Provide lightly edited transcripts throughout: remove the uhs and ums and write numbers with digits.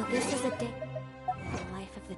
This is a day. The life of the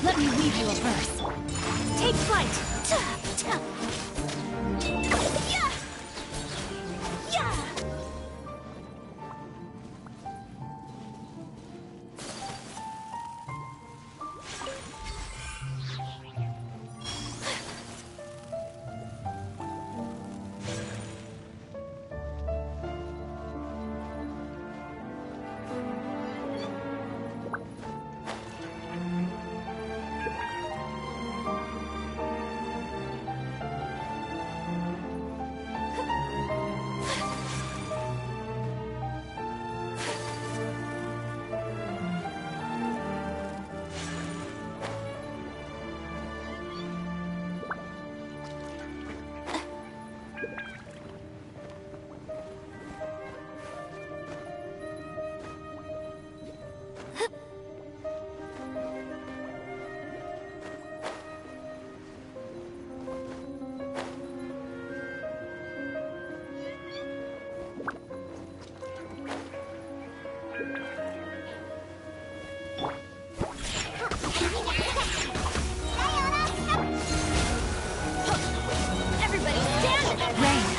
Let me weave you a verse. Take flight! Yeah! Yeah!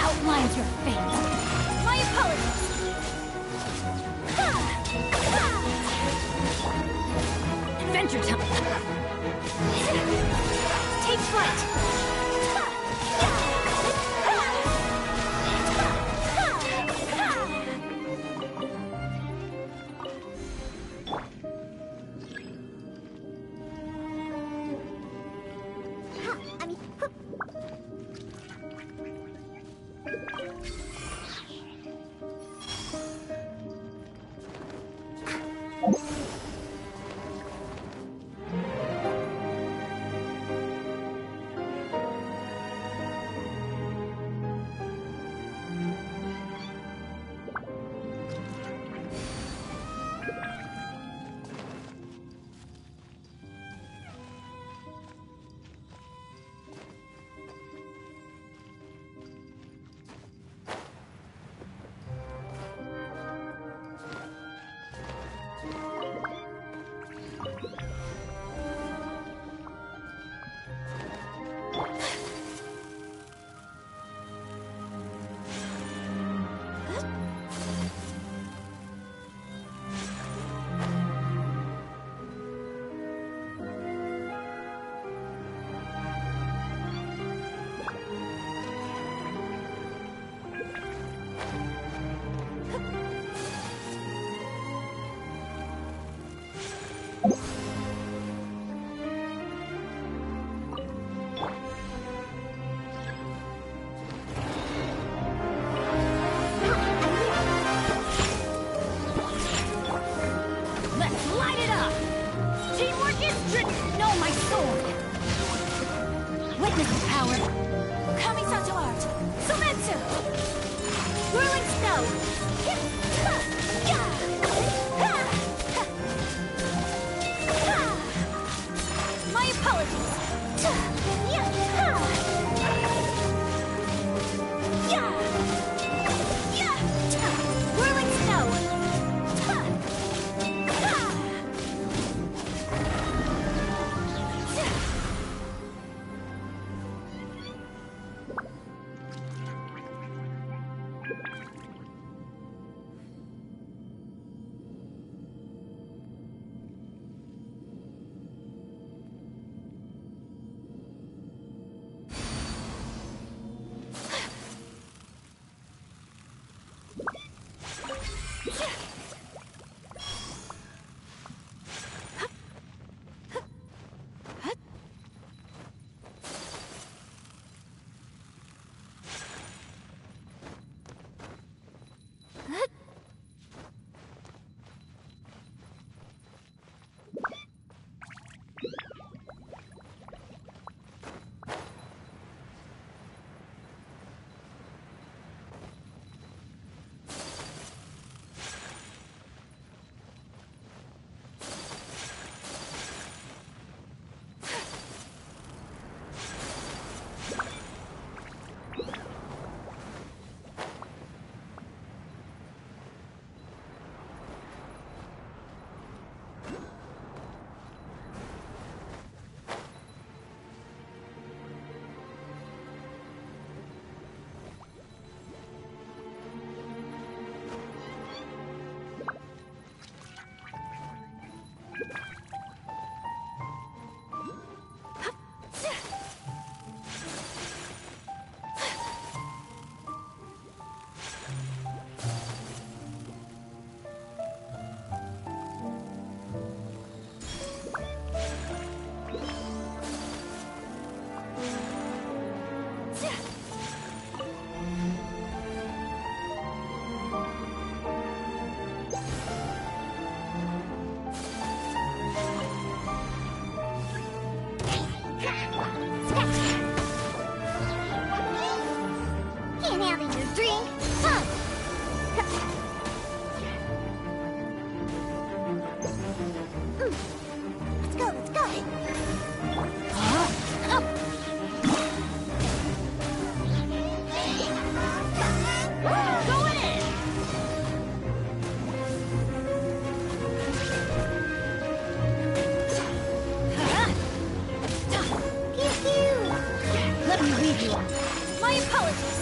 Outlines your fate. My apologies. Adventure time. Take flight. Can't have your drink. Huh. Let's go, let's go. Go in! Pew pew. Let me lead you on. My apologies.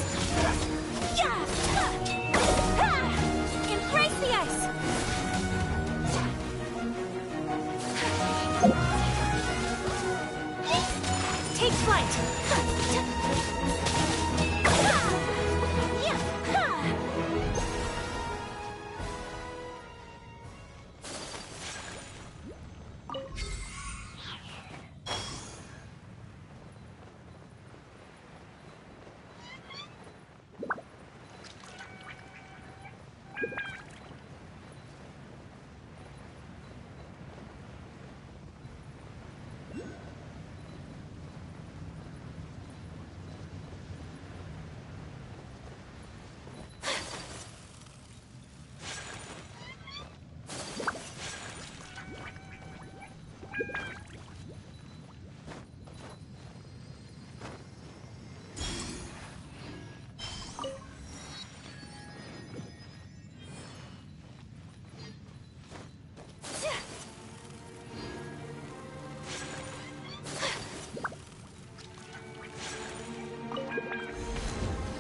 Yeah! Embrace the ice! Take flight!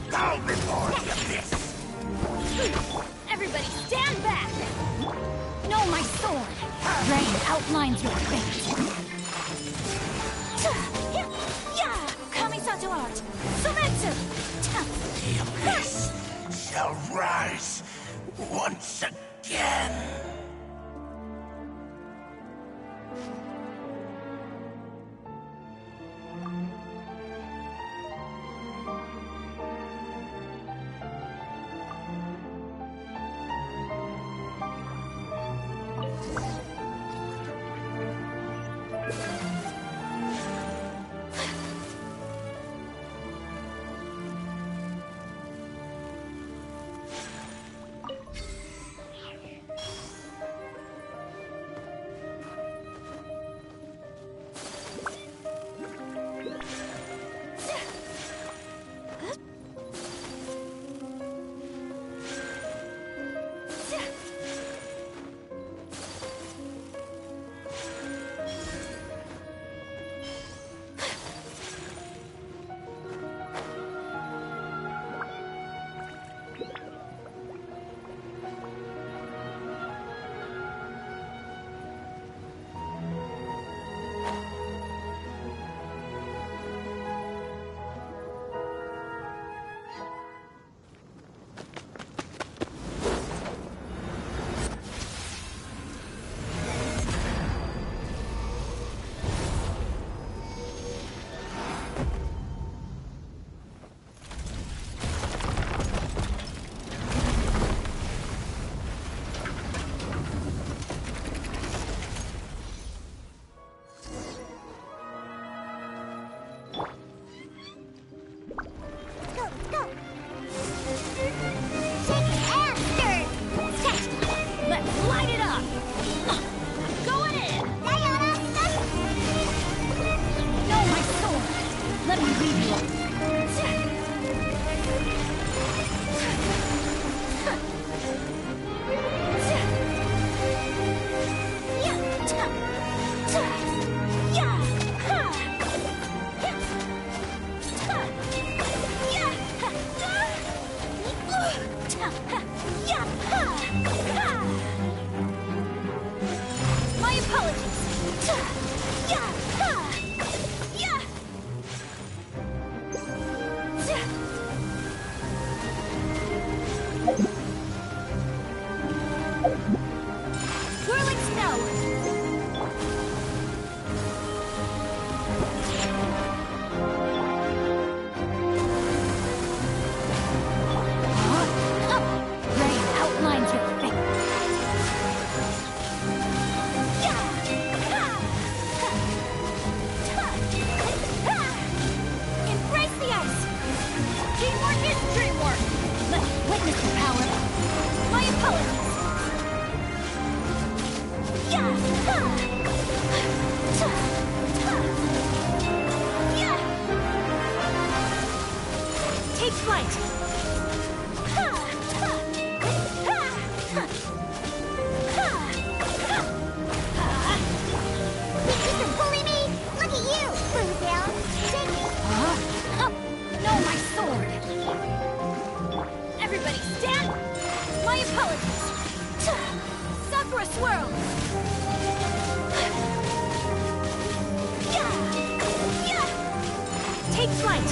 Bow before the abyss! Everybody stand back! Know my sword! Rain outlines your fate! Kamisato art! Sumetsu! The abyss shall rise once again! apologies. Yeah. Yeah. Swirling snow. Rain outlines your face. Embrace the ice. Teamwork is dreamwork. Let's witness the power. My apologies. Take flight. Think you can bully me? Look at you, Boomtail. Take me. No, my sword. Everybody stand. My apologies. Sakura swirl. Take flight.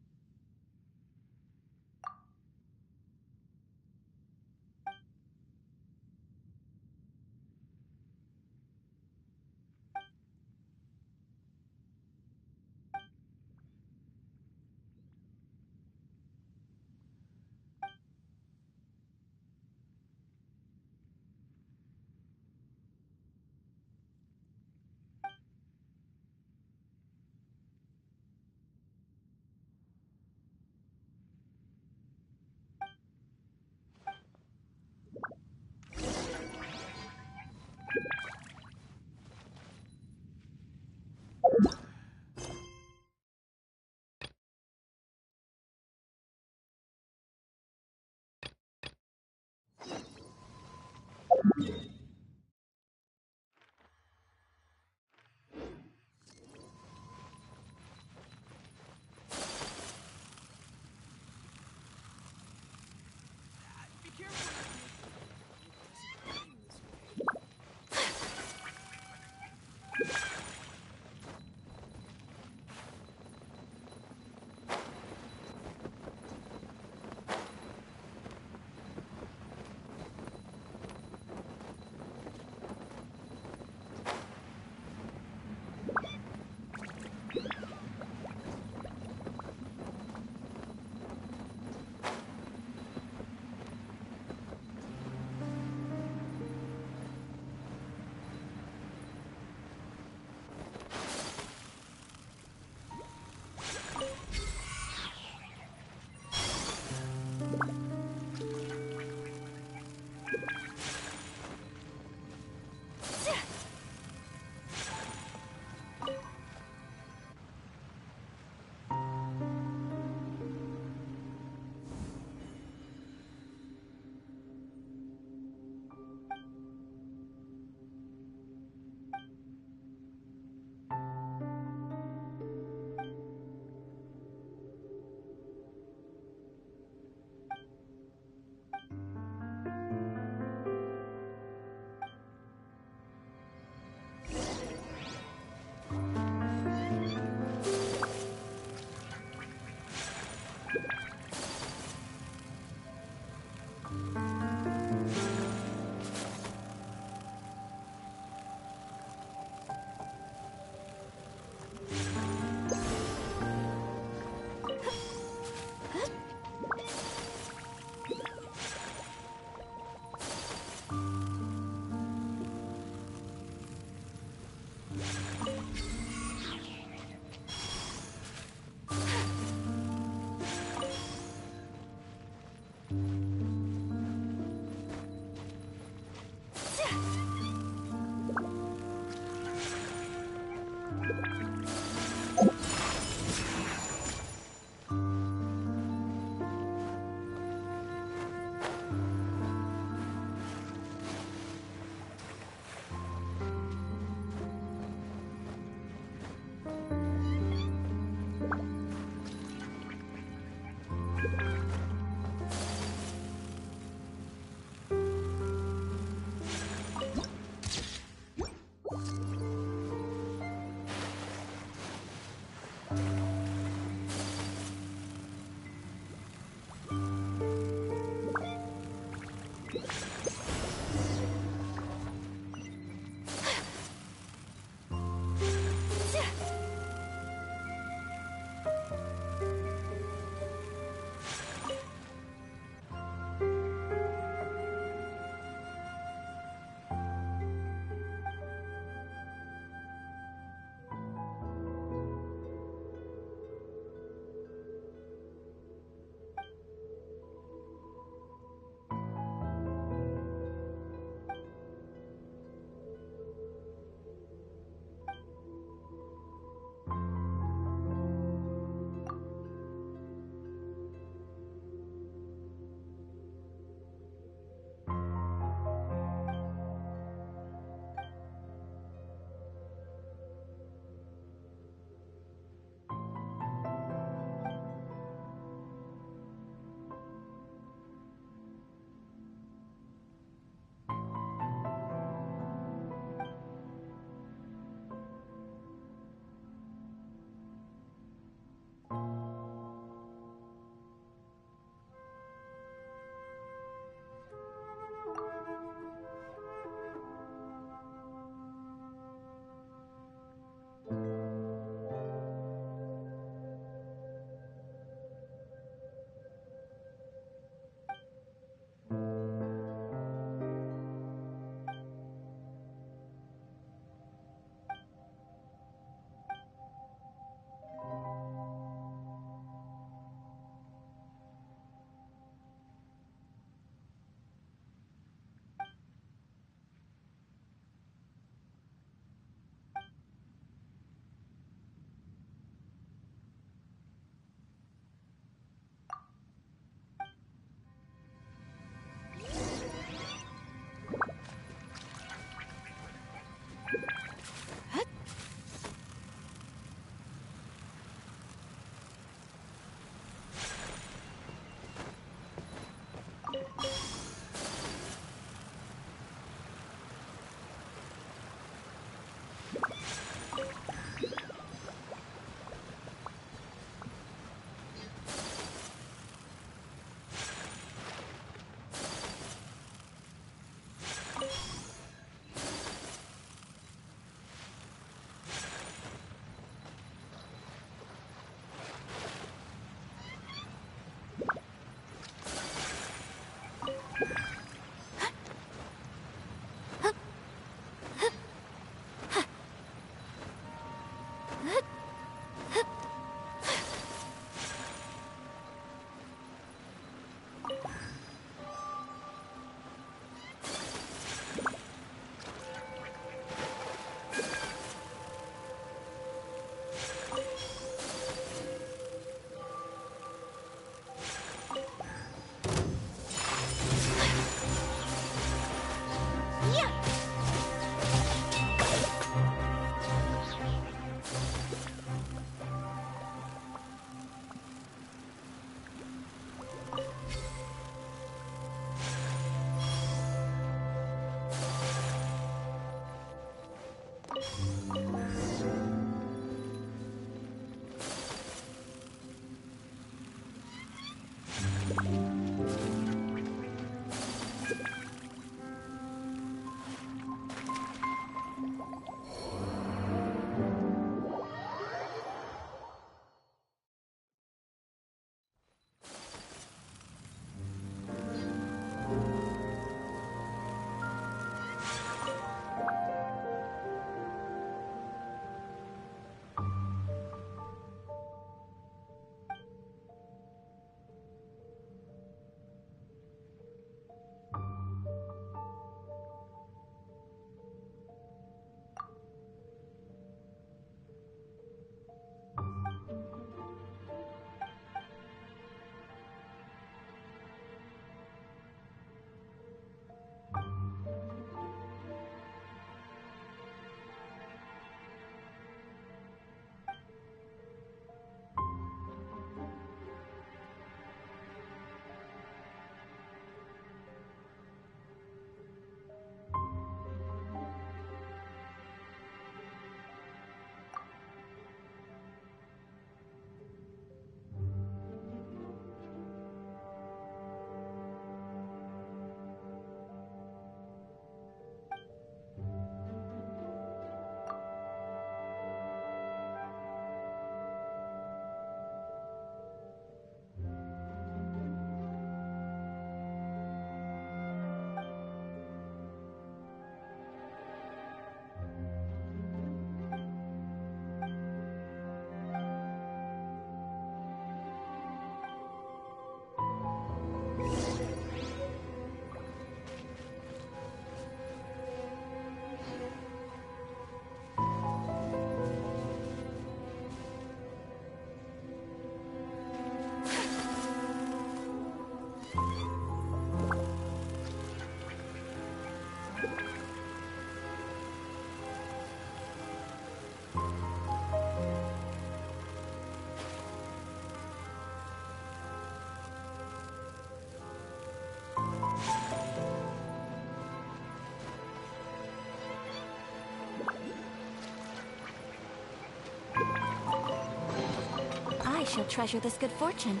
I shall treasure this good fortune.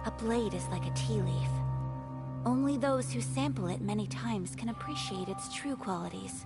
A blade is like a tea leaf. Only those who sample it many times can appreciate its true qualities.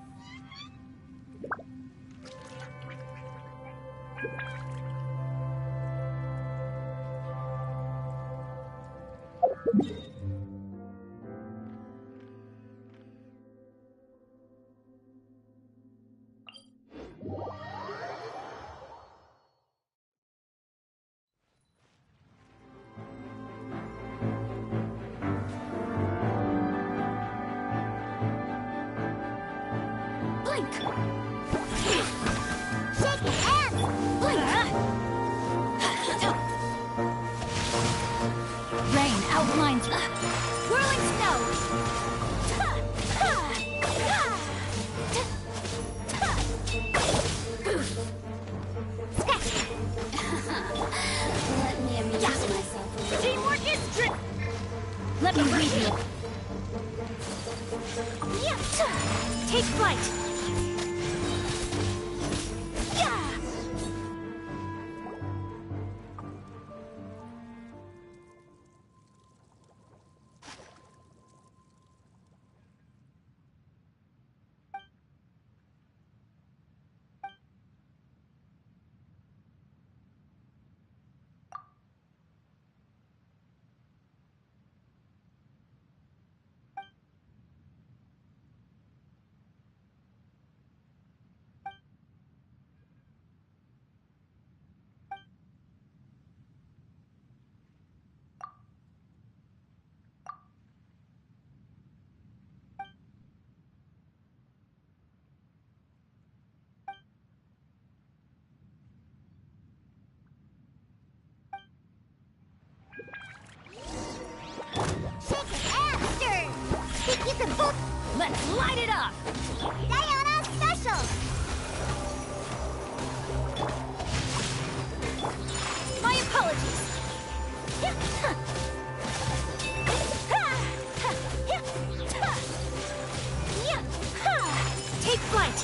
Take flight! Yeah! Shake it after! Think you can fool? Let's light it up! Diana Special! My apologies! Take flight!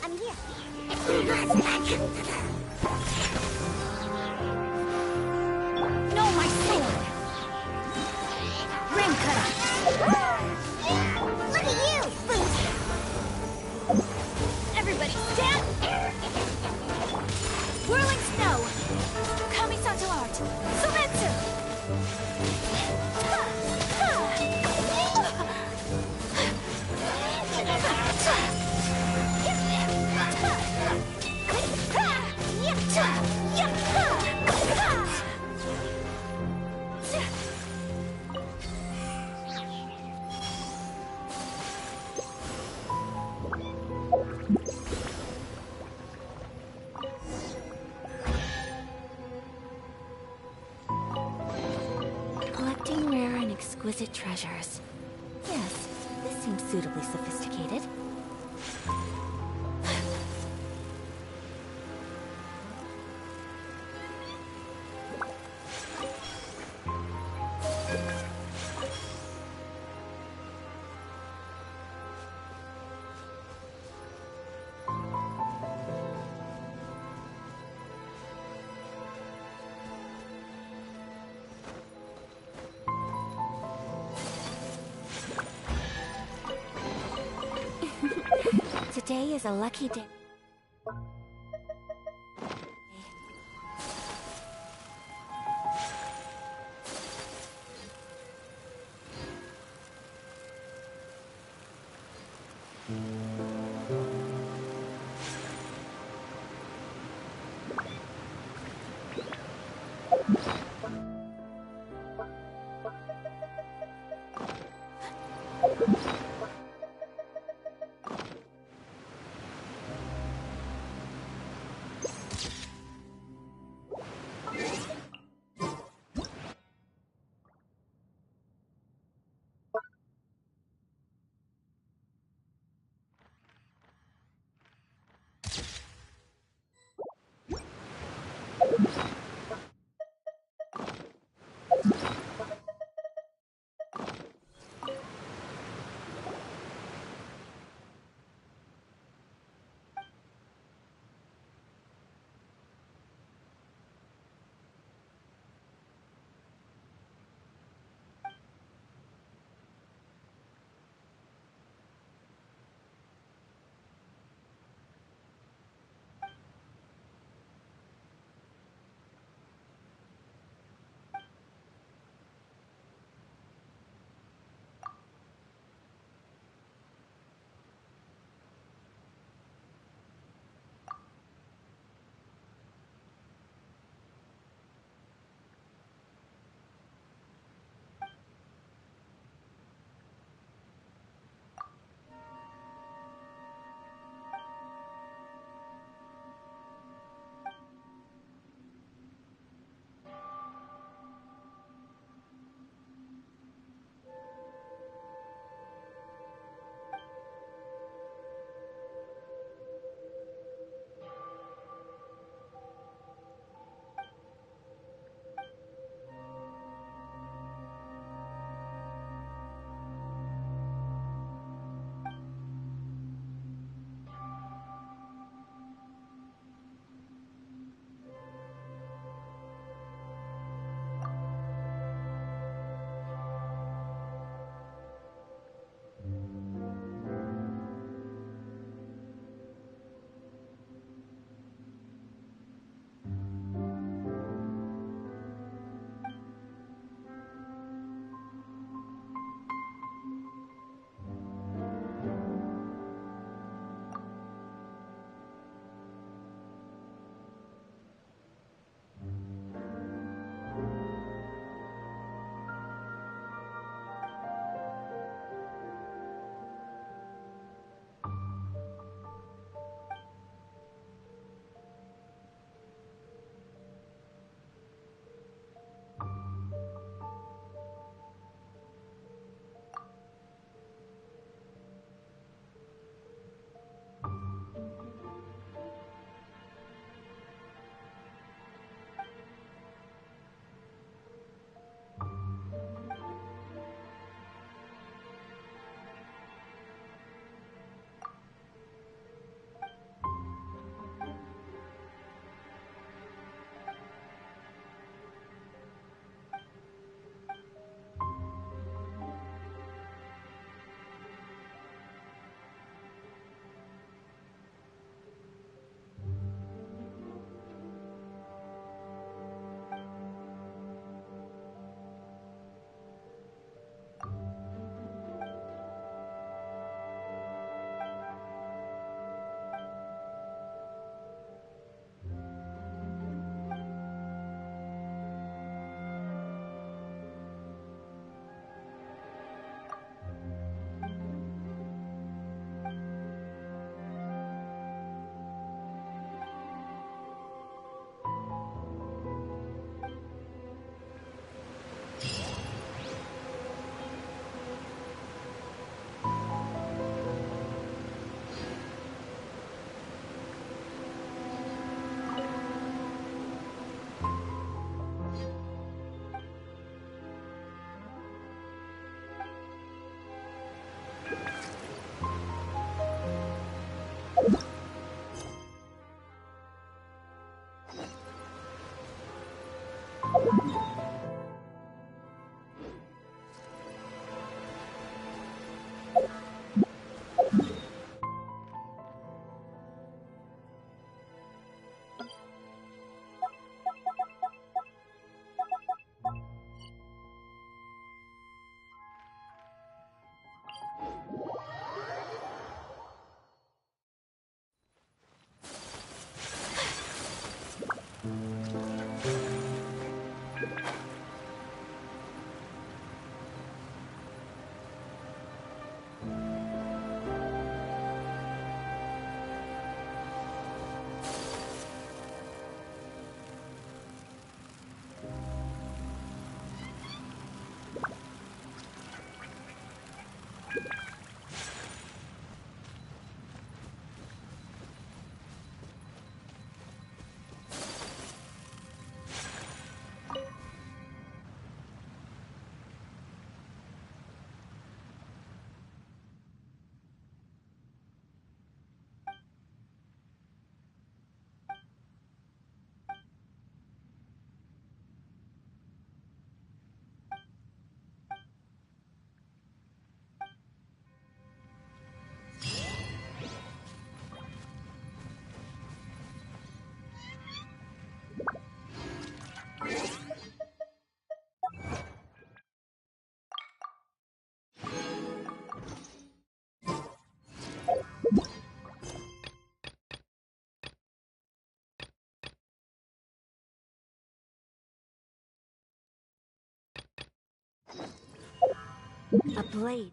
I'm here. No, my sword! Ring cutter! Look at you, Boots! Everybody stand! Whirling snow! Kamisato art! Sumetsu! Collecting rare and exquisite treasures. Yes, this seems suitably sophisticated. Today is a lucky day. A blade.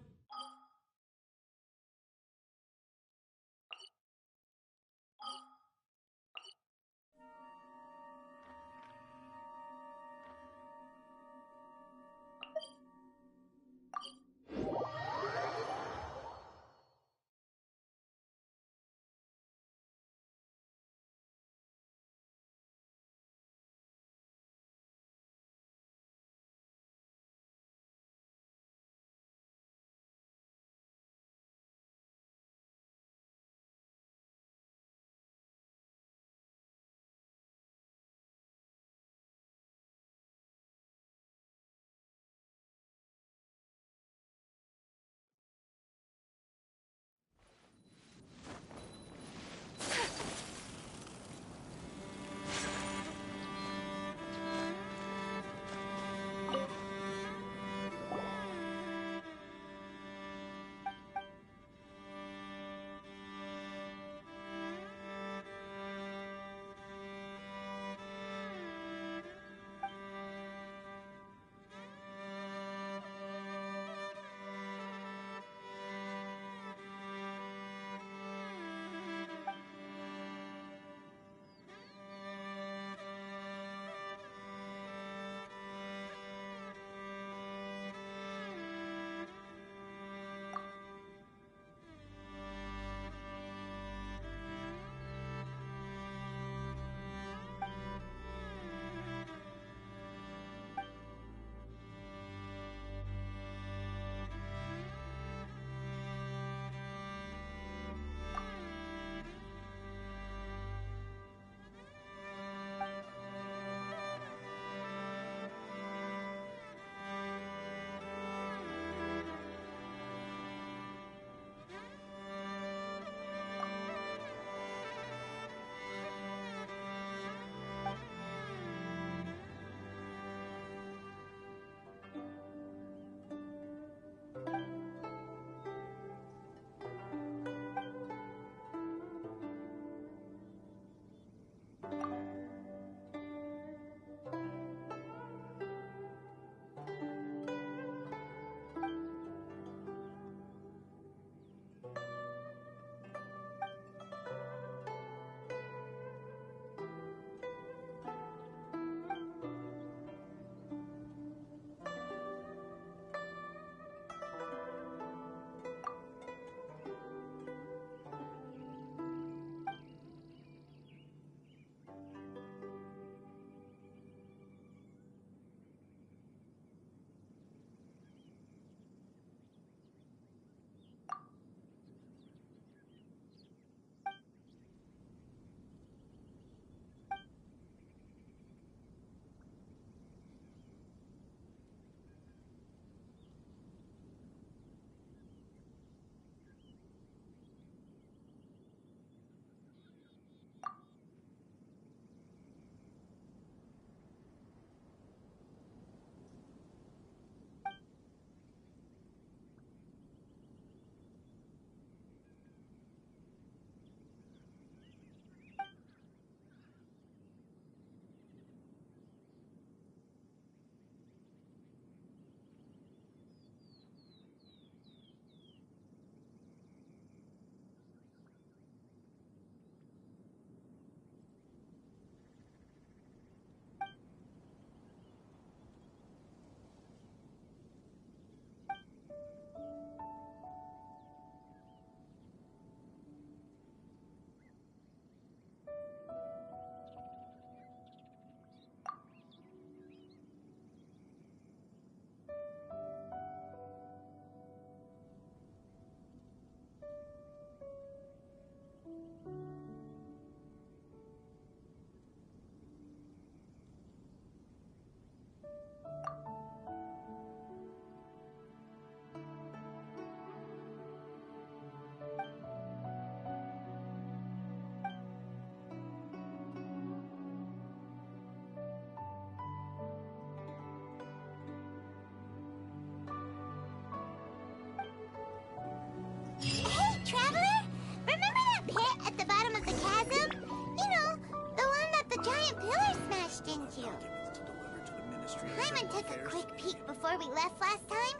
Paimon took a quick peek before we left last time,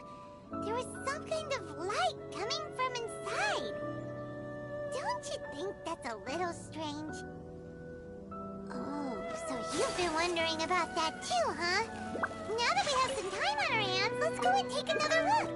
there was some kind of light coming from inside. Don't you think that's a little strange? Oh, so you've been wondering about that too, huh? Now that we have some time on our hands, let's go and take another look.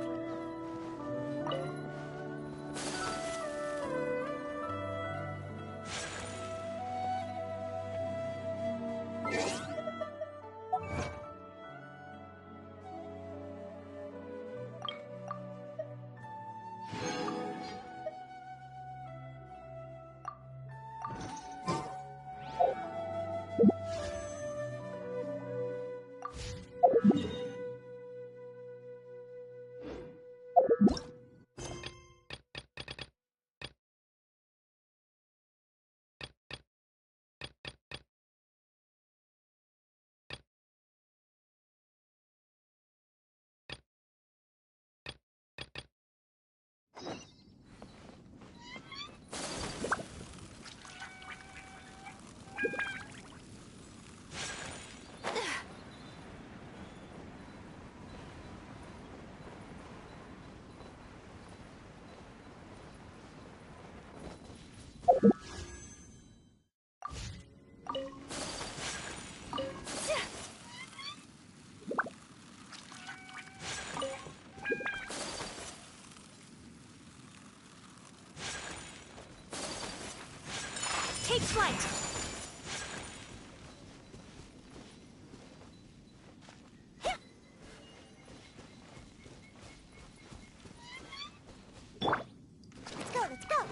Take flight! Let's go, let's go!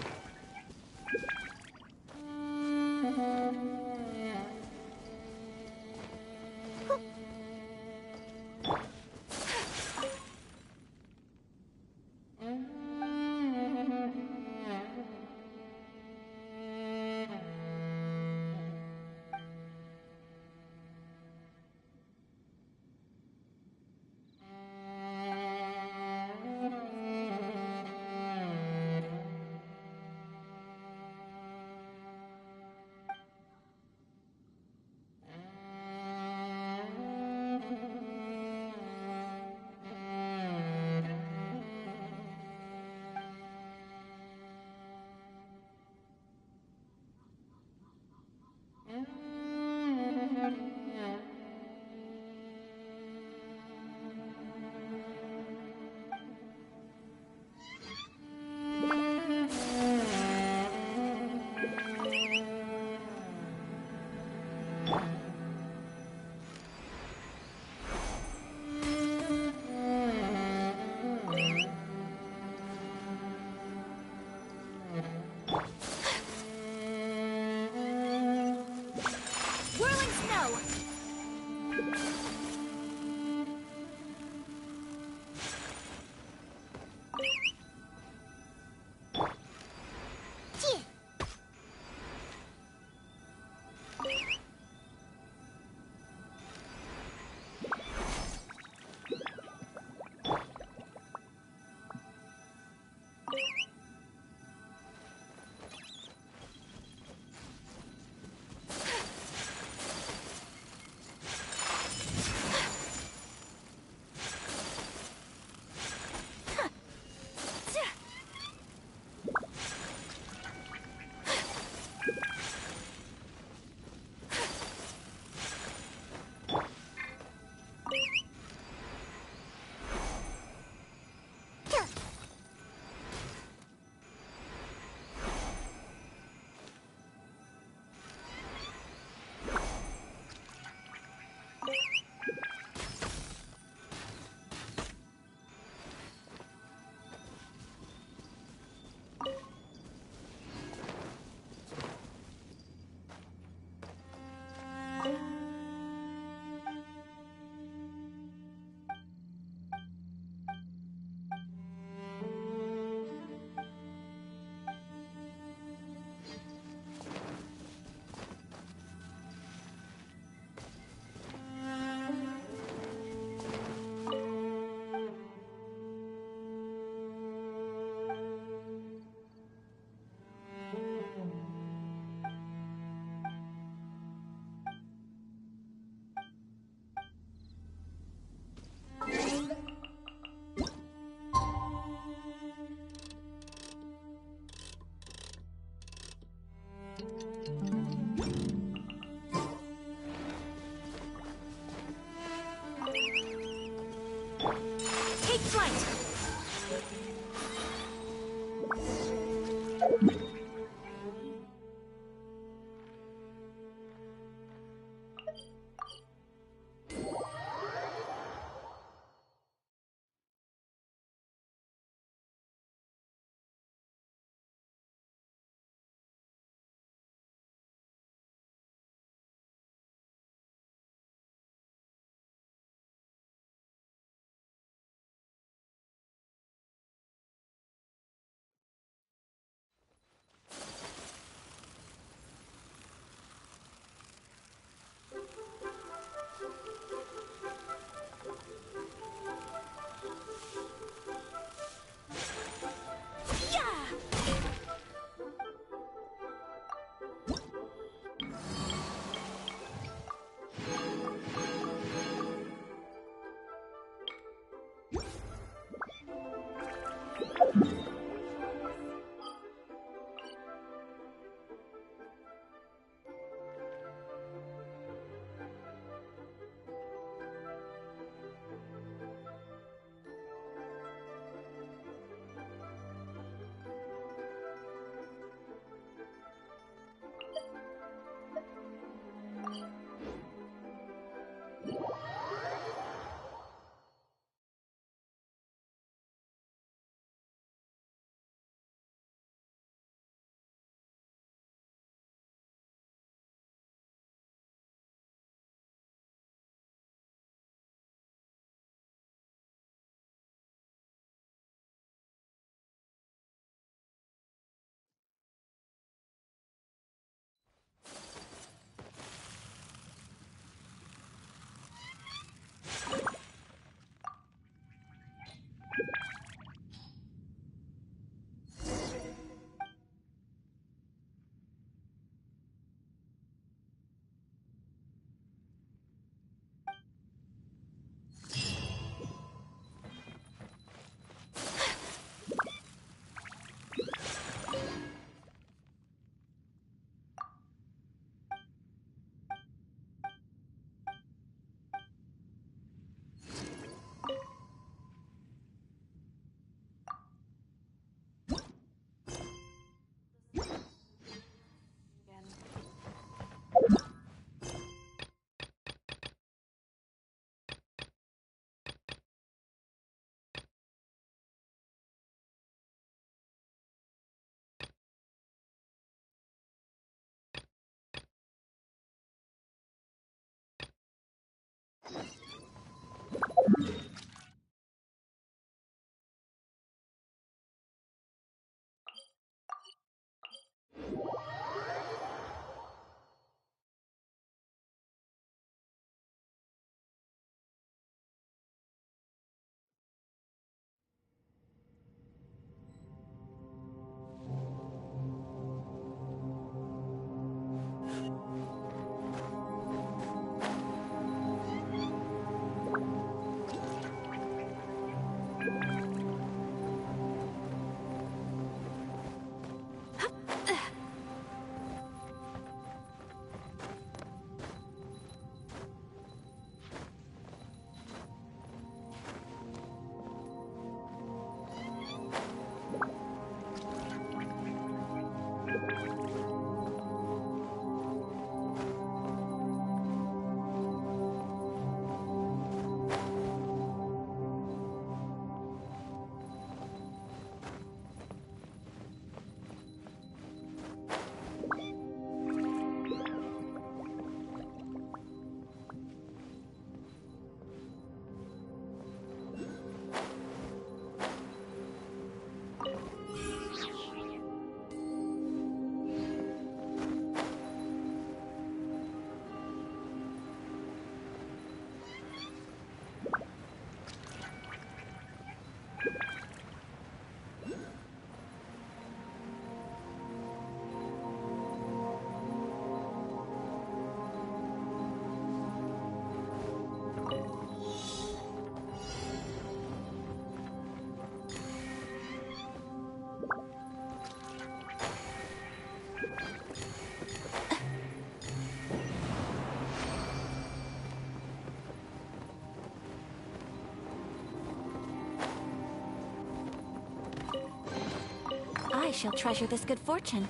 I shall treasure this good fortune.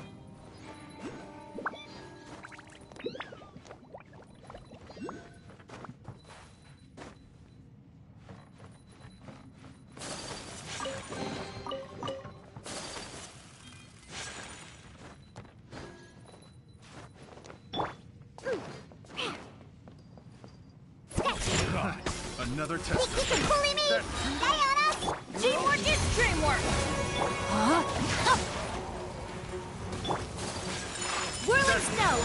Another test. You can bully me! Stay on us! Teamwork is dreamwork! Huh? Whirling snow!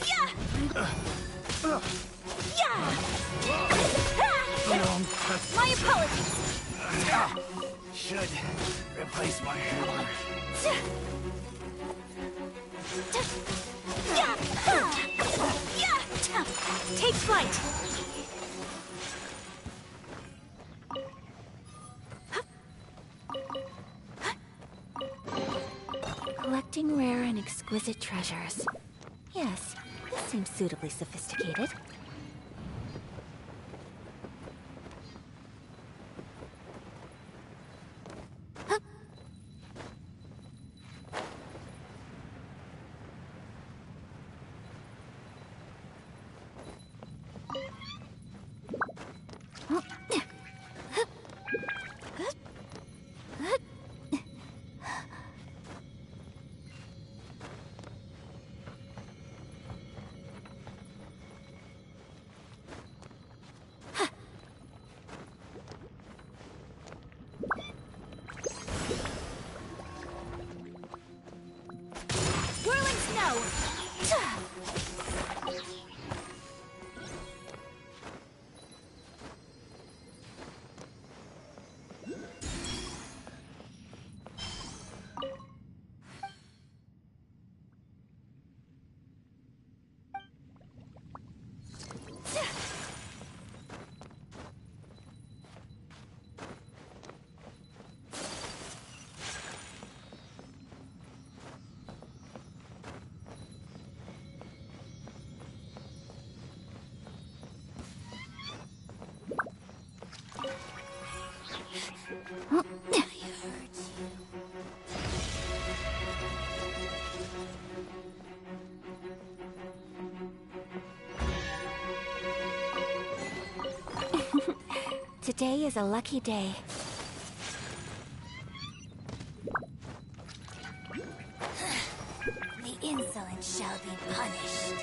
Yeah! Yeah! My apologies! Should replace my hammer. Take flight! Collecting rare and exquisite treasures. Yes, this seems suitably sophisticated. Whirling snow! Today is a lucky day. The insolent shall be punished.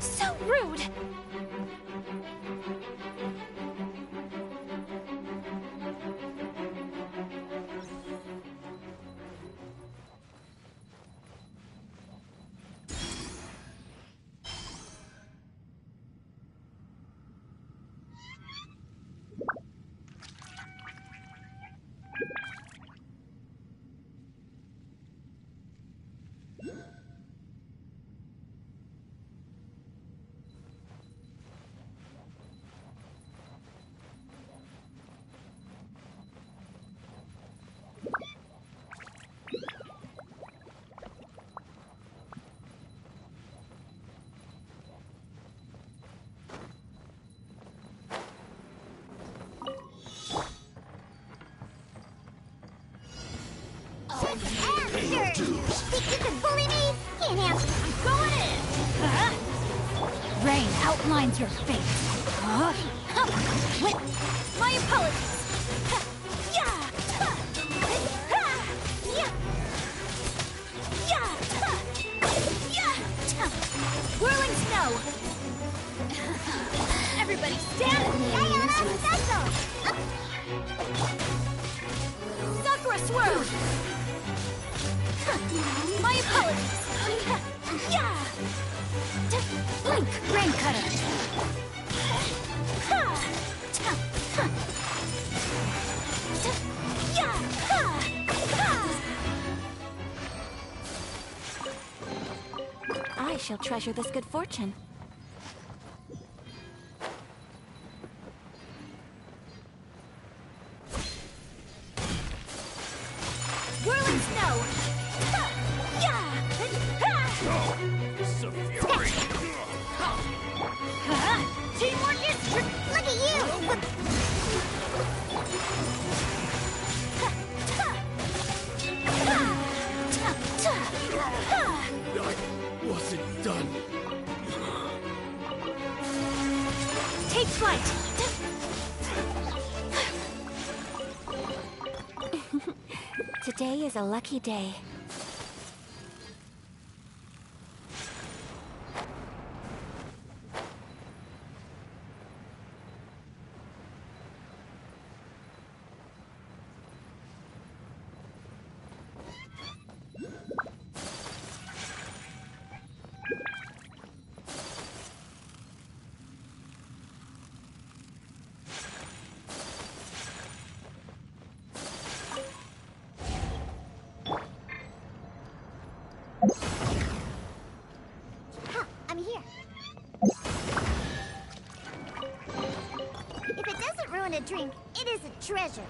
So rude! Think you can bully me? Can't have. I'm going in! Rain outlines your fate. Wait, my apologies! Whirling snow! Everybody stand! Sakura swirl! My apologies! Blink, rain cutter! I shall treasure this good fortune. Today is a lucky day. Ha! I'm here. If it doesn't ruin a drink, it is a treasure.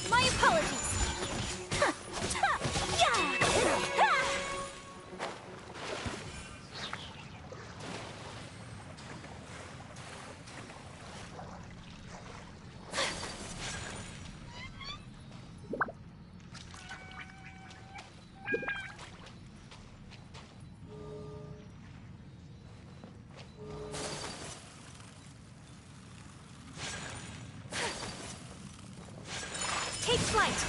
My apologies. Take flight.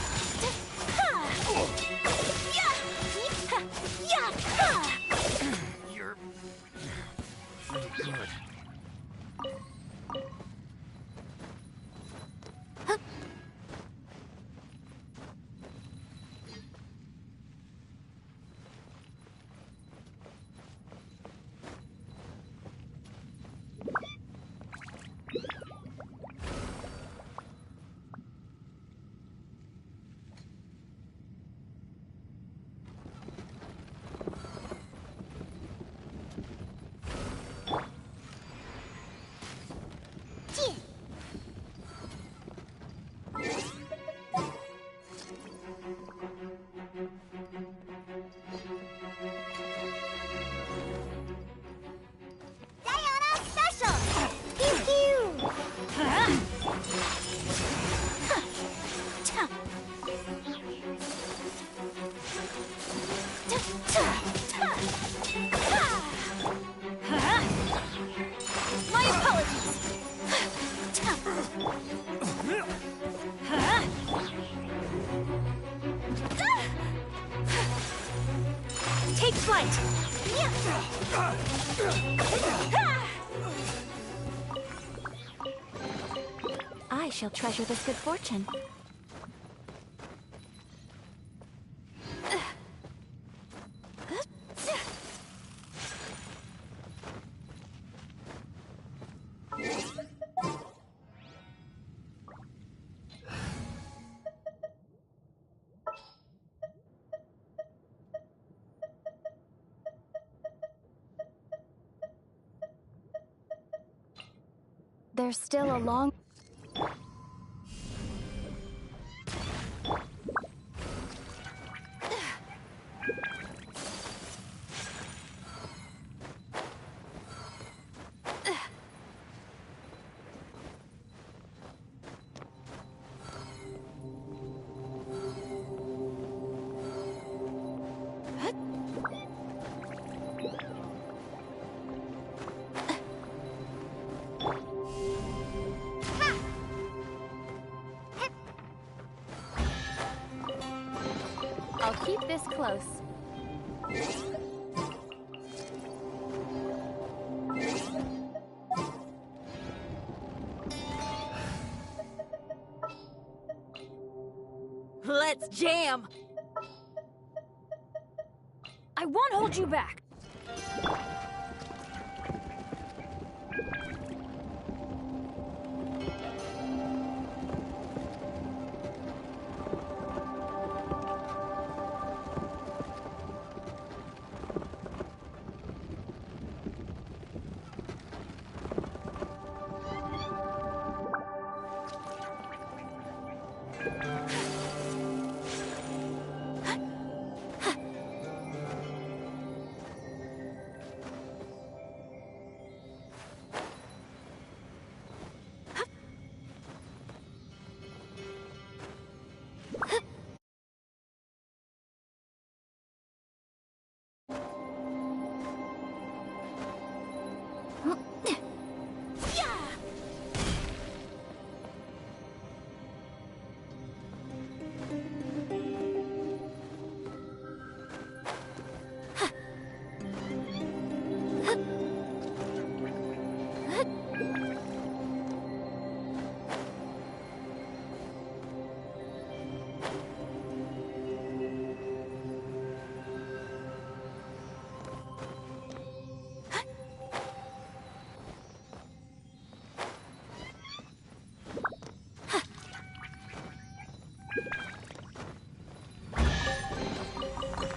You're pretty good. Diana Special! Pew pew! My apologies. Take flight. I shall treasure this good fortune. There's still a long... Keep this close. Let's jam! I won't hold you back.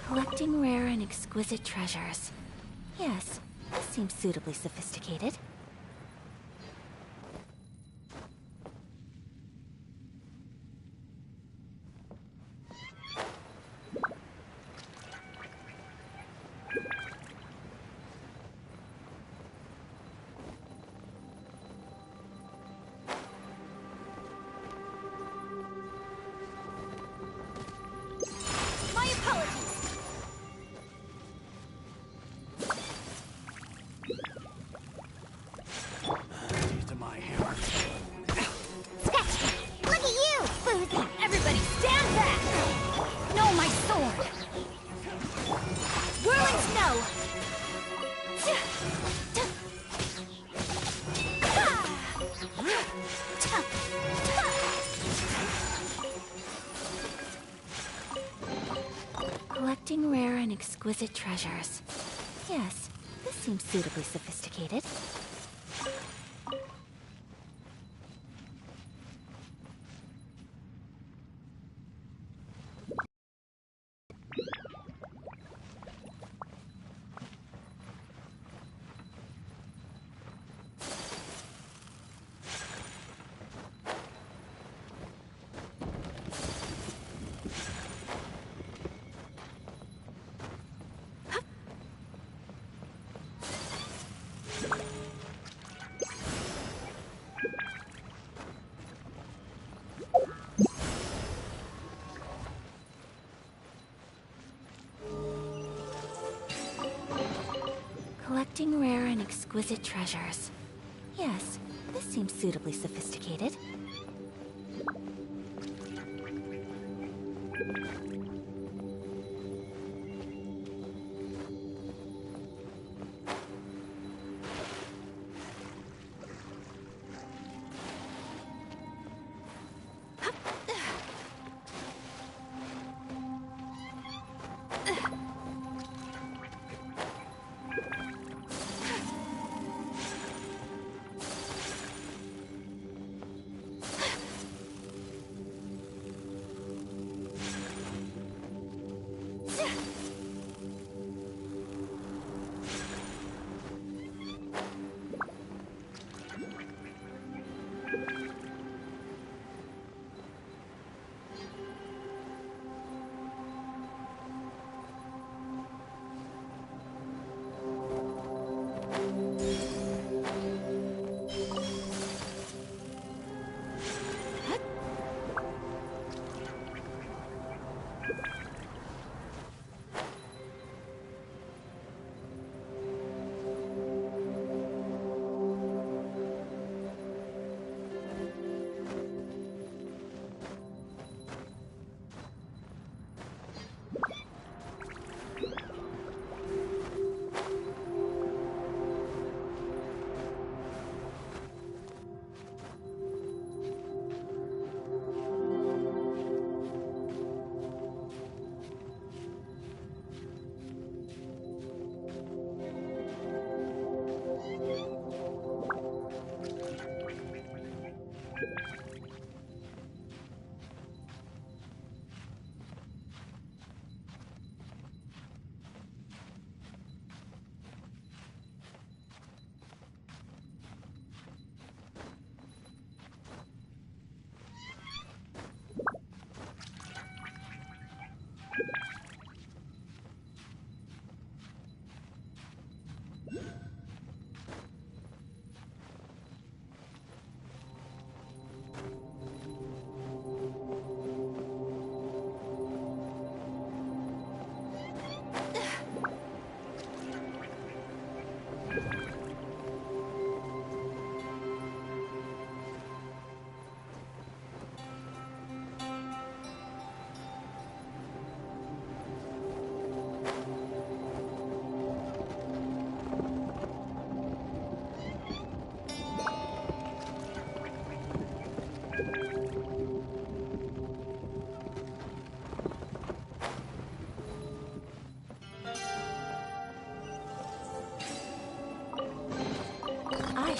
Collecting rare and exquisite treasures. Yes, this seems suitably sophisticated. My apologies. Taste of my hammer. Sketch! Look at you, boozy! Everybody stand back! No, my sword! Whirling snow! Collecting rare and exquisite treasures. Yes, this seems suitably sophisticated. Collecting rare and exquisite treasures. Yes, this seems suitably sophisticated.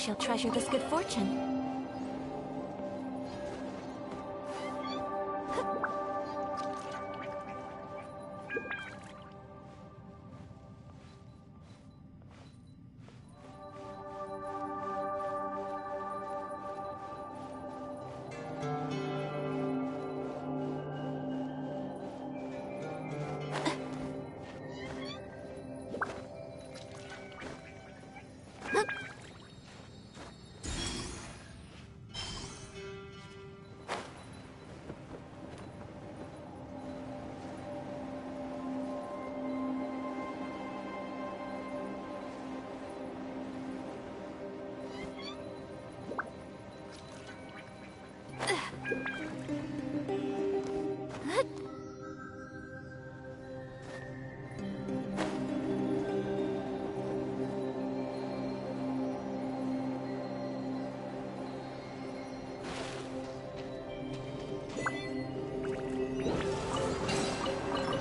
shall treasure this good fortune.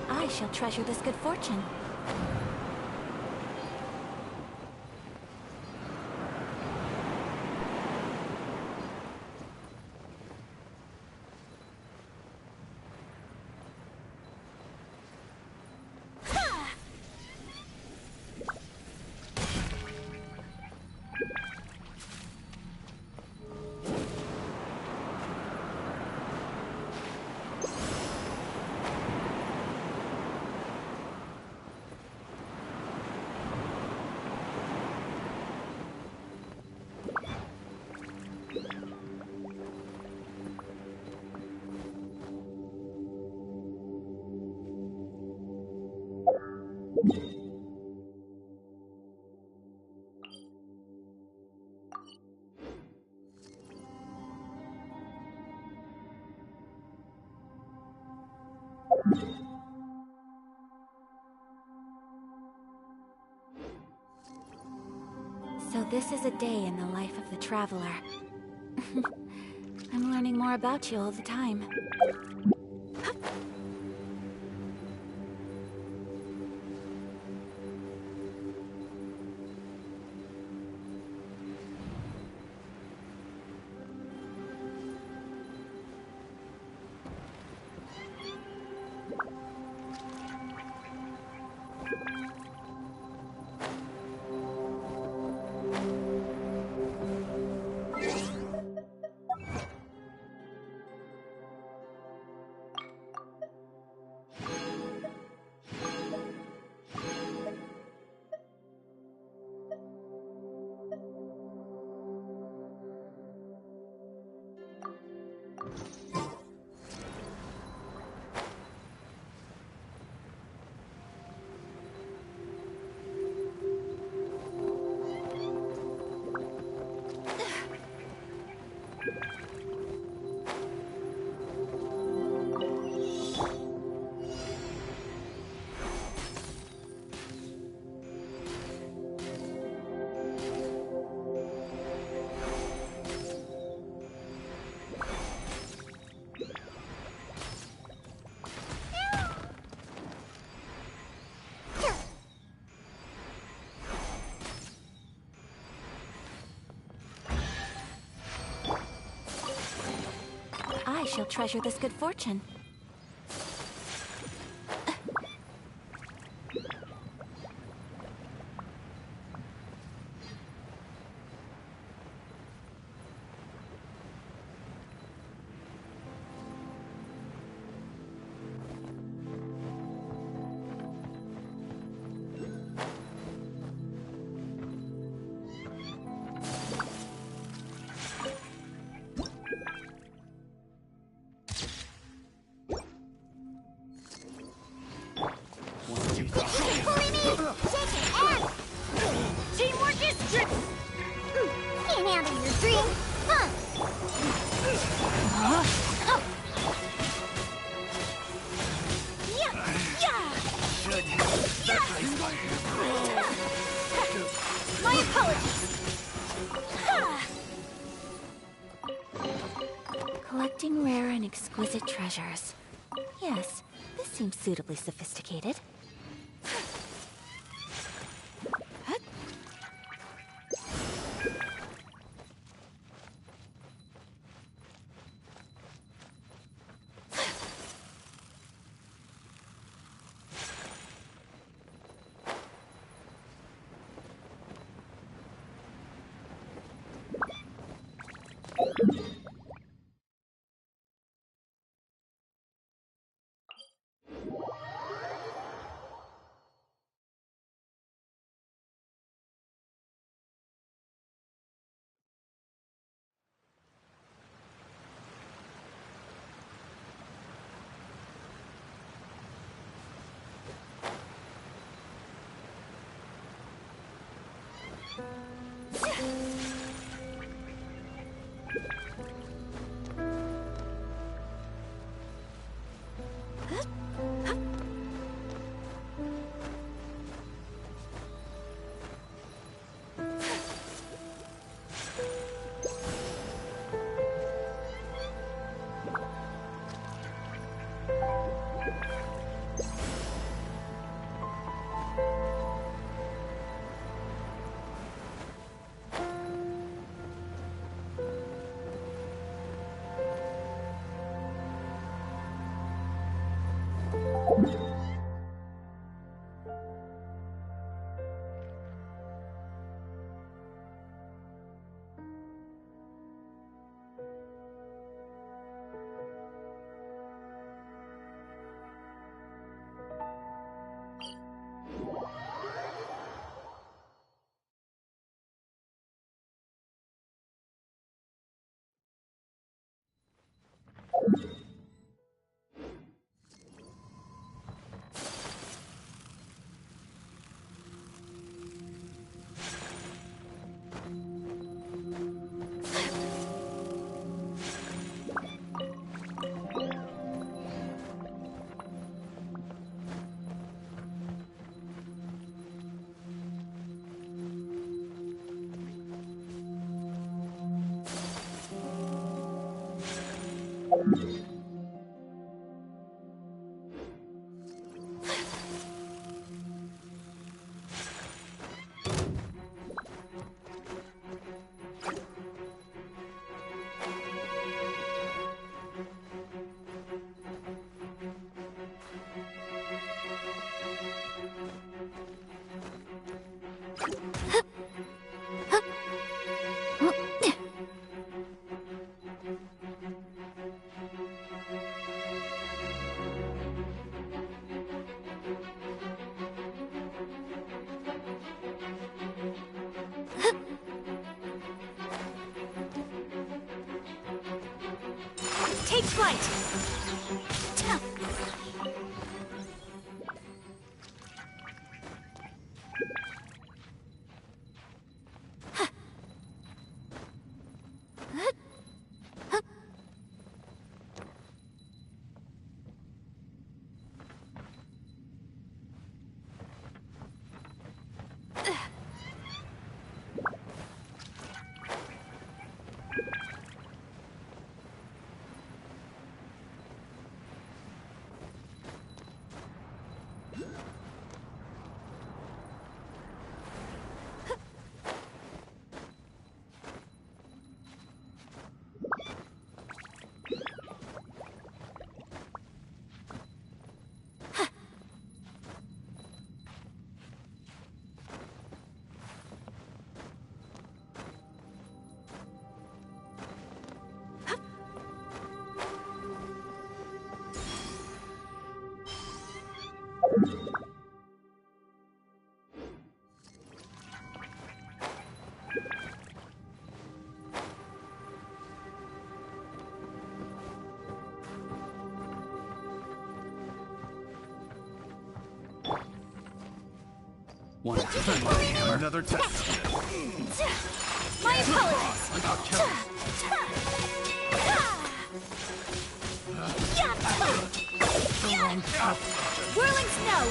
I shall treasure this good fortune. So this is a day in the life of the traveler. I'm learning more about you all the time. I shall treasure this good fortune. Teamwork is tricky! Can't handle your dream, huh? My apologies! Collecting rare and exquisite treasures. Yes, this seems suitably sophisticated. Take flight! One time, another test. My apologies! Without killing. Whirling snow!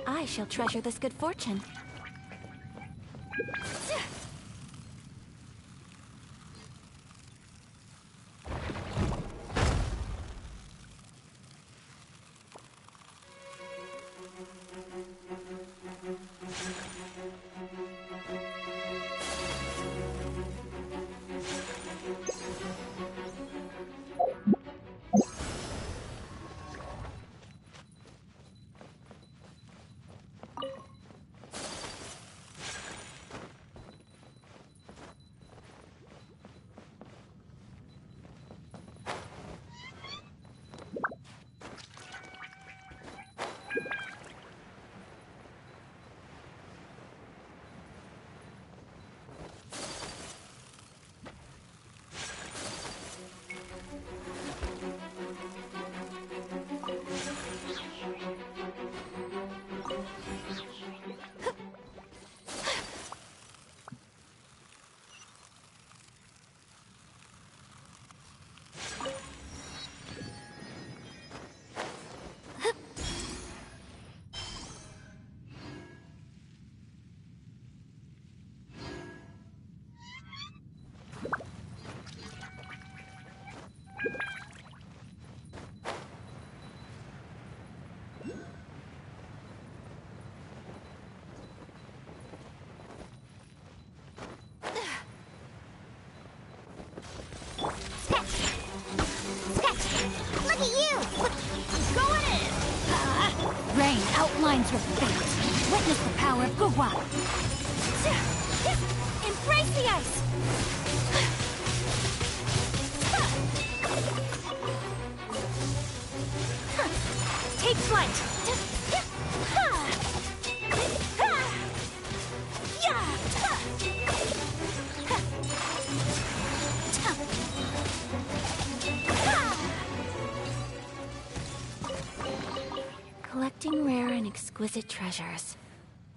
I shall treasure this good fortune. your fate. Witness the power of Gugwa. Embrace the ice! Take flight! Collecting rare and exquisite treasures.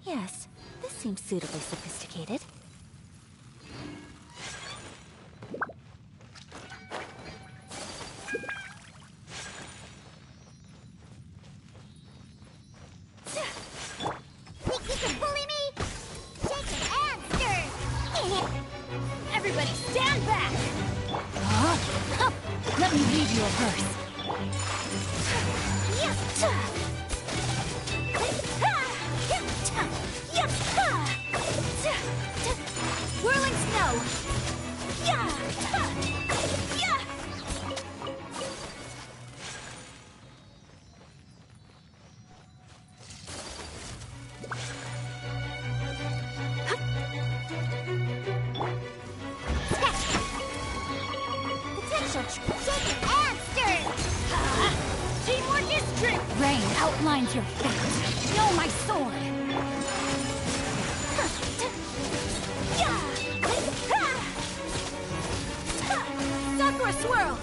Yes, this seems suitably sophisticated. Think you can bully me? Shake and stir! Everybody stand back! Let me read you a verse. Whirling snow! Potential shaken and stirred! Teamwork is strength! Rain outlines your fate. Know my sword! Sakura swirl!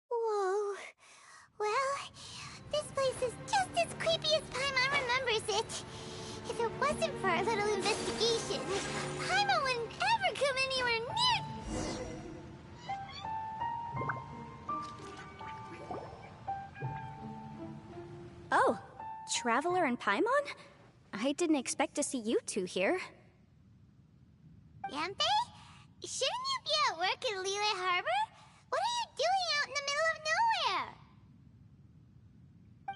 Whoa. Well, this place is just as creepy as Paimon remembers it. If it wasn't for our little investigation, Paimon wouldn't ever come anywhere near... Oh, Traveler and Paimon? I didn't expect to see you two here. Yampe? Shouldn't you be at work in Liyue Harbor? What are you doing out in the middle of nowhere?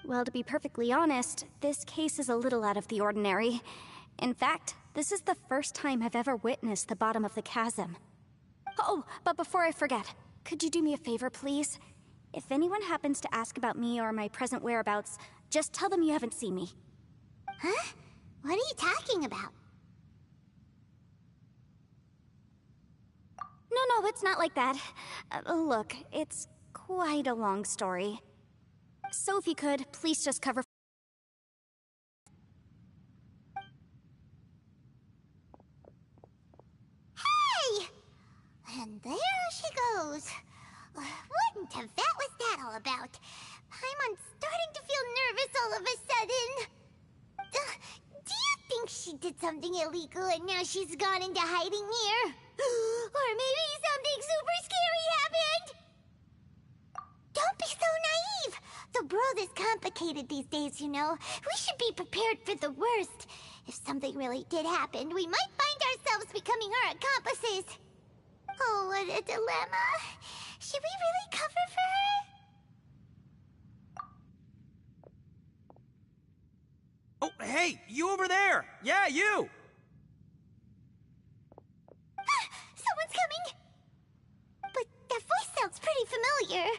Well, to be perfectly honest, this case is a little out of the ordinary. In fact, this is the first time I've ever witnessed the bottom of the chasm. Oh, but before I forget, could you do me a favor, please? If anyone happens to ask about me or my present whereabouts, just tell them you haven't seen me. Huh? What are you talking about? no, it's not like that. Look, it's quite a long story. So if you could, please just cover... Hey! And there she goes. What in Teyvat was that all about? Paimon's starting to feel nervous all of a sudden. Do you think she did something illegal and now she's gone into hiding here? Or maybe something super scary happened? Don't be so naive! The world is complicated these days, you know. We should be prepared for the worst. If something really did happen, we might find ourselves becoming her accomplices. Oh, what a dilemma. Should we really cover for her? Oh, hey, you over there! Yeah, you! Someone's coming! But that voice sounds pretty familiar.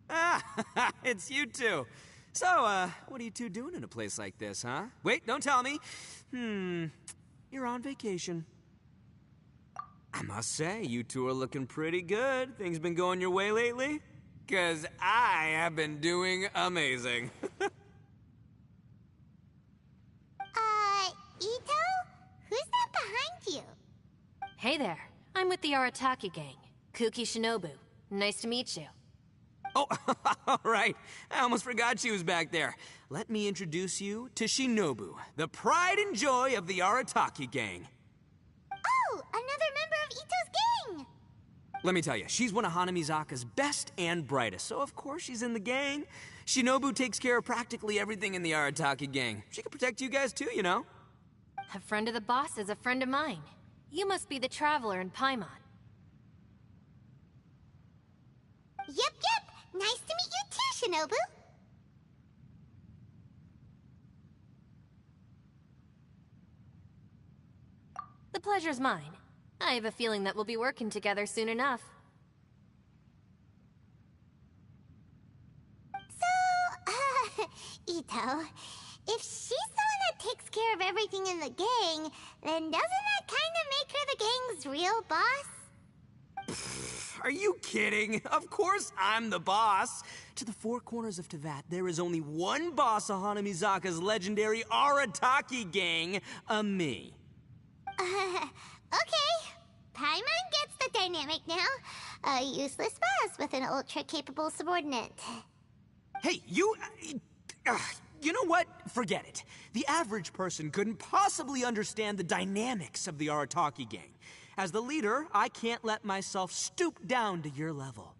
Ah, it's you two. So, what are you two doing in a place like this, huh? Wait, don't tell me. You're on vacation. I must say, you two are looking pretty good. Things been going your way lately? 'Cause I have been doing amazing. Ito? Who's that behind you? Hey there, I'm with the Arataki gang. Kuki Shinobu. Nice to meet you. Oh, all right. I almost forgot she was back there. Let me introduce you to Shinobu, the pride and joy of the Arataki gang. Oh, another member of Ito's gang! Let me tell you, she's one of Hanamizaka's best and brightest, so of course she's in the gang. Shinobu takes care of practically everything in the Arataki gang. She can protect you guys too, you know? A friend of the boss is a friend of mine. You must be the traveler in Paimon. Yep. Nice to meet you too, Shinobu. The pleasure's mine. I have a feeling that we'll be working together soon enough. So, Ito, if she's the one that takes care of everything in the gang, then doesn't that kind of make her the gang's real boss? Are you kidding? Of course I'm the boss. To the four corners of Teyvat, there is only one boss of Hanamizaka's legendary Arataki gang, me. Okay. Paimon gets the dynamic now. A useless boss with an ultra-capable subordinate. Hey, you know what? Forget it. The average person couldn't possibly understand the dynamics of the Arataki gang. As the leader, I can't let myself stoop down to your level.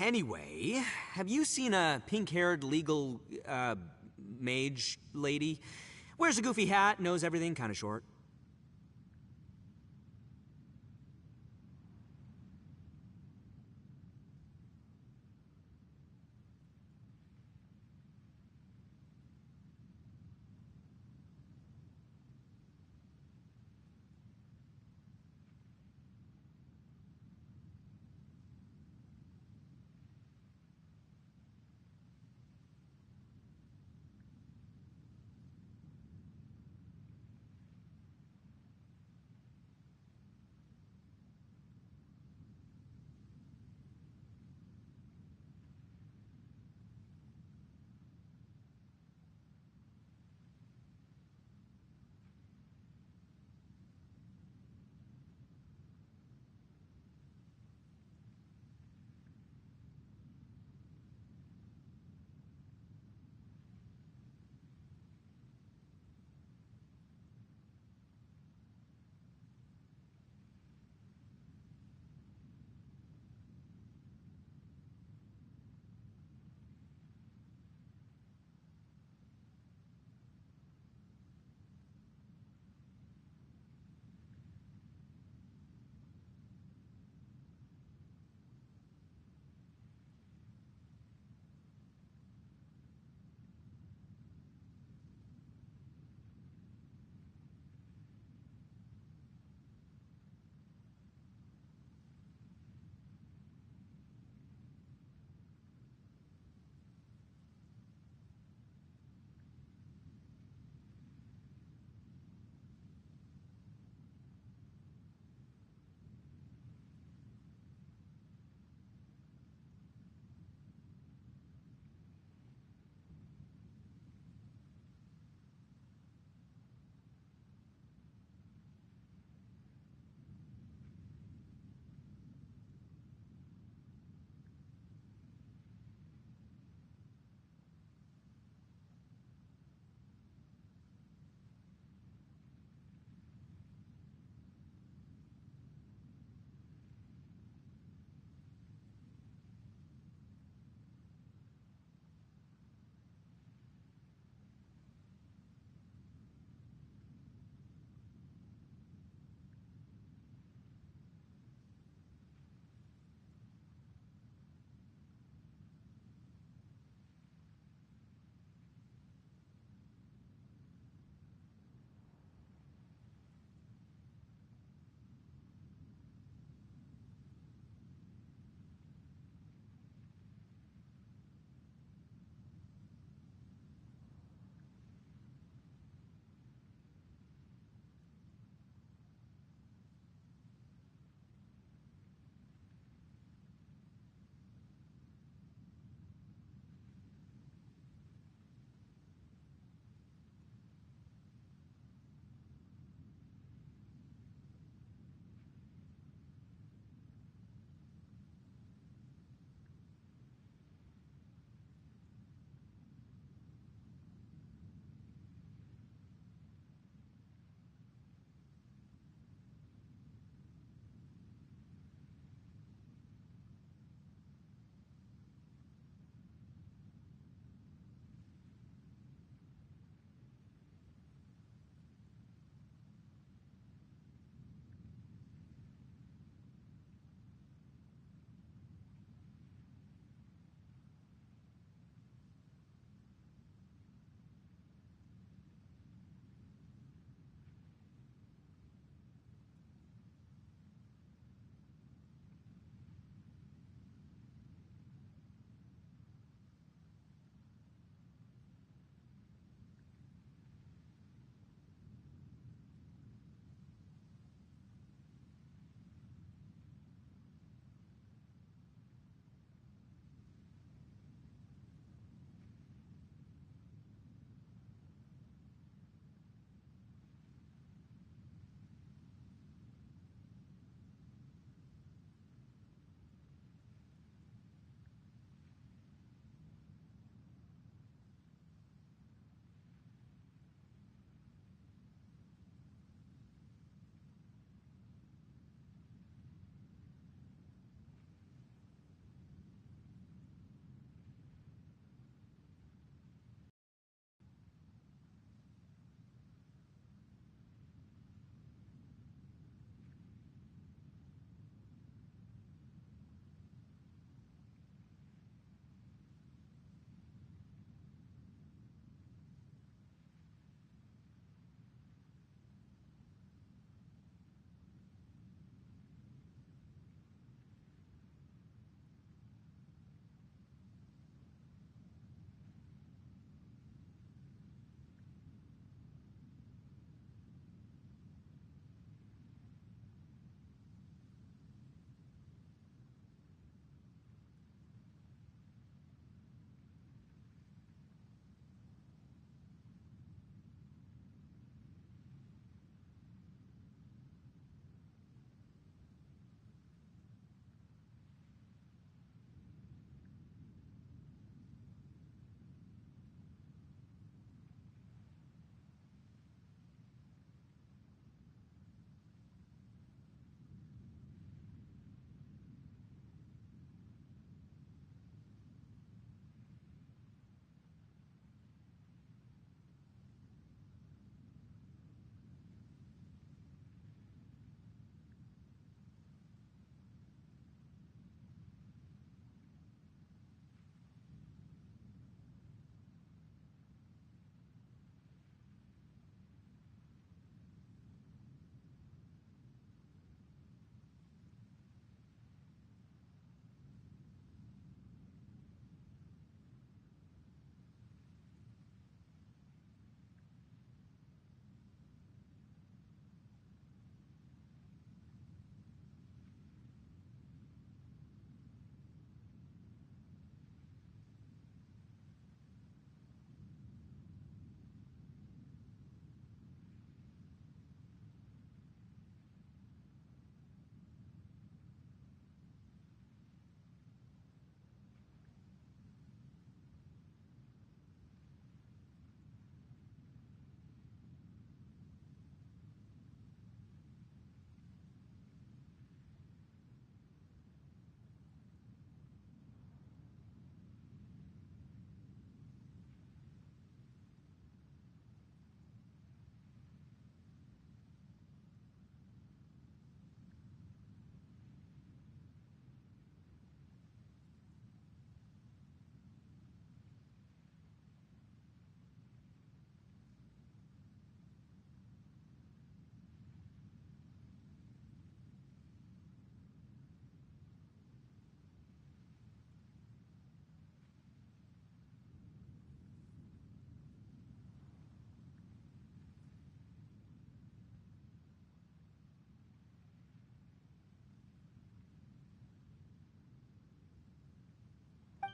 Anyway, have you seen a pink-haired legal, mage lady? Wears a goofy hat, knows everything, kinda short.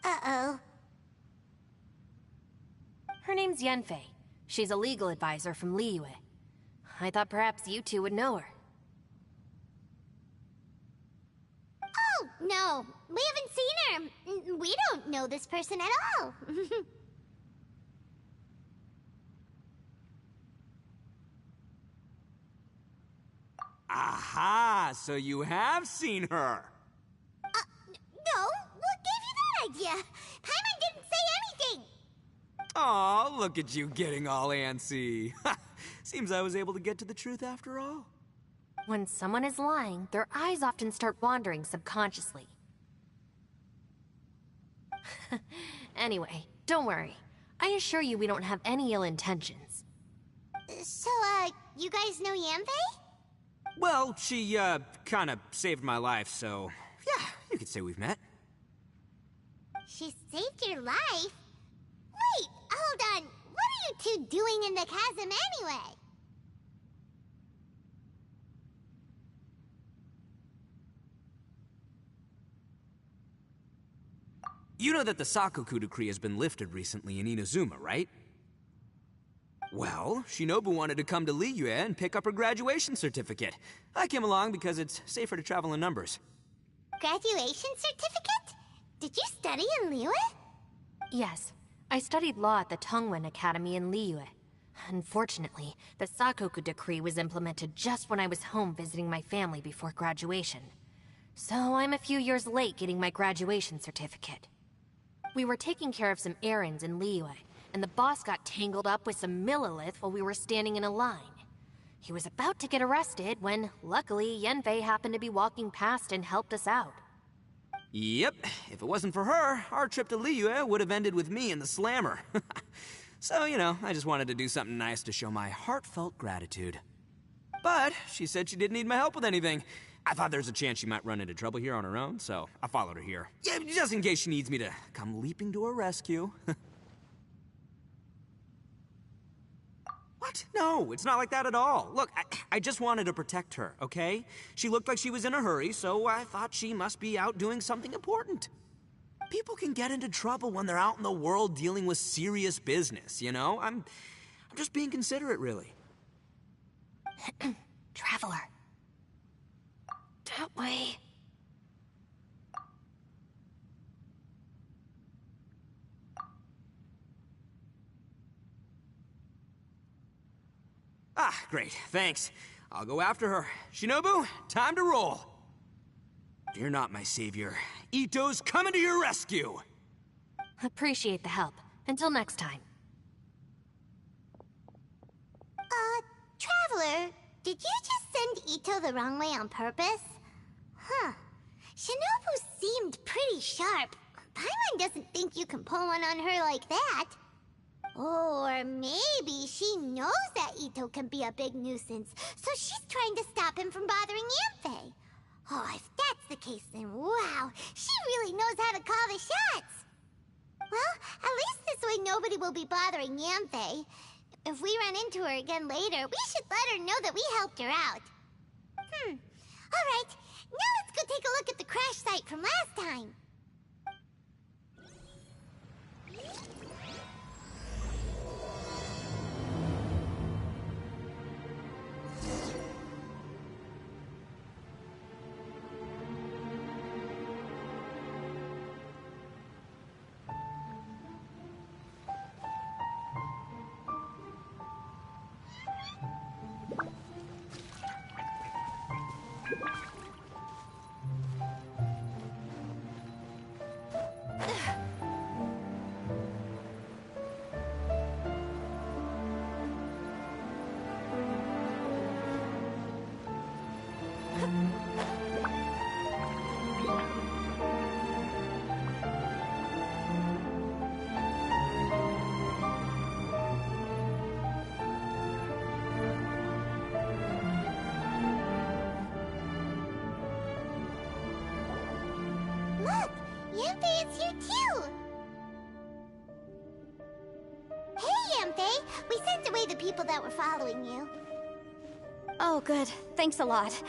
Uh-oh. Her name's Yanfei. She's a legal advisor from Liyue. I thought perhaps you two would know her. Oh, no. We haven't seen her. We don't know this person at all. Aha! So you have seen her! No, what gave you that idea? Paimon didn't say anything. Aw, look at you getting all antsy. Seems I was able to get to the truth after all. When someone is lying, their eyes often start wandering subconsciously. Anyway, don't worry. I assure you we don't have any ill intentions. So, you guys know Yanfei? Well, she, kinda saved my life, so... yeah, you could say we've met. She saved your life? Wait, hold on. What are you two doing in the chasm anyway? You know that the Sakoku decree has been lifted recently in Inazuma, right? Well, Shinobu wanted to come to Liyue and pick up her graduation certificate. I came along because it's safer to travel in numbers. Graduation certificate? Did you study in Liyue? Yes, I studied law at the Tongwen Academy in Liyue. Unfortunately, the Sakoku decree was implemented just when I was home visiting my family before graduation. So I'm a few years late getting my graduation certificate. We were taking care of some errands in Liyue, and the boss got tangled up with some Millilith while we were standing in a line. He was about to get arrested when, luckily, Yanfei happened to be walking past and helped us out. Yep, if it wasn't for her, our trip to Liyue would have ended with me and the slammer. So, you know, I just wanted to do something nice to show my heartfelt gratitude. But she said she didn't need my help with anything. I thought there's a chance she might run into trouble here on her own, so I followed her here. Yeah, just in case she needs me to come leaping to her rescue. What? No, it's not like that at all. Look, I just wanted to protect her, okay? She looked like she was in a hurry, so I thought she must be out doing something important. People can get into trouble when they're out in the world dealing with serious business, you know? I'm just being considerate, really. Traveler. That way. Ah, great, thanks. I'll go after her. Shinobu, time to roll. Fear not, my savior. Ito's coming to your rescue! Appreciate the help. Until next time. Traveler, did you just send Ito the wrong way on purpose? Huh. Shinobu seemed pretty sharp. Paimon doesn't think you can pull one on her like that. Or maybe she knows that Ito can be a big nuisance, so she's trying to stop him from bothering Yanfei. Oh, if that's the case, then wow, she really knows how to call the shots. Well, at least this way nobody will be bothering Yanfei. If we run into her again later, we should let her know that we helped her out. Alright, now let's go take a look at the crash site from last time. Look, Yanfei is here too! Hey, Yanfei! We sent away the people that were following you. Oh, good. Thanks a lot.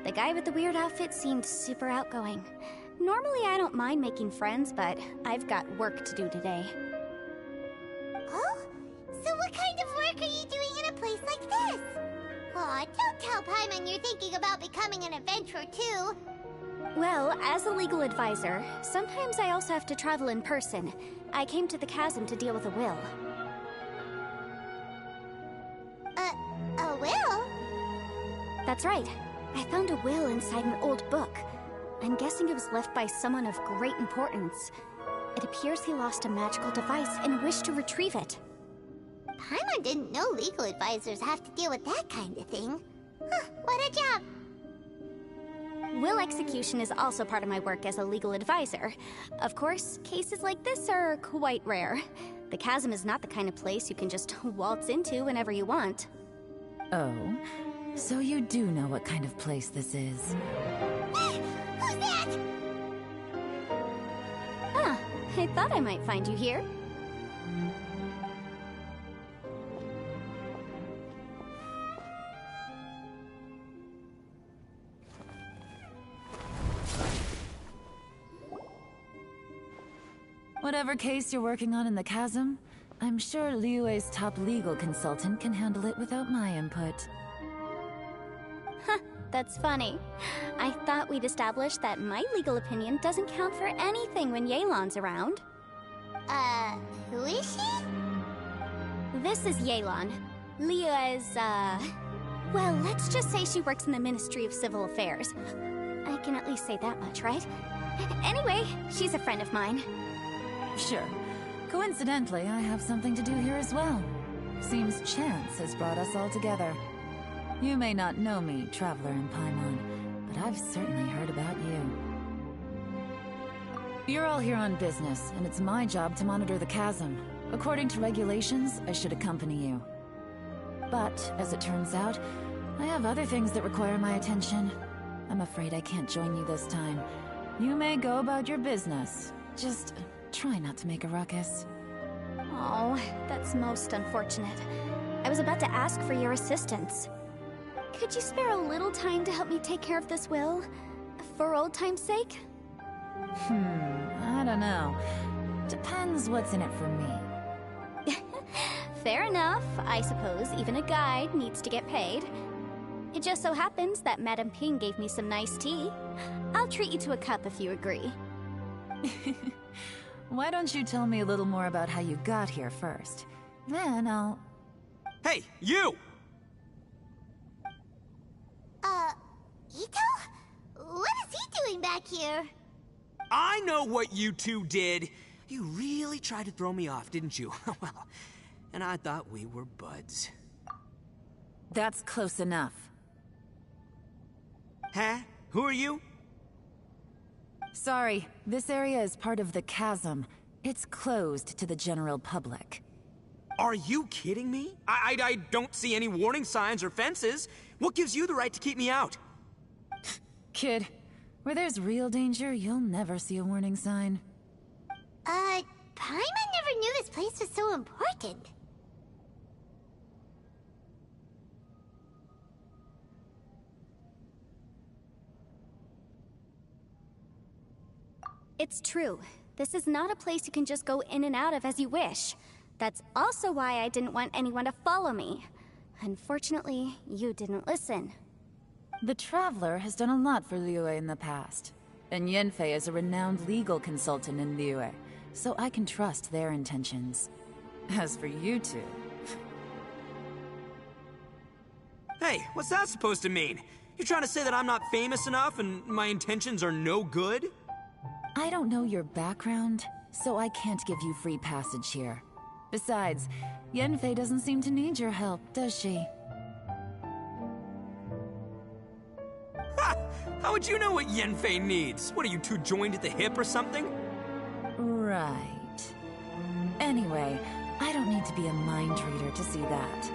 The guy with the weird outfit seemed super outgoing. Normally I don't mind making friends, but I've got work to do today. Oh? So what kind of work are you doing in a place like this? Aw, don't tell Paimon you're thinking about becoming an adventurer too. Well, as a legal advisor, sometimes I also have to travel in person. I came to the chasm to deal with a will. A will? That's right. I found a will inside an old book. I'm guessing it was left by someone of great importance. It appears he lost a magical device and wished to retrieve it. Paimon didn't know legal advisors have to deal with that kind of thing. Huh, what a job. Will execution is also part of my work as a legal advisor. Of course, cases like this are quite rare. The chasm is not the kind of place you can just waltz into whenever you want. Oh, so you do know what kind of place this is. Who's that? Ah, I thought I might find you here. Whatever case you're working on in the chasm, I'm sure Liyue's top legal consultant can handle it without my input. That's funny. I thought we'd established that my legal opinion doesn't count for anything when Yelan's around. Who is she? This is Yelan. Liyue's, well, let's just say she works in the Ministry of Civil Affairs. I can at least say that much, right? Anyway, she's a friend of mine. Sure. Coincidentally, I have something to do here as well. Seems chance has brought us all together. You may not know me, Traveler in Paimon, but I've certainly heard about you. You're all here on business, and it's my job to monitor the chasm. According to regulations, I should accompany you. But, as it turns out, I have other things that require my attention. I'm afraid I can't join you this time. You may go about your business. Just try not to make a ruckus. Oh, that's most unfortunate. I was about to ask for your assistance. Could you spare a little time to help me take care of this will? For old time's sake? I don't know. Depends what's in it for me. Fair enough. I suppose even a guide needs to get paid. It just so happens that Madame Ping gave me some nice tea. I'll treat you to a cup if you agree. Why don't you tell me a little more about how you got here first? Then I'll... Hey, you! Ito? What is he doing back here? I know what you two did. You really tried to throw me off, didn't you? Well, and I thought we were buds. That's close enough. Huh? Who are you? Sorry, this area is part of the chasm. It's closed to the general public. Are you kidding me? I don't see any warning signs or fences. What gives you the right to keep me out? Kid, where there's real danger, you'll never see a warning sign. Paimon never knew this place was so important. It's true. This is not a place you can just go in and out of as you wish. That's also why I didn't want anyone to follow me. Unfortunately, you didn't listen. The Traveler has done a lot for Liyue in the past. And Yanfei is a renowned legal consultant in Liyue, so I can trust their intentions. As for you two... Hey, what's that supposed to mean? You trying to say that I'm not famous enough and my intentions are no good? I don't know your background, so I can't give you free passage here. Besides, Yanfei doesn't seem to need your help, does she? Ha! How would you know what Yanfei needs? What, are you two joined at the hip or something? Right. Anyway, I don't need to be a mind reader to see that.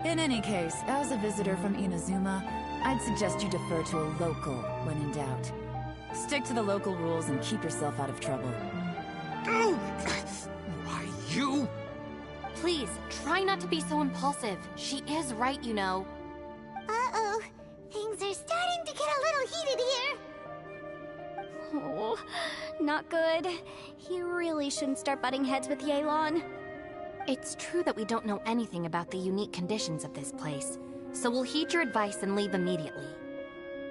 In any case, as a visitor from Inazuma, I'd suggest you defer to a local when in doubt. Stick to the local rules and keep yourself out of trouble. Oh! Why, you? Please, try not to be so impulsive. She is right, you know. Uh-oh. Things are starting to get a little heated here. Oh, Not good. He really shouldn't start butting heads with Yelan. It's true that we don't know anything about the unique conditions of this place, so we'll heed your advice and leave immediately.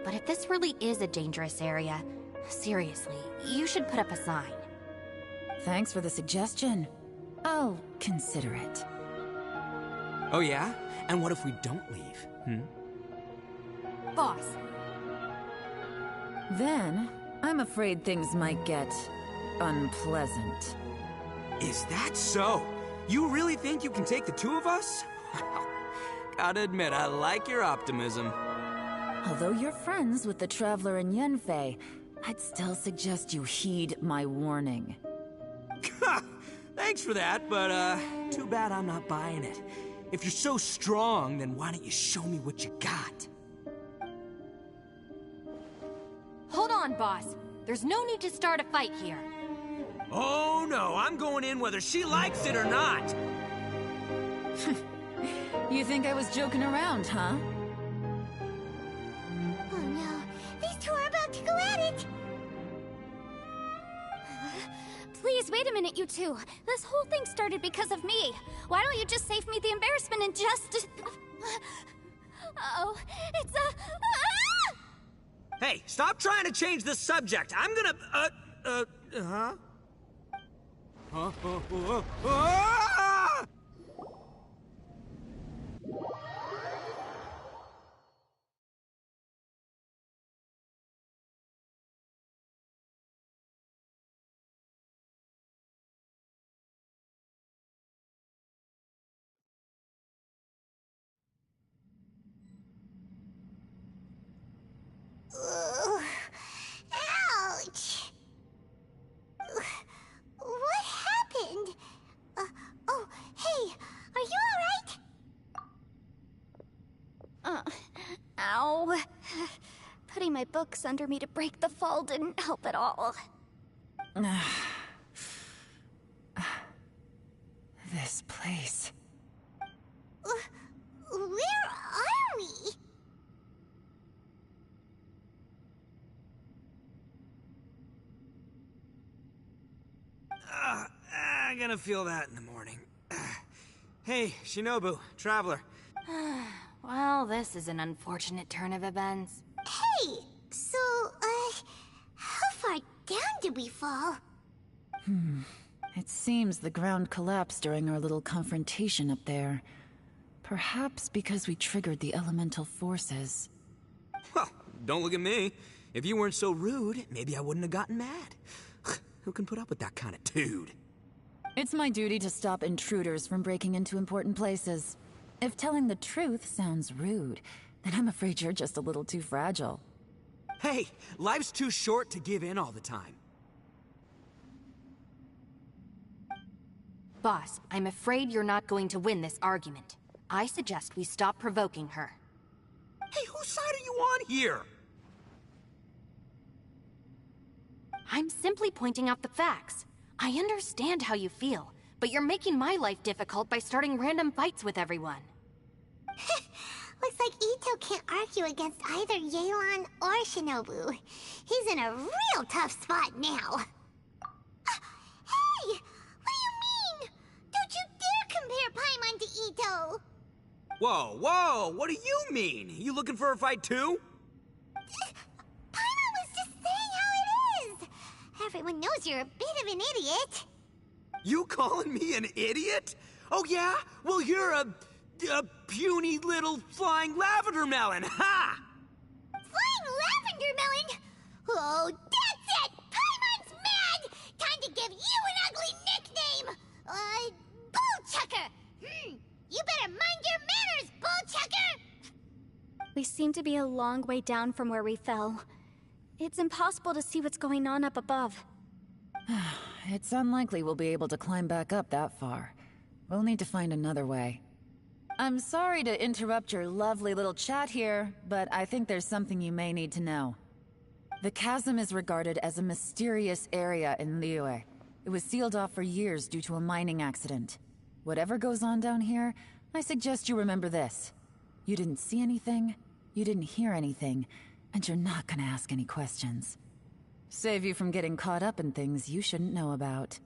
But if this really is a dangerous area, seriously, you should put up a sign. Thanks for the suggestion. I'll consider it. Oh yeah? And what if we don't leave? Boss, Then, I'm afraid things might get unpleasant. Is that so? You really think you can take the two of us? Gotta admit, I like your optimism. Although you're friends with the Traveler and Yenfei, I'd still suggest you heed my warning. Thanks for that, but too bad I'm not buying it. If you're so strong, then why don't you show me what you got? Hold on, boss. There's no need to start a fight here. Oh no, I'm going in whether she likes it or not. You think I was joking around, huh? Oh no, these two are about to go at it! Please, wait a minute, you two. This whole thing started because of me. Why don't you just save me the embarrassment and just... Uh-oh, it's a... Ah! Hey, stop trying to change the subject. I'm gonna, huh? Ah! Ouch! What happened? Oh, hey, are you alright? Ow. Putting my books under me to break the fall didn't help at all. This place. Where are we? I'm gonna feel that in the morning. Hey, Shinobu, Traveler. Well, this is an unfortunate turn of events. Hey, so, how far down did we fall? It seems the ground collapsed during our little confrontation up there. Perhaps because we triggered the elemental forces. Well, don't look at me. If you weren't so rude, maybe I wouldn't have gotten mad. Who can put up with that kind of dude? It's my duty to stop intruders from breaking into important places. If telling the truth sounds rude, then I'm afraid you're just a little too fragile. Hey, life's too short to give in all the time. Boss, I'm afraid you're not going to win this argument. I suggest we stop provoking her. Hey, whose side are you on here? I'm simply pointing out the facts. I understand how you feel, but you're making my life difficult by starting random fights with everyone. Looks like Ito can't argue against either Yelan or Shinobu. He's in a real tough spot now. Hey! What do you mean? Don't you dare compare Paimon to Ito! Whoa, whoa, what do you mean? You looking for a fight too? Paimon was just saying how it is! Everyone knows you're a bit of an idiot. You calling me an idiot? Oh yeah? Well, you're a puny little flying lavender melon, ha! Flying lavender melon? Oh, that's it! Paimon's mad! Time to give you an ugly nickname! Bullchucker! You better mind your manners, Bullchucker! We seem to be a long way down from where we fell. It's impossible to see what's going on up above. It's unlikely we'll be able to climb back up that far. We'll need to find another way. I'm sorry to interrupt your lovely little chat here, but I think there's something you may need to know. The chasm is regarded as a mysterious area in Liyue. It was sealed off for years due to a mining accident. Whatever goes on down here, I suggest you remember this. You didn't see anything, you didn't hear anything, and you're not gonna ask any questions. Save you from getting caught up in things you shouldn't know about.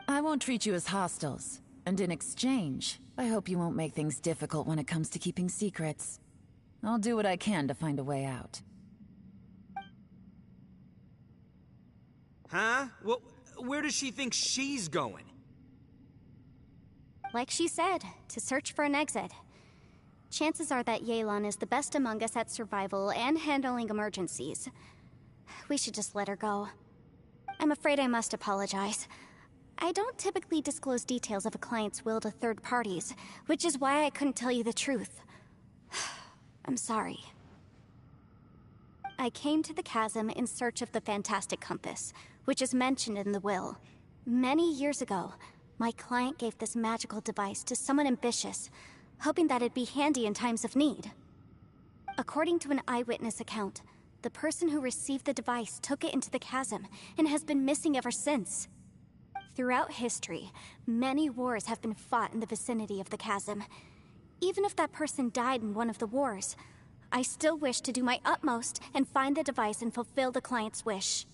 I won't treat you as hostiles, and in exchange, I hope you won't make things difficult when it comes to keeping secrets. I'll do what I can to find a way out. Huh? Well, where does she think she's going? Like she said, to search for an exit. Chances are that Yelan is the best among us at survival and handling emergencies. We should just let her go. I'm afraid I must apologize. I don't typically disclose details of a client's will to third parties, which is why I couldn't tell you the truth. I'm sorry. I came to the chasm in search of the Fantastic Compass, which is mentioned in the will. Many years ago, my client gave this magical device to someone ambitious, hoping that it'd be handy in times of need. According to an eyewitness account, the person who received the device took it into the chasm and has been missing ever since. Throughout history, many wars have been fought in the vicinity of the chasm. Even if that person died in one of the wars, I still wish to do my utmost and find the device and fulfill the client's wish.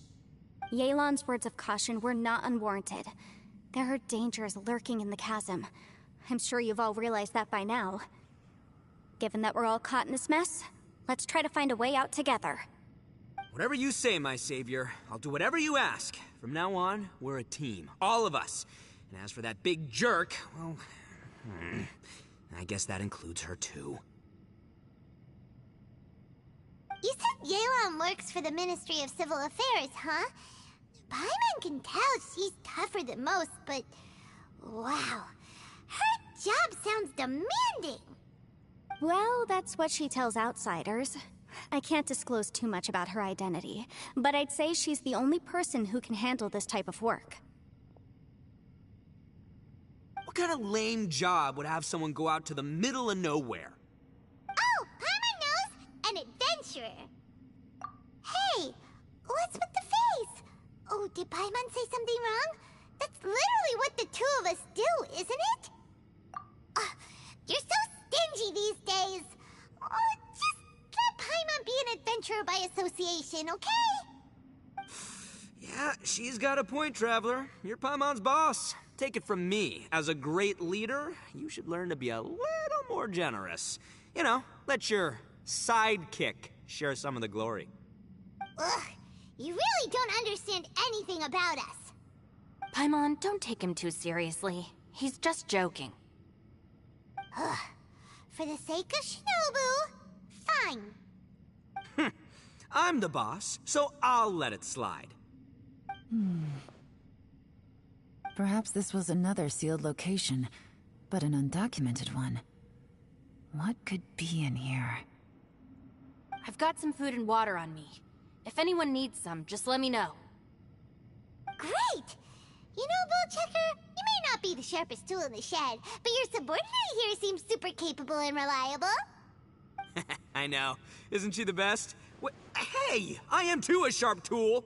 Yelan's words of caution were not unwarranted. There are dangers lurking in the chasm. I'm sure you've all realized that by now. Given that we're all caught in this mess, let's try to find a way out together. Whatever you say, my savior. I'll do whatever you ask. From now on, we're a team. All of us. And as for that big jerk, well... I guess that includes her, too. You said Yelan works for the Ministry of Civil Affairs, huh? Paimon can tell she's tougher than most, but... wow. Her job sounds demanding. Well, that's what she tells outsiders. I can't disclose too much about her identity, but I'd say she's the only person who can handle this type of work. What kind of lame job would have someone go out to the middle of nowhere? Oh, Paimon knows! An adventurer. Hey, what's with the face? Oh, did Paimon say something wrong? That's literally what the two of us do, isn't it? You're so stingy these days. Oh, just let Paimon be an adventurer by association, okay? Yeah, she's got a point, Traveler. You're Paimon's boss. Take it from me. As a great leader, you should learn to be a little more generous. You know, let your sidekick share some of the glory. Ugh, you really don't understand anything about us. Paimon, don't take him too seriously. He's just joking. Ugh, for the sake of Shinobu, fine. I'm the boss, so I'll let it slide. Perhaps this was another sealed location, but an undocumented one. What could be in here? I've got some food and water on me. If anyone needs some, just let me know. Great! You know, Bullchecker, you may not be the sharpest tool in the shed, but your subordinate here seems super capable and reliable. I know. Isn't she the best? Hey! I am too a sharp tool!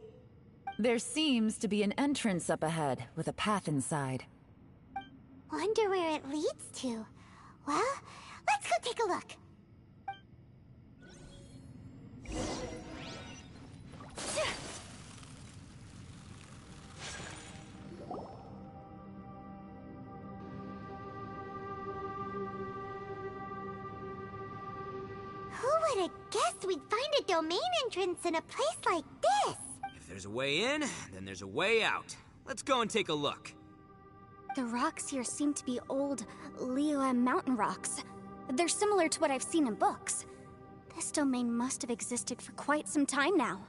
There seems to be an entrance up ahead, with a path inside. Wonder where it leads to. Well, let's go take a look. Who would have guessed we'd find a domain entrance in a place like this? If there's a way in, then there's a way out. Let's go and take a look. The rocks here seem to be old Liyue mountain rocks. They're similar to what I've seen in books. This domain must have existed for quite some time now.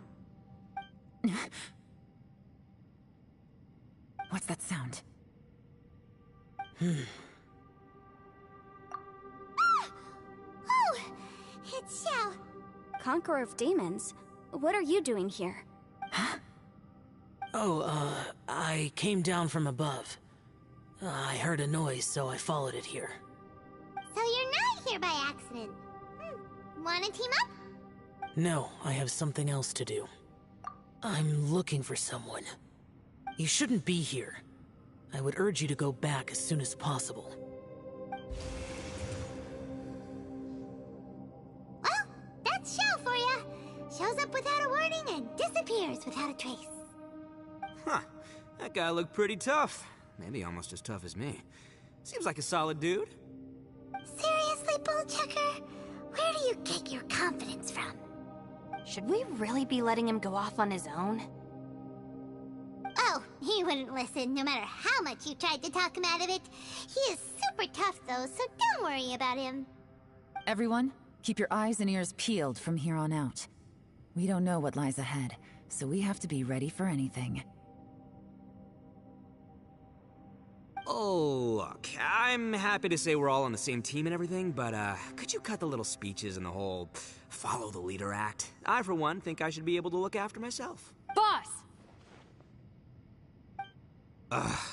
What's that sound? Oh, it's Xiao. Conqueror of Demons? What are you doing here? I came down from above. I heard a noise, so I followed it here. So you're not here by accident. Wanna team up? No, I have something else to do. I'm looking for someone. You shouldn't be here. I would urge you to go back as soon as possible. Well, that's Xiao for ya. Shows up without a warning and disappears without a trace. Huh. That guy looked pretty tough. Maybe almost as tough as me. Seems like a solid dude. Seriously, Bullchucker? Where do you get your confidence from? Should we really be letting him go off on his own? Oh, he wouldn't listen no matter how much you tried to talk him out of it. He is super tough though, so don't worry about him. Everyone, keep your eyes and ears peeled from here on out. We don't know what lies ahead, so we have to be ready for anything. Oh, look, I'm happy to say we're all on the same team and everything, but could you cut the little speeches and the whole follow the leader act? I, for one, think I should be able to look after myself. Boss!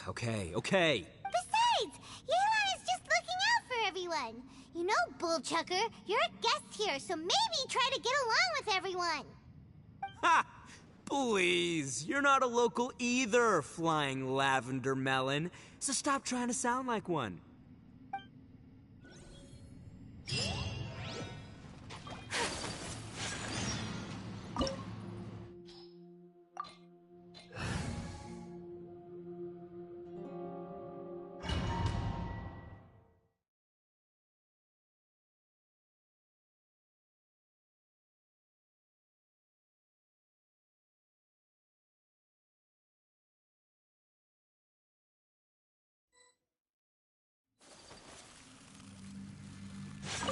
Okay. Besides, Yelan is just looking out for everyone. You know, Bullchucker, you're a guest here, so maybe try to get along with everyone. Ha! Please, you're not a local either, Flying Lavender Melon. So stop trying to sound like one.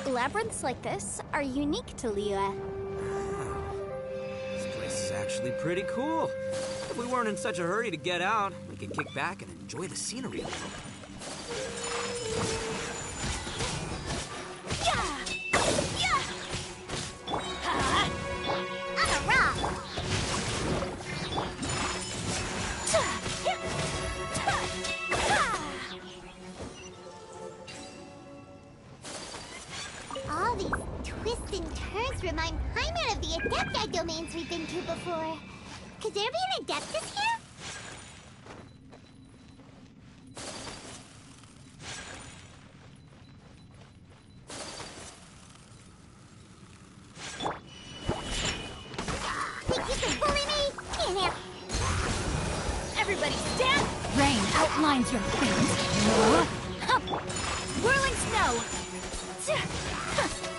Labyrinths like this are unique to Liyue. This place is actually pretty cool. If we weren't in such a hurry to get out, we could kick back and enjoy the scenery a little. I'm a rock. All these twists and turns remind Paimon of the Adepti domains we've been to before. Could there be an Adeptus here? Think you can bully me? Yeah. Everybody stand! Rain outlines your fate. Whirling snow!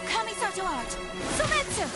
Kamisato art! Sumetsu!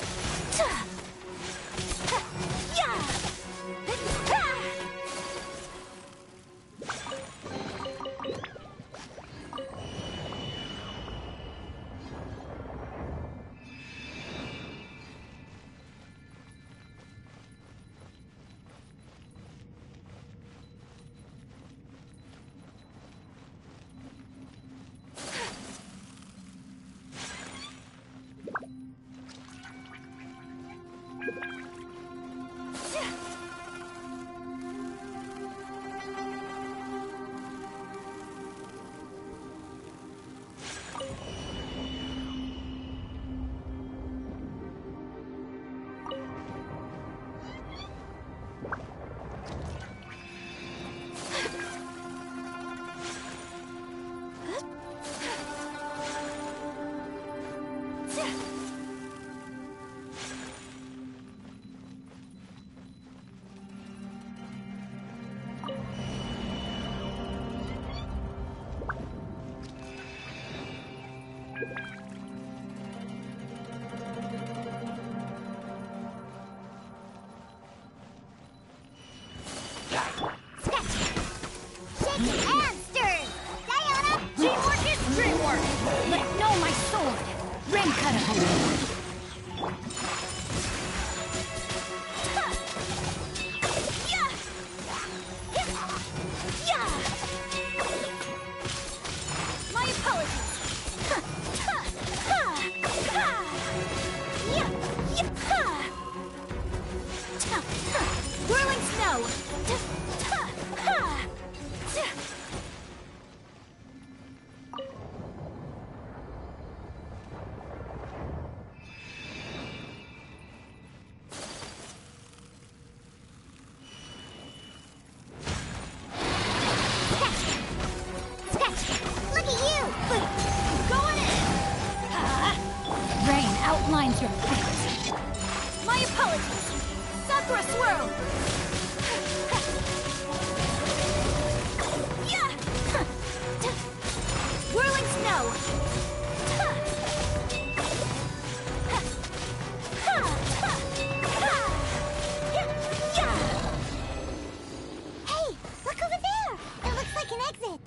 Outlines your fate. My My apologies! Sakura Swirl! Yeah! Whirling Snow! Hey, look over there! It looks like an exit.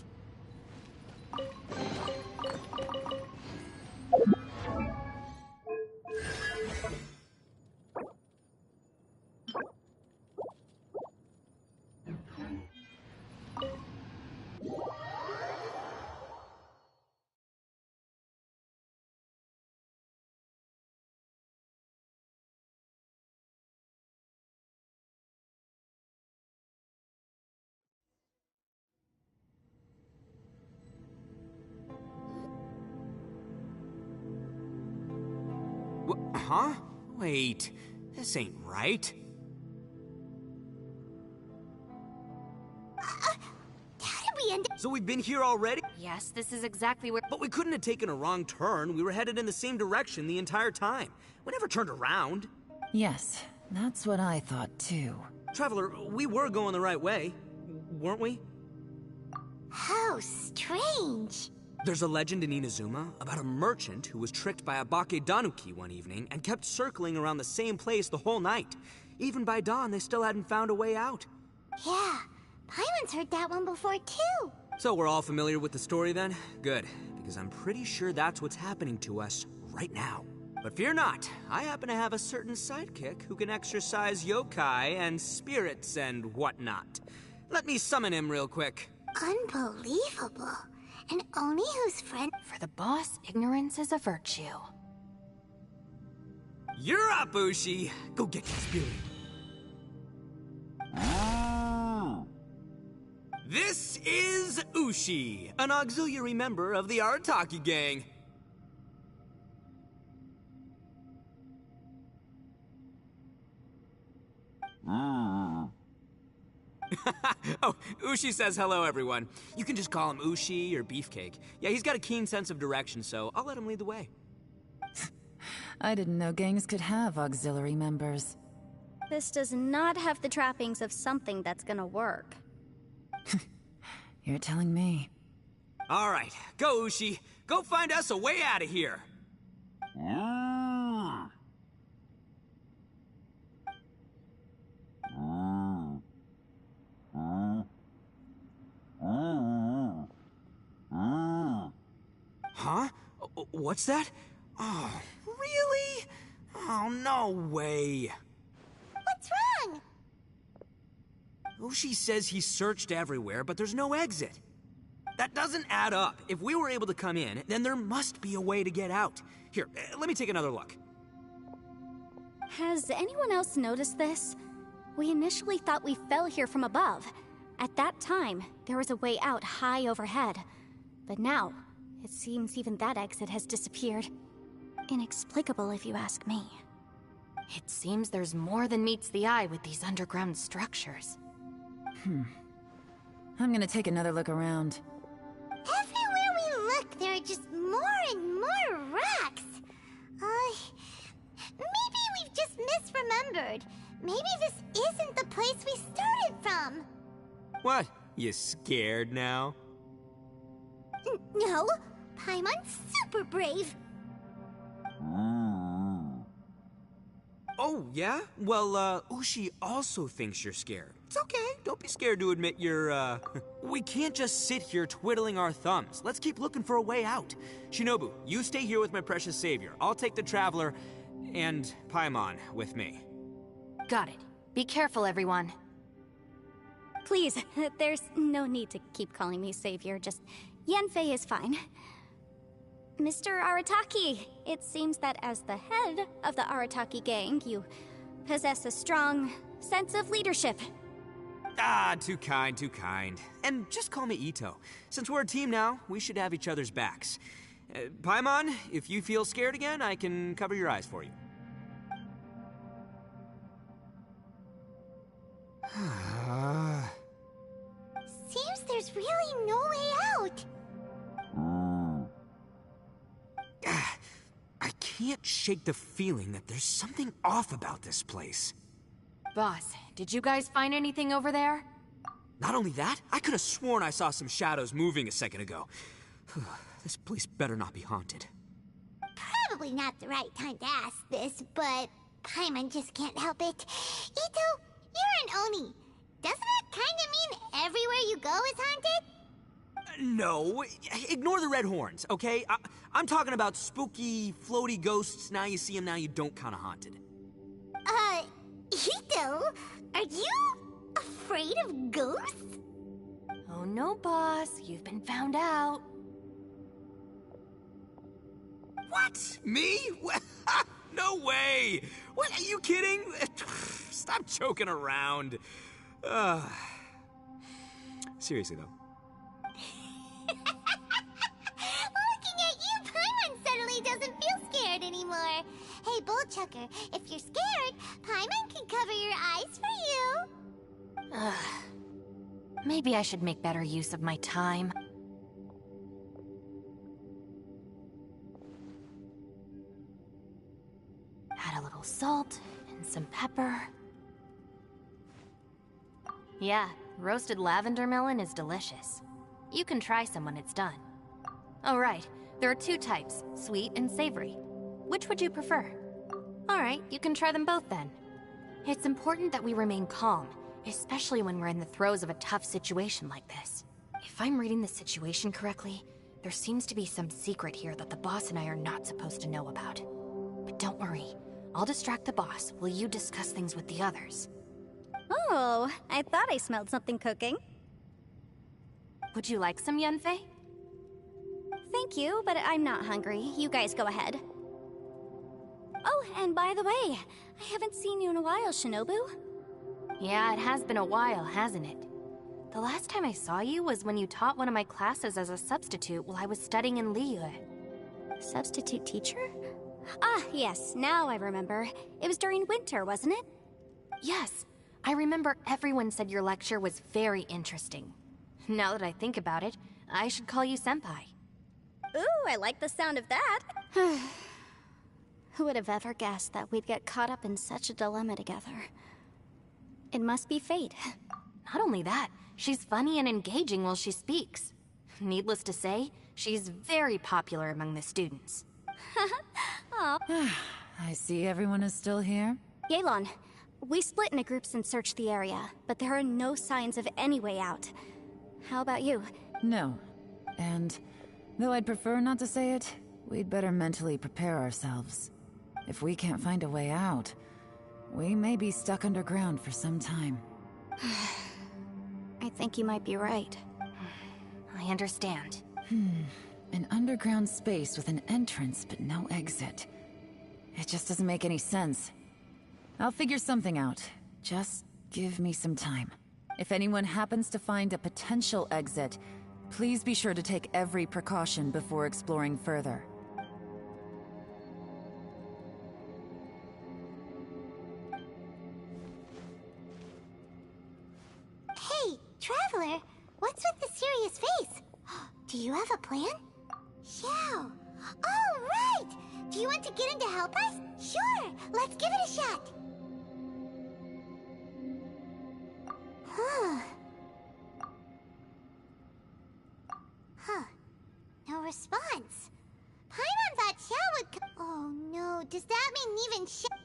Huh? Wait, this ain't right. How did we end up? So we've been here already? Yes, this is exactly where... But we couldn't have taken a wrong turn. We were headed in the same direction the entire time. We never turned around. Yes, that's what I thought too. Traveler, we were going the right way, weren't we? How strange. There's a legend in Inazuma about a merchant who was tricked by a Bakedanuki one evening and kept circling around the same place the whole night. Even by dawn, they still hadn't found a way out. Yeah, Paimon's heard that one before too. So we're all familiar with the story then? Good, because I'm pretty sure that's what's happening to us right now. But fear not, I happen to have a certain sidekick who can exercise yokai and spirits and whatnot. Let me summon him real quick. Unbelievable. And Oni whose friend... For the boss, ignorance is a virtue. You're up, Ushi. Go get your spirit. This is Ushi, an auxiliary member of the Arataki gang. Oh, Ushi says hello, everyone. You can just call him Ushi or Beefcake. Yeah, he's got a keen sense of direction, so I'll let him lead the way. I didn't know gangs could have auxiliary members. This does not have the trappings of something that's gonna work. You're telling me. All right, go, Ushi. Go find us a way out of here. Huh? What's that? Oh, really? Oh, no way. What's wrong? Ushi says he searched everywhere, but there's no exit. That doesn't add up. If we were able to come in, then there must be a way to get out. Here, let me take another look. Has anyone else noticed this? We initially thought we fell here from above. At that time, there was a way out high overhead. But now, it seems even that exit has disappeared. Inexplicable, if you ask me. It seems there's more than meets the eye with these underground structures. I'm gonna take another look around. Everywhere we look, there are just more and more rocks. Maybe we've just misremembered. Maybe this isn't the place we started from. What? You scared now? No, Paimon's super brave. Oh, yeah? Well, Ushi also thinks you're scared. It's okay. Don't be scared to admit you're, We can't just sit here twiddling our thumbs. Let's keep looking for a way out. Shinobu, you stay here with my precious savior. I'll take the Traveler and Paimon with me. Got it. Be careful, everyone. Please, there's no need to keep calling me savior, just Yanfei is fine. Mr. Arataki, it seems that as the head of the Arataki gang, you possess a strong sense of leadership. Ah, too kind, too kind. And just call me Ito. Since we're a team now, we should have each other's backs. Paimon, if you feel scared again, I can cover your eyes for you. Seems there's really no way out. I can't shake the feeling that there's something off about this place. Boss, did you guys find anything over there? Not only that, I could have sworn I saw some shadows moving a second ago. This place better not be haunted. Probably not the right time to ask this, but Paimon just can't help it. Ito, you're an Oni. Doesn't it kind of mean everywhere you go is haunted? No, ignore the red horns, okay? I'm talking about spooky, floaty ghosts. Now you see them, now you don't kind of haunted. Ito, are you afraid of ghosts? Oh no, boss. You've been found out. What? Me? No way! What, are you kidding? Stop joking around. Seriously, though. Looking at you, Paimon suddenly doesn't feel scared anymore. Hey, Bullchucker, if you're scared, Paimon can cover your eyes for you. Maybe I should make better use of my time. Add a little salt and some pepper. Yeah, roasted lavender melon is delicious. You can try some when it's done. Oh right, there are 2 types, sweet and savory. Which would you prefer? Alright, you can try them both then. It's important that we remain calm, especially when we're in the throes of a tough situation like this. If I'm reading the situation correctly, there seems to be some secret here that the boss and I are not supposed to know about. But don't worry, I'll distract the boss while you discuss things with the others. Oh, I thought I smelled something cooking. Would you like some Yunfei? Thank you, but I'm not hungry. You guys go ahead. Oh, and by the way, I haven't seen you in a while, Shinobu. Yeah, it has been a while, hasn't it? The last time I saw you was when you taught one of my classes as a substitute while I was studying in Liyue. Substitute teacher? Ah, yes, now I remember. It was during winter, wasn't it? Yes, I remember everyone said your lecture was very interesting. Now that I think about it, I should call you Senpai. Ooh, I like the sound of that. Who would have ever guessed that we'd get caught up in such a dilemma together? It must be fate. Not only that, she's funny and engaging while she speaks. Needless to say, she's very popular among the students. I see everyone is still here. Yelan, we split into groups and searched the area, but there are no signs of any way out. How about you? No. And though I'd prefer not to say it, we'd better mentally prepare ourselves. If we can't find a way out, we may be stuck underground for some time. I think you might be right. I understand. An underground space with an entrance but no exit. It just doesn't make any sense. I'll figure something out. Just give me some time. If anyone happens to find a potential exit, please be sure to take every precaution before exploring further. Hey, Traveler, what's with the serious face? Do you have a plan? Yeah. Oh, right! Do you want to get in to help us? Sure, let's give it a shot. Huh. No response. Paimon thought Xiao would come. Oh no, does that mean even Xiao?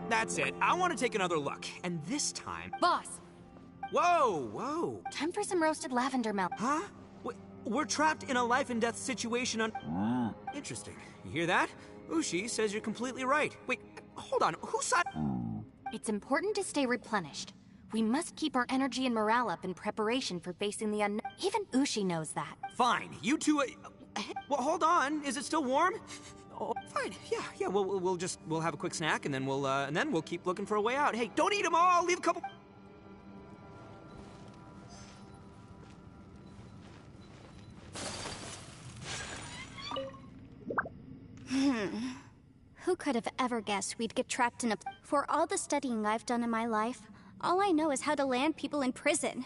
That's it. I want to take another look. And this time... Boss! Whoa, whoa. Time for some roasted lavender melon. Huh? We're trapped in a life and death situation on... Interesting. You hear that? Ushi says you're completely right. Wait, hold on. Whose side... It's important to stay replenished. We must keep our energy and morale up in preparation for facing the unknown. Even Ushi knows that. Fine. You two... well, hold on. Is it still warm? Oh, fine. Yeah. We'll have a quick snack and then we'll keep looking for a way out. Hey, don't eat them all. Leave a couple... Who could have ever guessed we'd get trapped in a... For all the studying I've done in my life, all I know is how to land people in prison.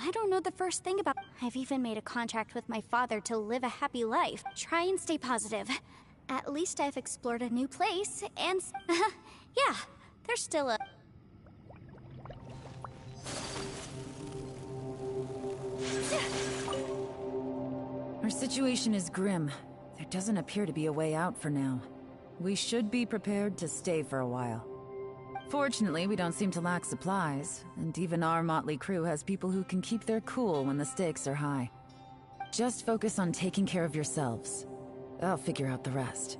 I don't know the first thing about... I've even made a contract with my father to live a happy life. Try and stay positive. At least I've explored a new place, and... yeah, there's still a... Our situation is grim. There doesn't appear to be a way out for now. We should be prepared to stay for a while. Fortunately, we don't seem to lack supplies, and even our motley crew has people who can keep their cool when the stakes are high. Just focus on taking care of yourselves. I'll figure out the rest.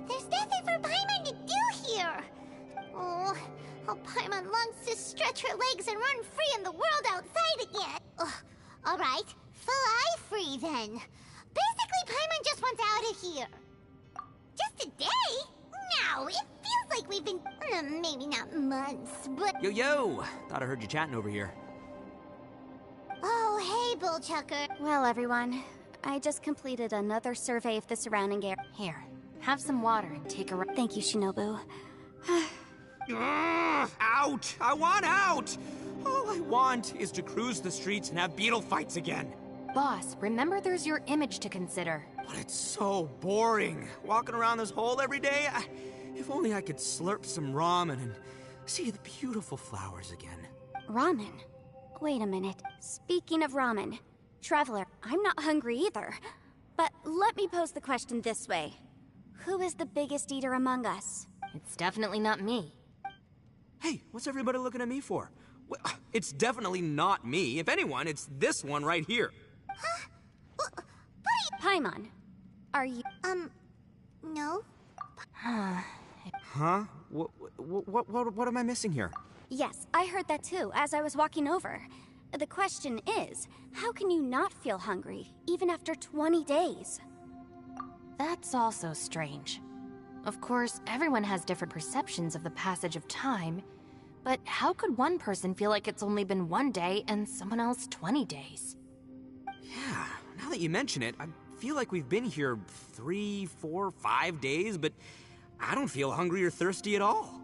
There's nothing for Paimon to do here! Oh, Paimon longs to stretch her legs and run free in the world outside again! Alright, fly free then. Basically, Paimon just wants out of here. Just a day? No, it feels like we've been... maybe not months, but... Yo! Thought I heard you chatting over here. Oh, hey, Bullchucker. Well, everyone, I just completed another survey of the surrounding area. Here, have some water and take a rest. Thank you, Shinobu. Out! I want out! All I want is to cruise the streets and have beetle fights again. Boss, remember there's your image to consider. But it's so boring, walking around this hole every day. If only I could slurp some ramen and see the beautiful flowers again. Ramen? Wait a minute. Speaking of ramen, Traveler, I'm not hungry either. But let me pose the question this way. Who is the biggest eater among us? It's definitely not me. Hey, what's everybody looking at me for? Well, it's definitely not me. If anyone, it's this one right here. Huh? Paimon, are you... No? Huh? What am I missing here? Yes, I heard that too, as I was walking over. The question is, how can you not feel hungry, even after 20 days? That's also strange. Of course, everyone has different perceptions of the passage of time, but how could one person feel like it's only been 1 day and someone else 20 days? Yeah, now that you mention it, I feel like we've been here 3, 4, 5 days, but I don't feel hungry or thirsty at all.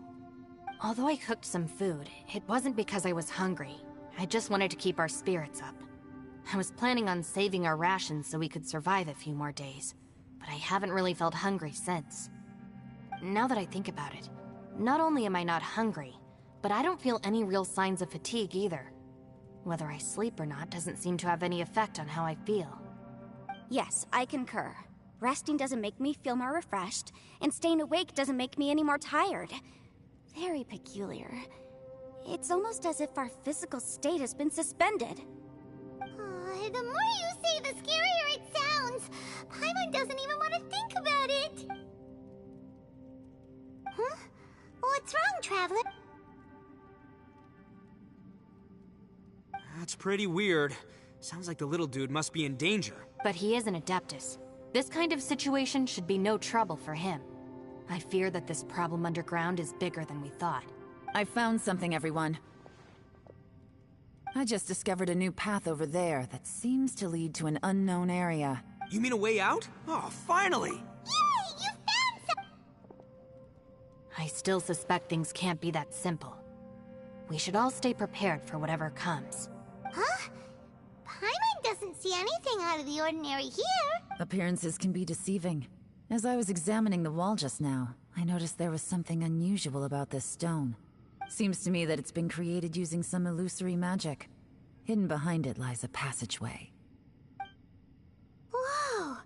Although I cooked some food, it wasn't because I was hungry. I just wanted to keep our spirits up. I was planning on saving our rations so we could survive a few more days, but I haven't really felt hungry since. Now that I think about it, not only am I not hungry, but I don't feel any real signs of fatigue either. Whether I sleep or not doesn't seem to have any effect on how I feel. Yes, I concur. Resting doesn't make me feel more refreshed, and staying awake doesn't make me any more tired. Very peculiar. It's almost as if our physical state has been suspended. The more you say, the scarier it sounds. Paimon doesn't even want to think about it. Huh? What's wrong, Traveler? That's pretty weird. Sounds like the little dude must be in danger. But he is an Adeptus. This kind of situation should be no trouble for him. I fear that this problem underground is bigger than we thought. I found something, everyone. I just discovered a new path over there that seems to lead to an unknown area. You mean a way out? Oh, finally! Yay! You found some... I still suspect things can't be that simple. We should all stay prepared for whatever comes. Huh? Paimon doesn't see anything out of the ordinary here. Appearances can be deceiving. As I was examining the wall just now, I noticed there was something unusual about this stone. Seems to me that it's been created using some illusory magic. Hidden behind it lies a passageway. Whoa!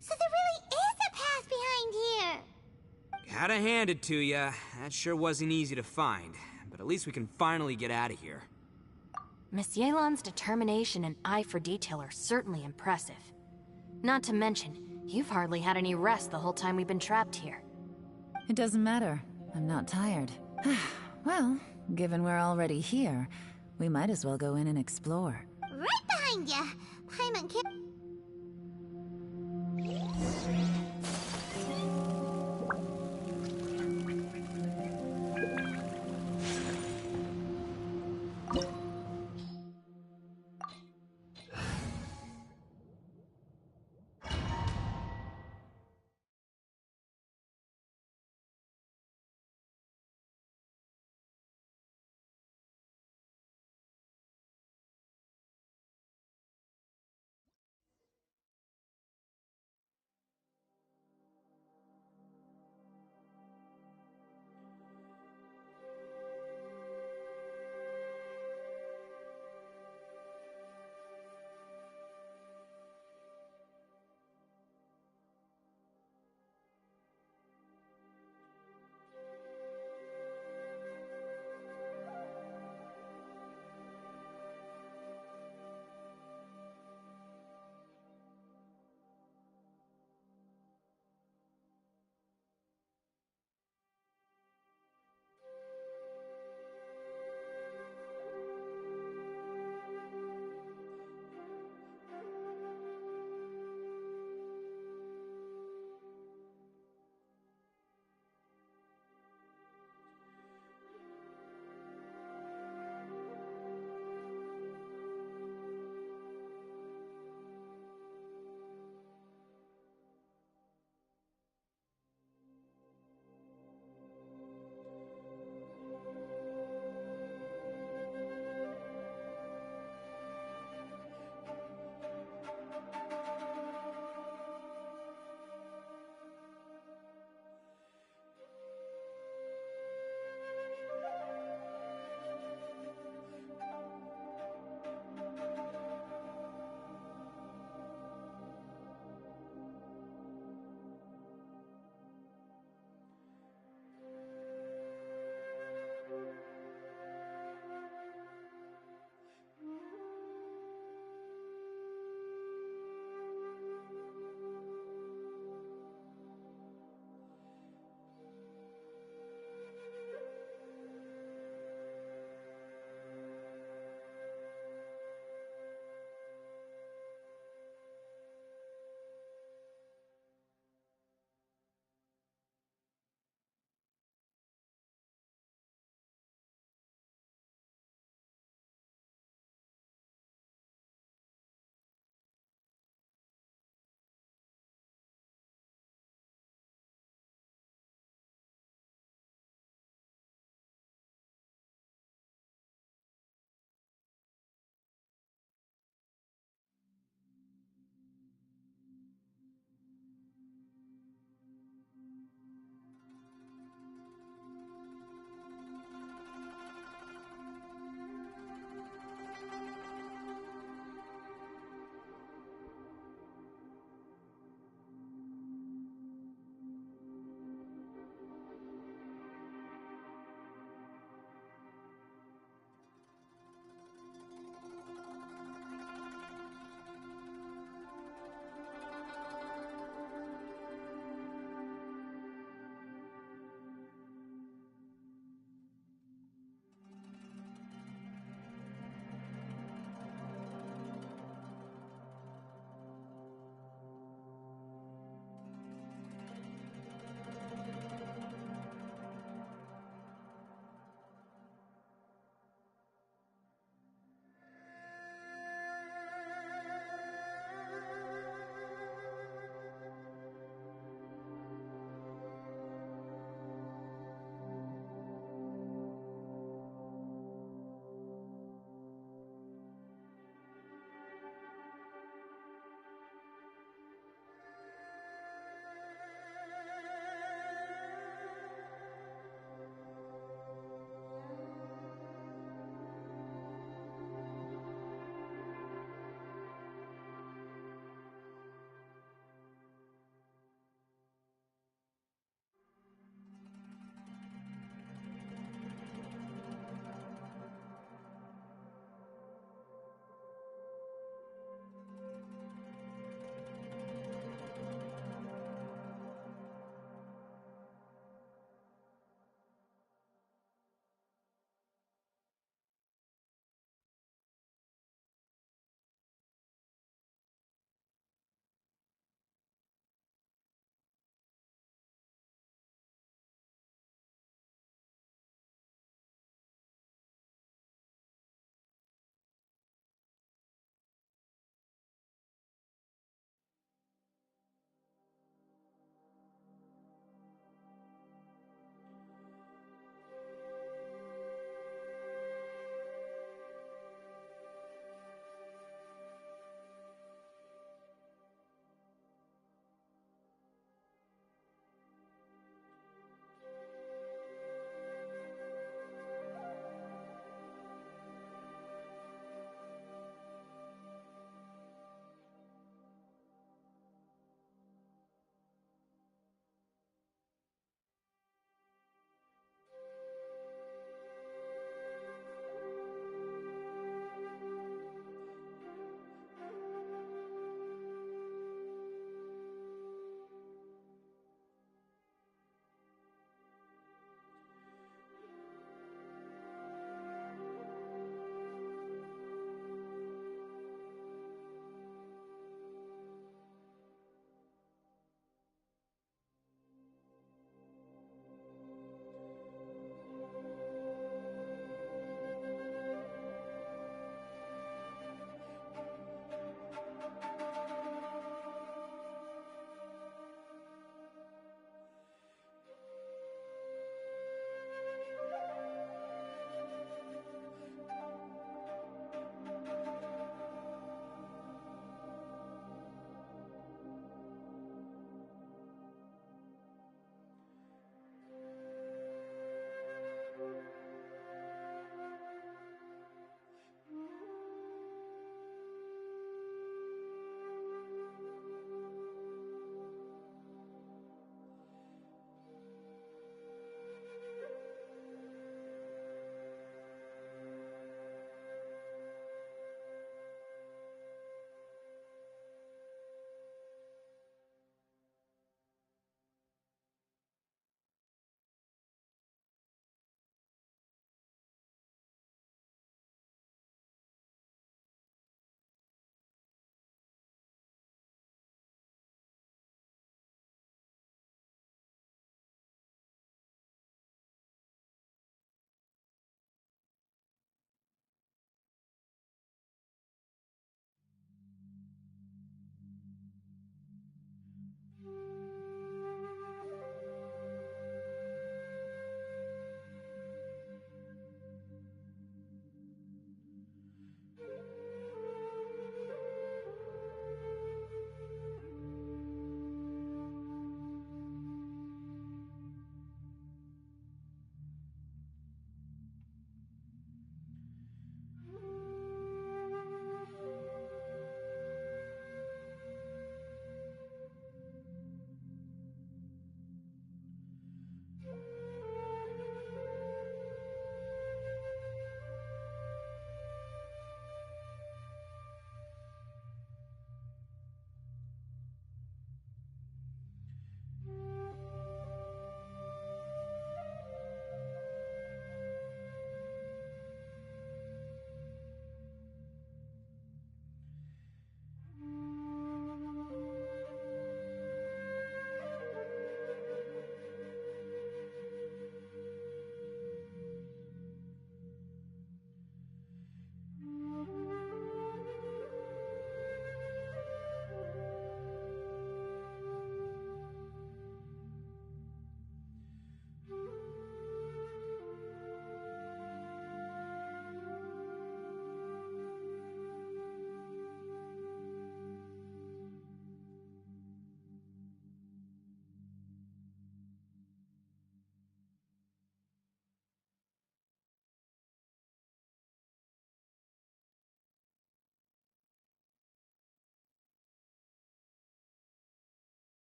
So there really is a path behind here! Gotta hand it to ya. That sure wasn't easy to find. But at least we can finally get out of here. Miss Yelan's determination and eye for detail are certainly impressive. Not to mention, you've hardly had any rest the whole time we've been trapped here. It doesn't matter. I'm not tired. Well, given we're already here, we might as well go in and explore. Right behind ya! Paimon can't...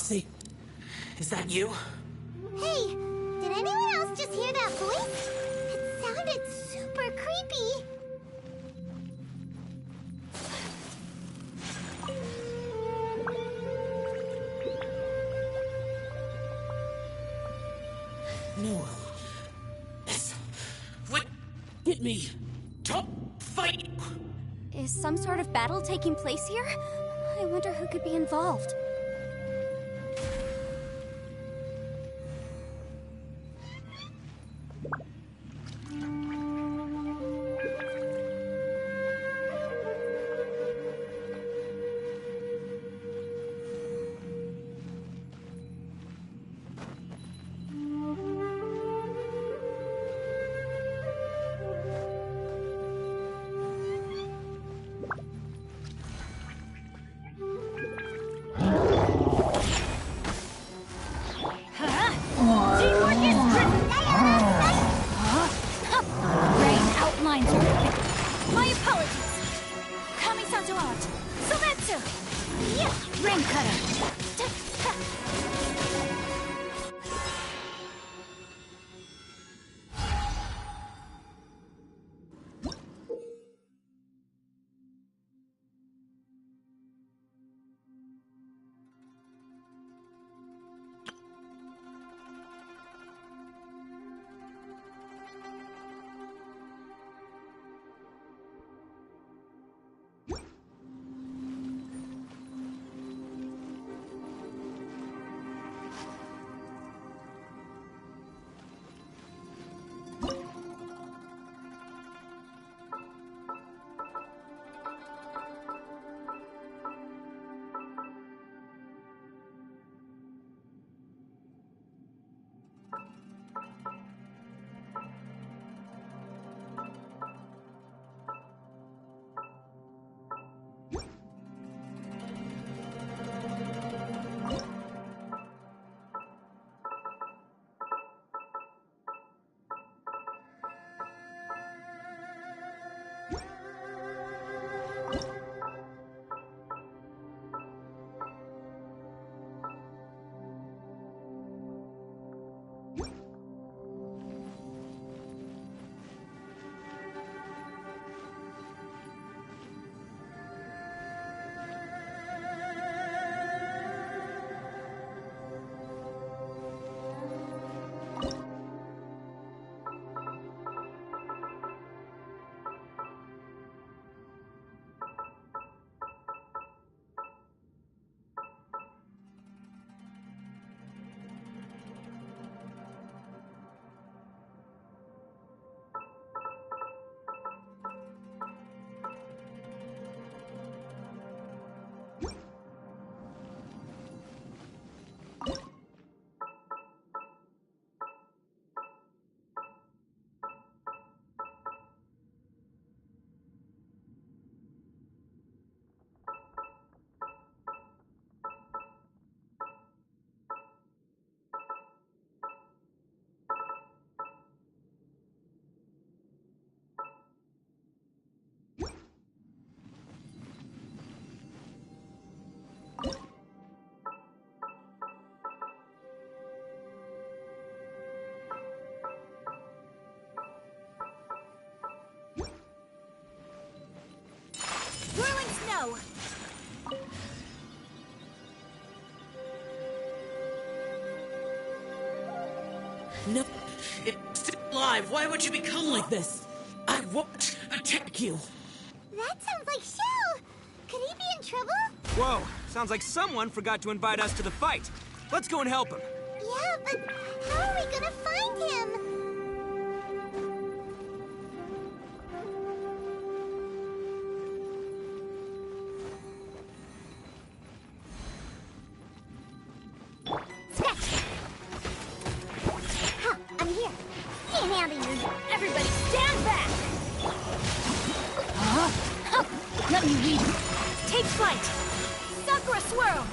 Lucy, is that you? Hey, did anyone else just hear that voice? It sounded super creepy. No. Yes. What? Get me. Top fight. Is some sort of battle taking place here? I wonder who could be involved. Rain outlines your fate. My apologies. Kamisato out. Sometsu! Rain cutter. Whirling snow! No, it's still alive. Why would you become like this? I won't attack you. That sounds like Shell. Could he be in trouble? Whoa, sounds like someone forgot to invite us to the fight. Let's go and help him. Yeah, but how are we gonna find him? I'm here. Can't handle you. Everybody stand back! Let me lead you. Take flight! Sakura swirl!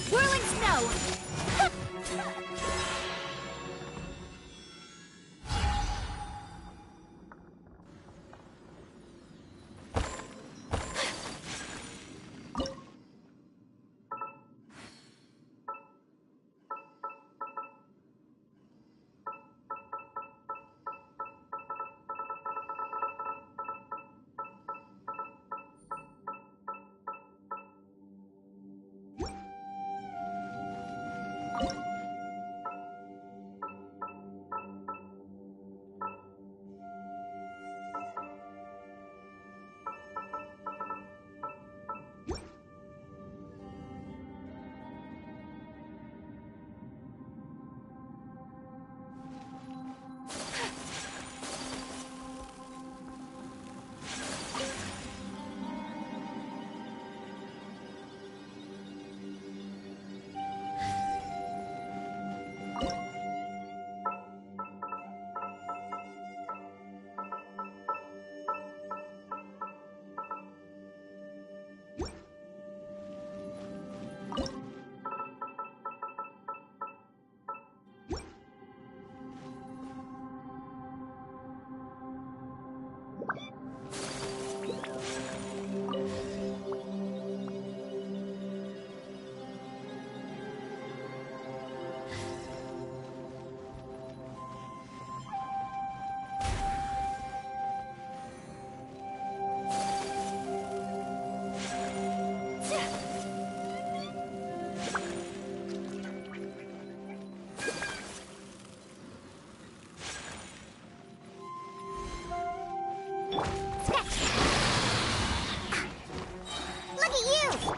Whirling snow!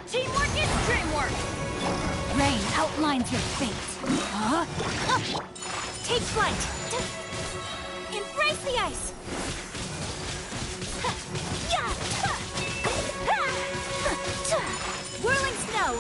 Teamwork is dreamwork! Rain outlines your fate. Huh? Take flight! Embrace the ice! Whirling snow!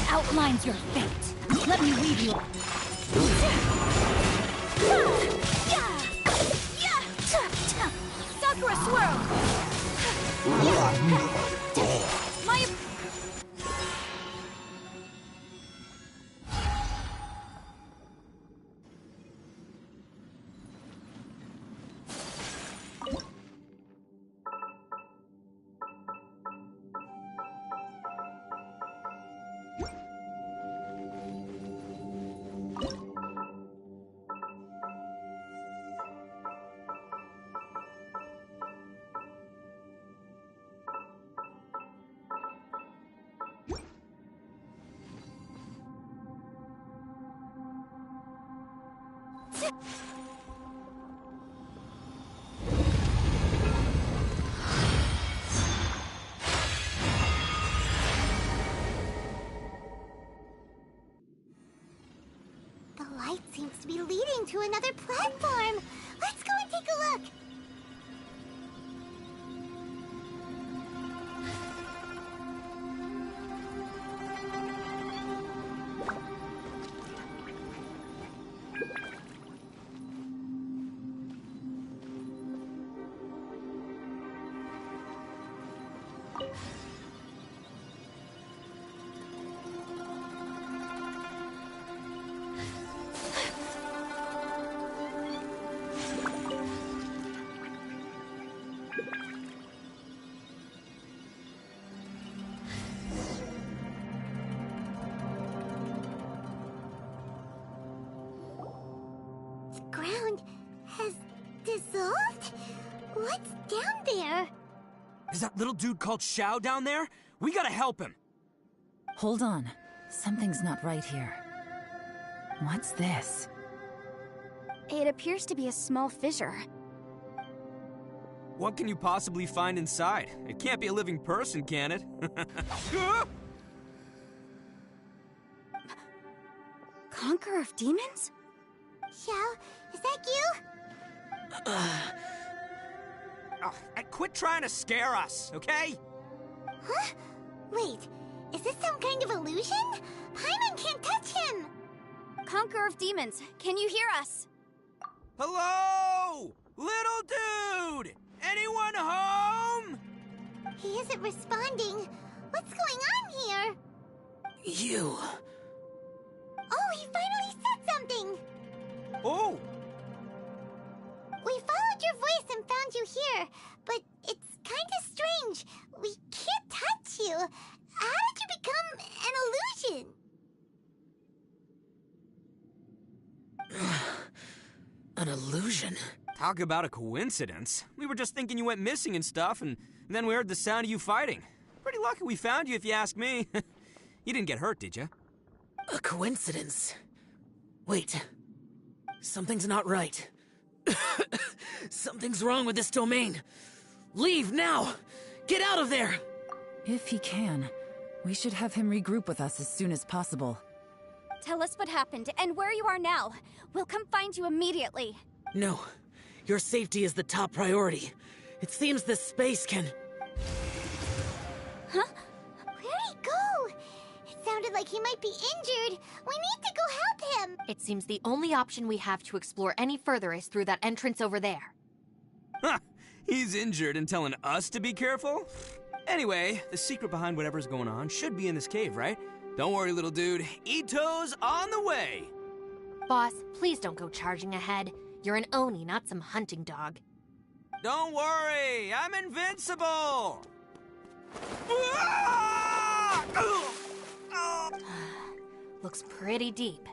Outlines your fate. Let me lead you. Sakura swirl. My. The light seems to be leading to another platform. Let's go and take a look. Is that little dude called Xiao down there? We gotta help him. Hold on. Something's not right here. What's this? It appears to be a small fissure. What can you possibly find inside? It can't be a living person, can it? Conqueror of Demons? Xiao, is that you? Oh, quit trying to scare us, okay? Huh? Wait, is this some kind of illusion? Paimon can't touch him! Conqueror of Demons, can you hear us? Hello? Little dude! Anyone home? He isn't responding. What's going on here? You... Oh, he finally said something! Oh! We followed your voice and found you here, but it's kinda strange. We can't touch you. How did you become an illusion? An illusion? Talk about a coincidence. We were just thinking you went missing and stuff, and then we heard the sound of you fighting. Pretty lucky we found you, if you ask me. You didn't get hurt, did you? A coincidence? Wait. Something's not right. Something's wrong with this domain. Leave now! Get out of there! If he can, we should have him regroup with us as soon as possible. Tell us what happened and where you are now. We'll come find you immediately. No. Your safety is the top priority. It seems this space can... Huh? Where'd he go? It sounded like he might be injured. We need to go help him. It seems the only option we have to explore any further is through that entrance over there. Huh! He's injured and telling us to be careful? Anyway, the secret behind whatever's going on should be in this cave, right? Don't worry, little dude. Ito's on the way! Boss, please don't go charging ahead. You're an Oni, not some hunting dog. Don't worry, I'm invincible! Looks pretty deep.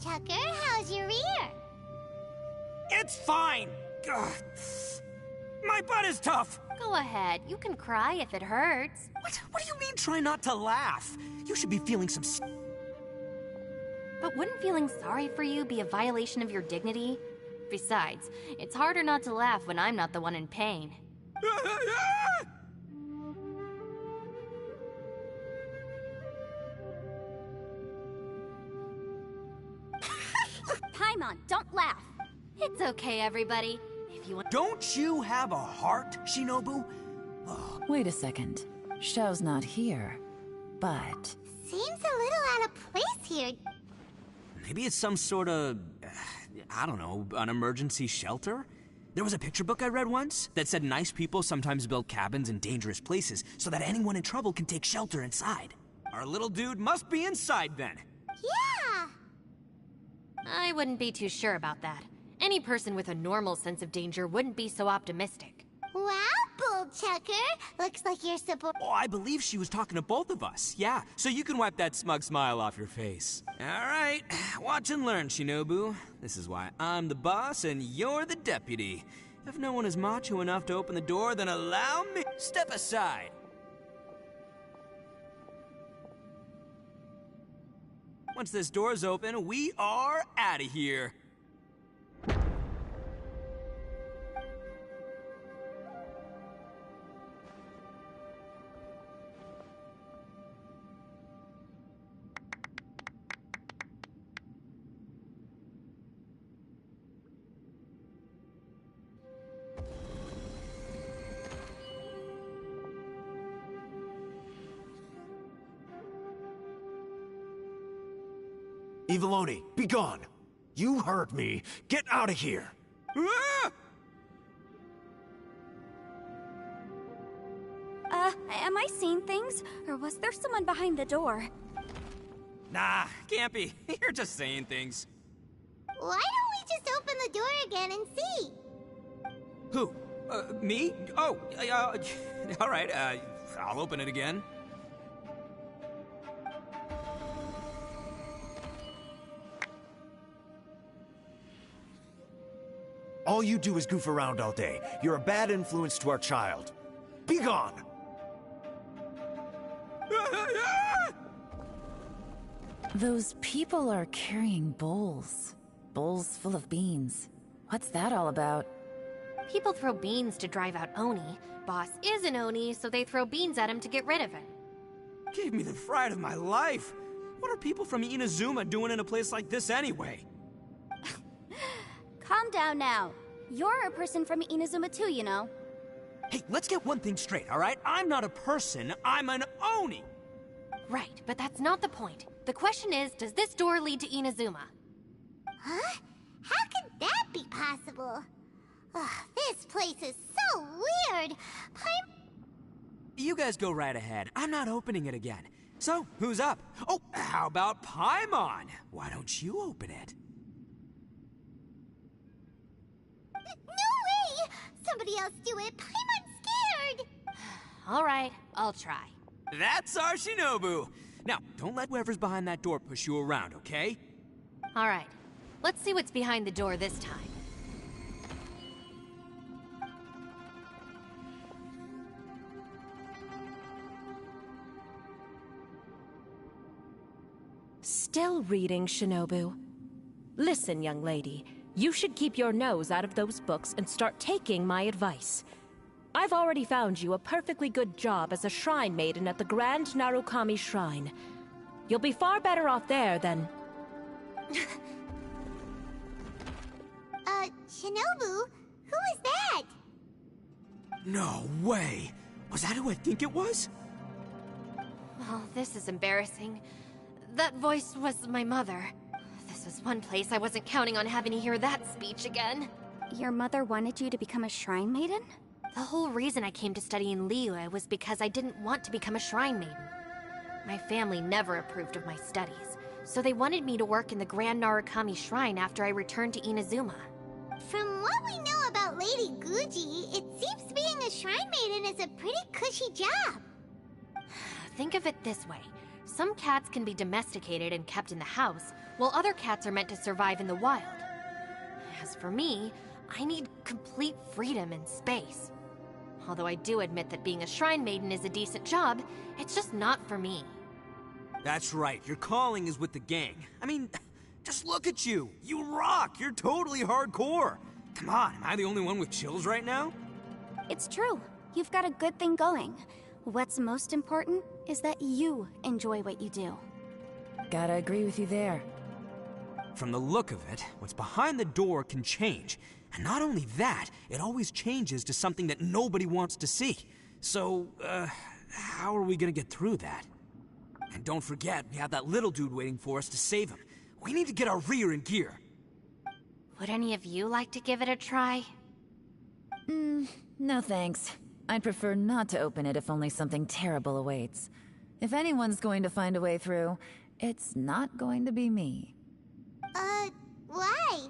Tucker, how's your ear? It's fine! Ugh. My butt is tough! Go ahead, you can cry if it hurts. What do you mean try not to laugh? You should be feeling some... But wouldn't feeling sorry for you be a violation of your dignity? Besides, it's harder not to laugh when I'm not the one in pain. Paimon, don't laugh. It's okay, everybody. If you want— Don't you have a heart, Shinobu? Wait a second. Xiao's not here, but... Seems a little out of place here. Maybe it's some sort of, I don't know, an emergency shelter? There was a picture book I read once that said nice people sometimes build cabins in dangerous places so that anyone in trouble can take shelter inside. Our little dude must be inside then. Yeah! I wouldn't be too sure about that. Any person with a normal sense of danger wouldn't be so optimistic. Wow, Bullchucker! Looks like you're support— Oh, I believe she was talking to both of us. Yeah, so you can wipe that smug smile off your face. All right, watch and learn, Shinobu. This is why I'm the boss and you're the deputy. If no one is macho enough to open the door, then allow me— Step aside. Once this door's open, we are out of here. Eviloni, be gone! You heard me. Get out of here! Ah! Am I seeing things? Or was there someone behind the door? Nah, can't be. You're just saying things. Why don't we just open the door again and see? Who? Me? Oh, all right, I'll open it again. All you do is goof around all day. You're a bad influence to our child. Be gone! Those people are carrying bowls. Bowls full of beans. What's that all about? People throw beans to drive out Oni. Boss is an Oni, so they throw beans at him to get rid of him. Gave me the fright of my life. What are people from Inazuma doing in a place like this anyway? Calm down now. You're a person from Inazuma too, you know. Hey, let's get one thing straight, all right? I'm not a person, I'm an Oni! Right, but that's not the point. The question is, does this door lead to Inazuma? Huh? How could that be possible? Ugh, this place is so weird. You guys go right ahead. I'm not opening it again. So, who's up? Oh, how about Paimon? Why don't you open it? No way! Somebody else do it. Paimon's scared! All right, I'll try. That's our Shinobu! Now, don't let whoever's behind that door push you around, okay? All right, let's see what's behind the door this time. Still reading, Shinobu. Listen, young lady. You should keep your nose out of those books and start taking my advice. I've already found you a perfectly good job as a shrine maiden at the Grand Narukami Shrine. You'll be far better off there than... Shinobu? Who is that? No way! Was that who I think it was? Oh, this is embarrassing. That voice was my mother. This was one place I wasn't counting on having to hear that speech again. Your mother wanted you to become a shrine maiden? The whole reason I came to study in Liyue was because I didn't want to become a shrine maiden. My family never approved of my studies, so they wanted me to work in the Grand Narukami Shrine after I returned to Inazuma. From what we know about Lady Guji, it seems being a shrine maiden is a pretty cushy job. Think of it this way. Some cats can be domesticated and kept in the house, while other cats are meant to survive in the wild. As for me, I need complete freedom and space. Although I do admit that being a shrine maiden is a decent job, it's just not for me. That's right, your calling is with the gang. I mean, Just look at you. You rock. You're totally hardcore. Come on, am I the only one with chills right now? It's true. You've got a good thing going. What's most important is that you enjoy what you do. Gotta agree with you there. From the look of it, what's behind the door can change. And not only that, it always changes to something that nobody wants to see. So, how are we gonna get through that? And don't forget, we have that little dude waiting for us to save him. We need to get our rear in gear. Would any of you like to give it a try? No thanks. I'd prefer not to open it if only something terrible awaits. If anyone's going to find a way through, it's not going to be me. Why?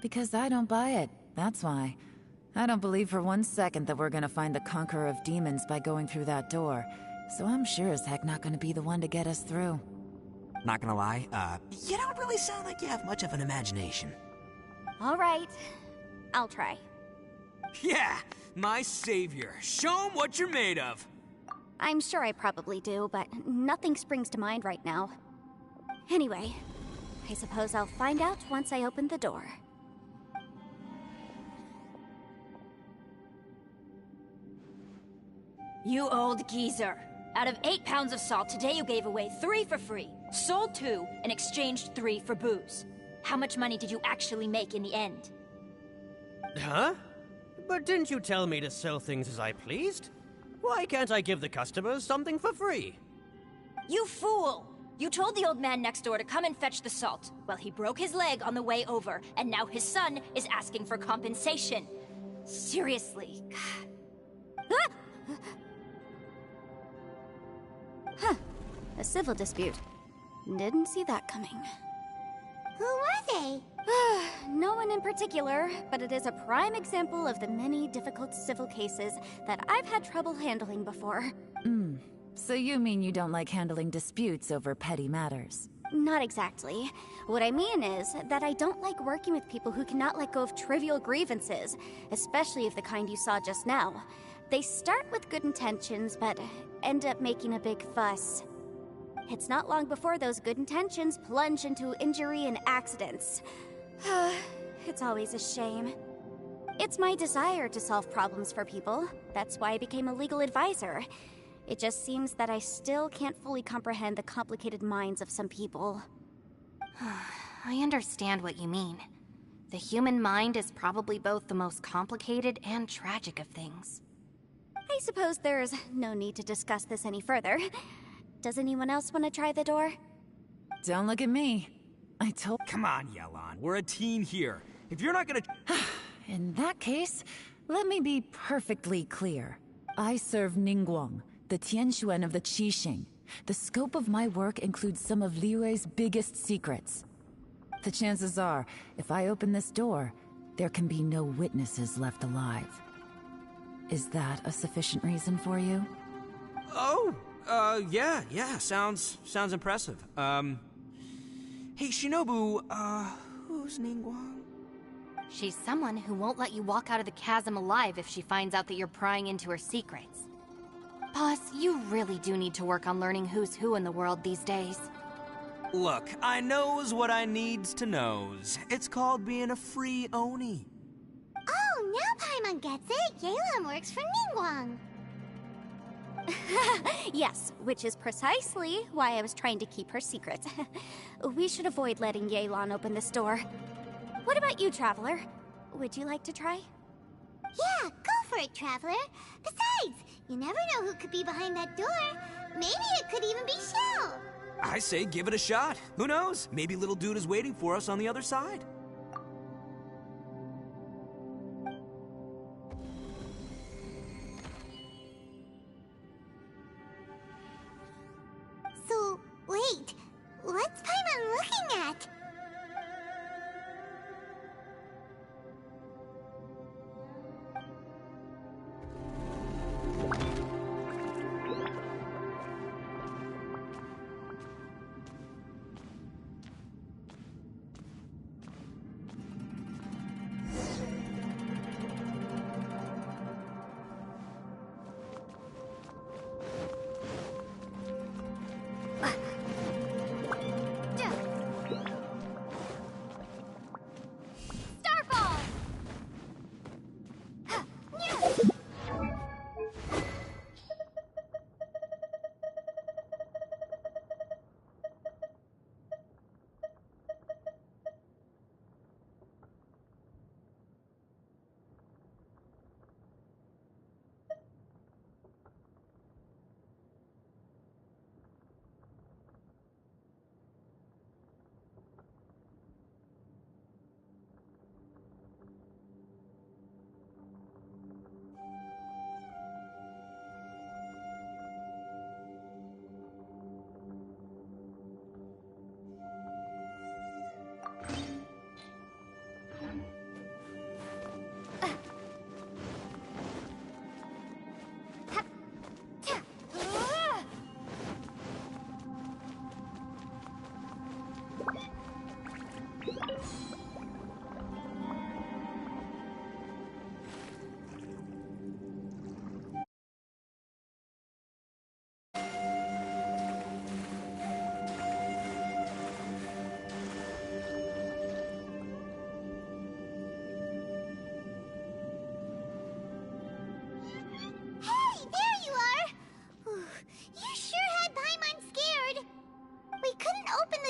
Because I don't buy it, that's why. I don't believe for 1 second that we're gonna find the Conqueror of Demons by going through that door. So I'm sure as heck not gonna be the one to get us through. Not gonna lie, you don't really sound like you have much of an imagination. All right. I'll try. Yeah, my savior. Show 'em what you're made of. I'm sure I probably do, but nothing springs to mind right now. Anyway, I suppose I'll find out once I open the door. You old geezer. Out of 8 pounds of salt, today you gave away 3 for free, sold 2, and exchanged 3 for booze. How much money did you actually make in the end? Huh? But didn't you tell me to sell things as I pleased? Why can't I give the customers something for free? You fool! You told the old man next door to come and fetch the salt. Well, he broke his leg on the way over, and now his son is asking for compensation. Seriously. Huh. A civil dispute. Didn't see that coming. Who were they? No one in particular, but it is a prime example of the many difficult civil cases that I've had trouble handling before. So you mean you don't like handling disputes over petty matters? Not exactly. What I mean is that I don't like working with people who cannot let go of trivial grievances, especially of the kind you saw just now. They start with good intentions, but end up making a big fuss. It's not long before those good intentions plunge into injury and accidents. It's always a shame. It's my desire to solve problems for people. That's why I became a legal advisor. It just seems that I still can't fully comprehend the complicated minds of some people. I understand what you mean. The human mind is probably both the most complicated and tragic of things. I suppose there's no need to discuss this any further. Does anyone else want to try the door? Don't look at me. Come on, Yelan. We're a team here. If you're not gonna... In that case, let me be perfectly clear. I serve Ningguang, the Tianxuan of the Qixing. The scope of my work includes some of Liyue's biggest secrets. The chances are, if I open this door, there can be no witnesses left alive. Is that a sufficient reason for you? Oh, yeah, sounds impressive. Hey, Shinobu, who's Ningguang? She's someone who won't let you walk out of the chasm alive if she finds out that you're prying into her secrets. Boss, you really do need to work on learning who's who in the world these days. Look, I knows what I needs to knows. It's called being a free Oni. Oh, now Paimon gets it. Yelan works for Ningguang. Yes, which is precisely why I was trying to keep her secret. We should avoid letting Yelan open this door. What about you, Traveler? Would you like to try? Yeah, go for it, Traveler. Besides, you never know who could be behind that door. Maybe it could even be Shell. I say give it a shot. Who knows? Maybe little dude is waiting for us on the other side. So, wait. What's Paimon looking at?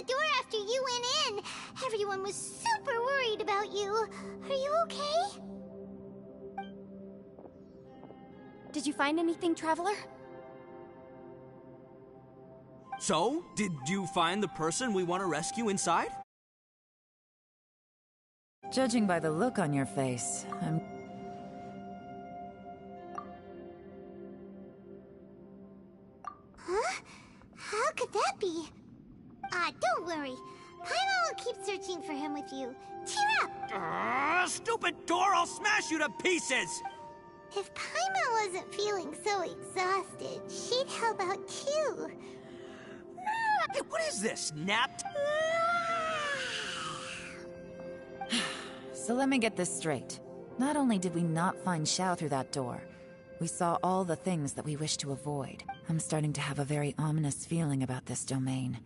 the door after you went in. Everyone was super worried about you. Are you okay? Did you find anything, Traveler? So, did you find the person we want to rescue inside? Judging by the look on your face, I'm... Huh? How could that be? Don't worry. Paimon will keep searching for him with you. Cheer up! Stupid door! I'll smash you to pieces! If Paimon wasn't feeling so exhausted, she'd help out too. Hey, what is this? Napped? So let me get this straight. Not only did we not find Xiao through that door, we saw all the things that we wish to avoid. I'm starting to have a very ominous feeling about this domain.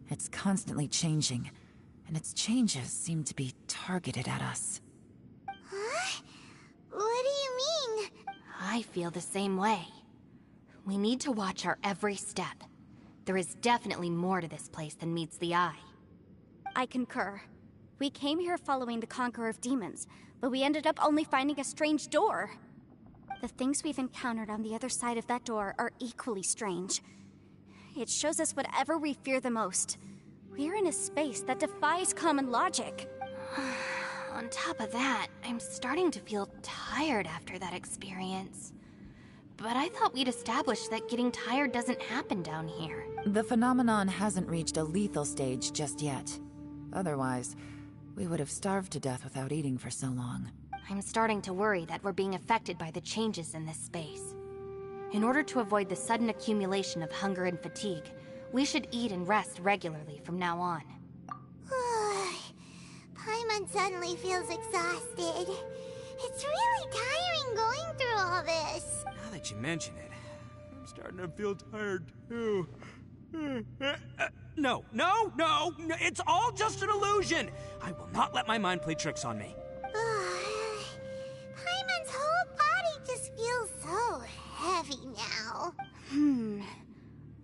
It's constantly changing, and its changes seem to be targeted at us. Huh? What do you mean? I feel the same way. We need to watch our every step. There is definitely more to this place than meets the eye. I concur. We came here following the Conqueror of Demons, but we ended up only finding a strange door. The things we've encountered on the other side of that door are equally strange. It shows us whatever we fear the most. We're in a space that defies common logic. On top of that, I'm starting to feel tired after that experience. But I thought we'd established that getting tired doesn't happen down here. The phenomenon hasn't reached a lethal stage just yet. Otherwise, we would have starved to death without eating for so long. I'm starting to worry that we're being affected by the changes in this space. In order to avoid the sudden accumulation of hunger and fatigue, we should eat and rest regularly from now on. Paimon suddenly feels exhausted. It's really tiring going through all this. Now that you mention it, I'm starting to feel tired too. No, it's all just an illusion. I will not let my mind play tricks on me. Paimon's whole body just feels so heavy now.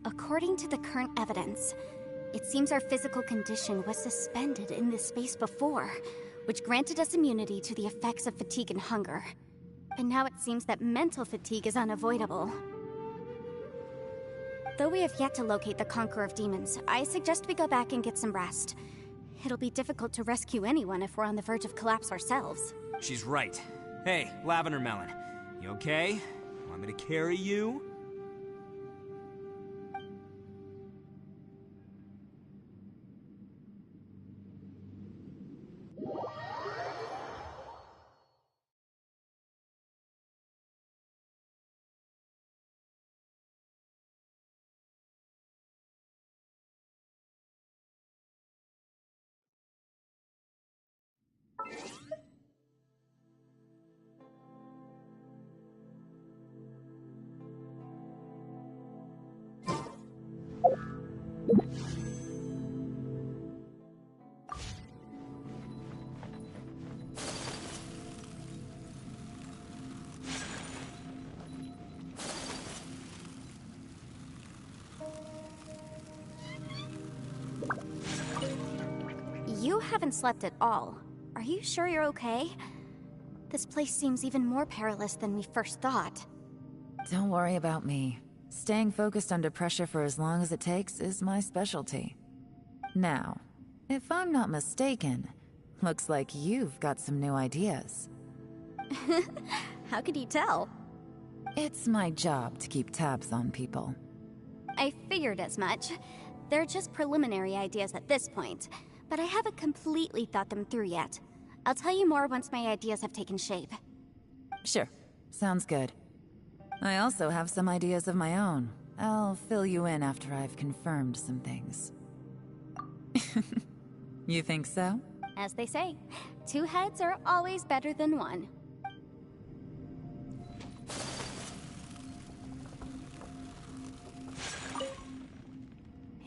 According to the current evidence, it seems our physical condition was suspended in this space before, which granted us immunity to the effects of fatigue and hunger. But now it seems that mental fatigue is unavoidable. Though we have yet to locate the Conqueror of Demons, I suggest we go back and get some rest. It'll be difficult to rescue anyone if we're on the verge of collapse ourselves. She's right. Hey, Lavender Melon, you okay? Want me to carry you? You haven't slept at all. Are you sure you're okay? This place seems even more perilous than we first thought. Don't worry about me. Staying focused under pressure for as long as it takes is my specialty. Now, if I'm not mistaken, looks like you've got some new ideas. How could you tell? It's my job to keep tabs on people. I figured as much. They're just preliminary ideas at this point, but I haven't completely thought them through yet. I'll tell you more once my ideas have taken shape. Sure. Sounds good. I also have some ideas of my own. I'll fill you in after I've confirmed some things. You think so? As they say, two heads are always better than one.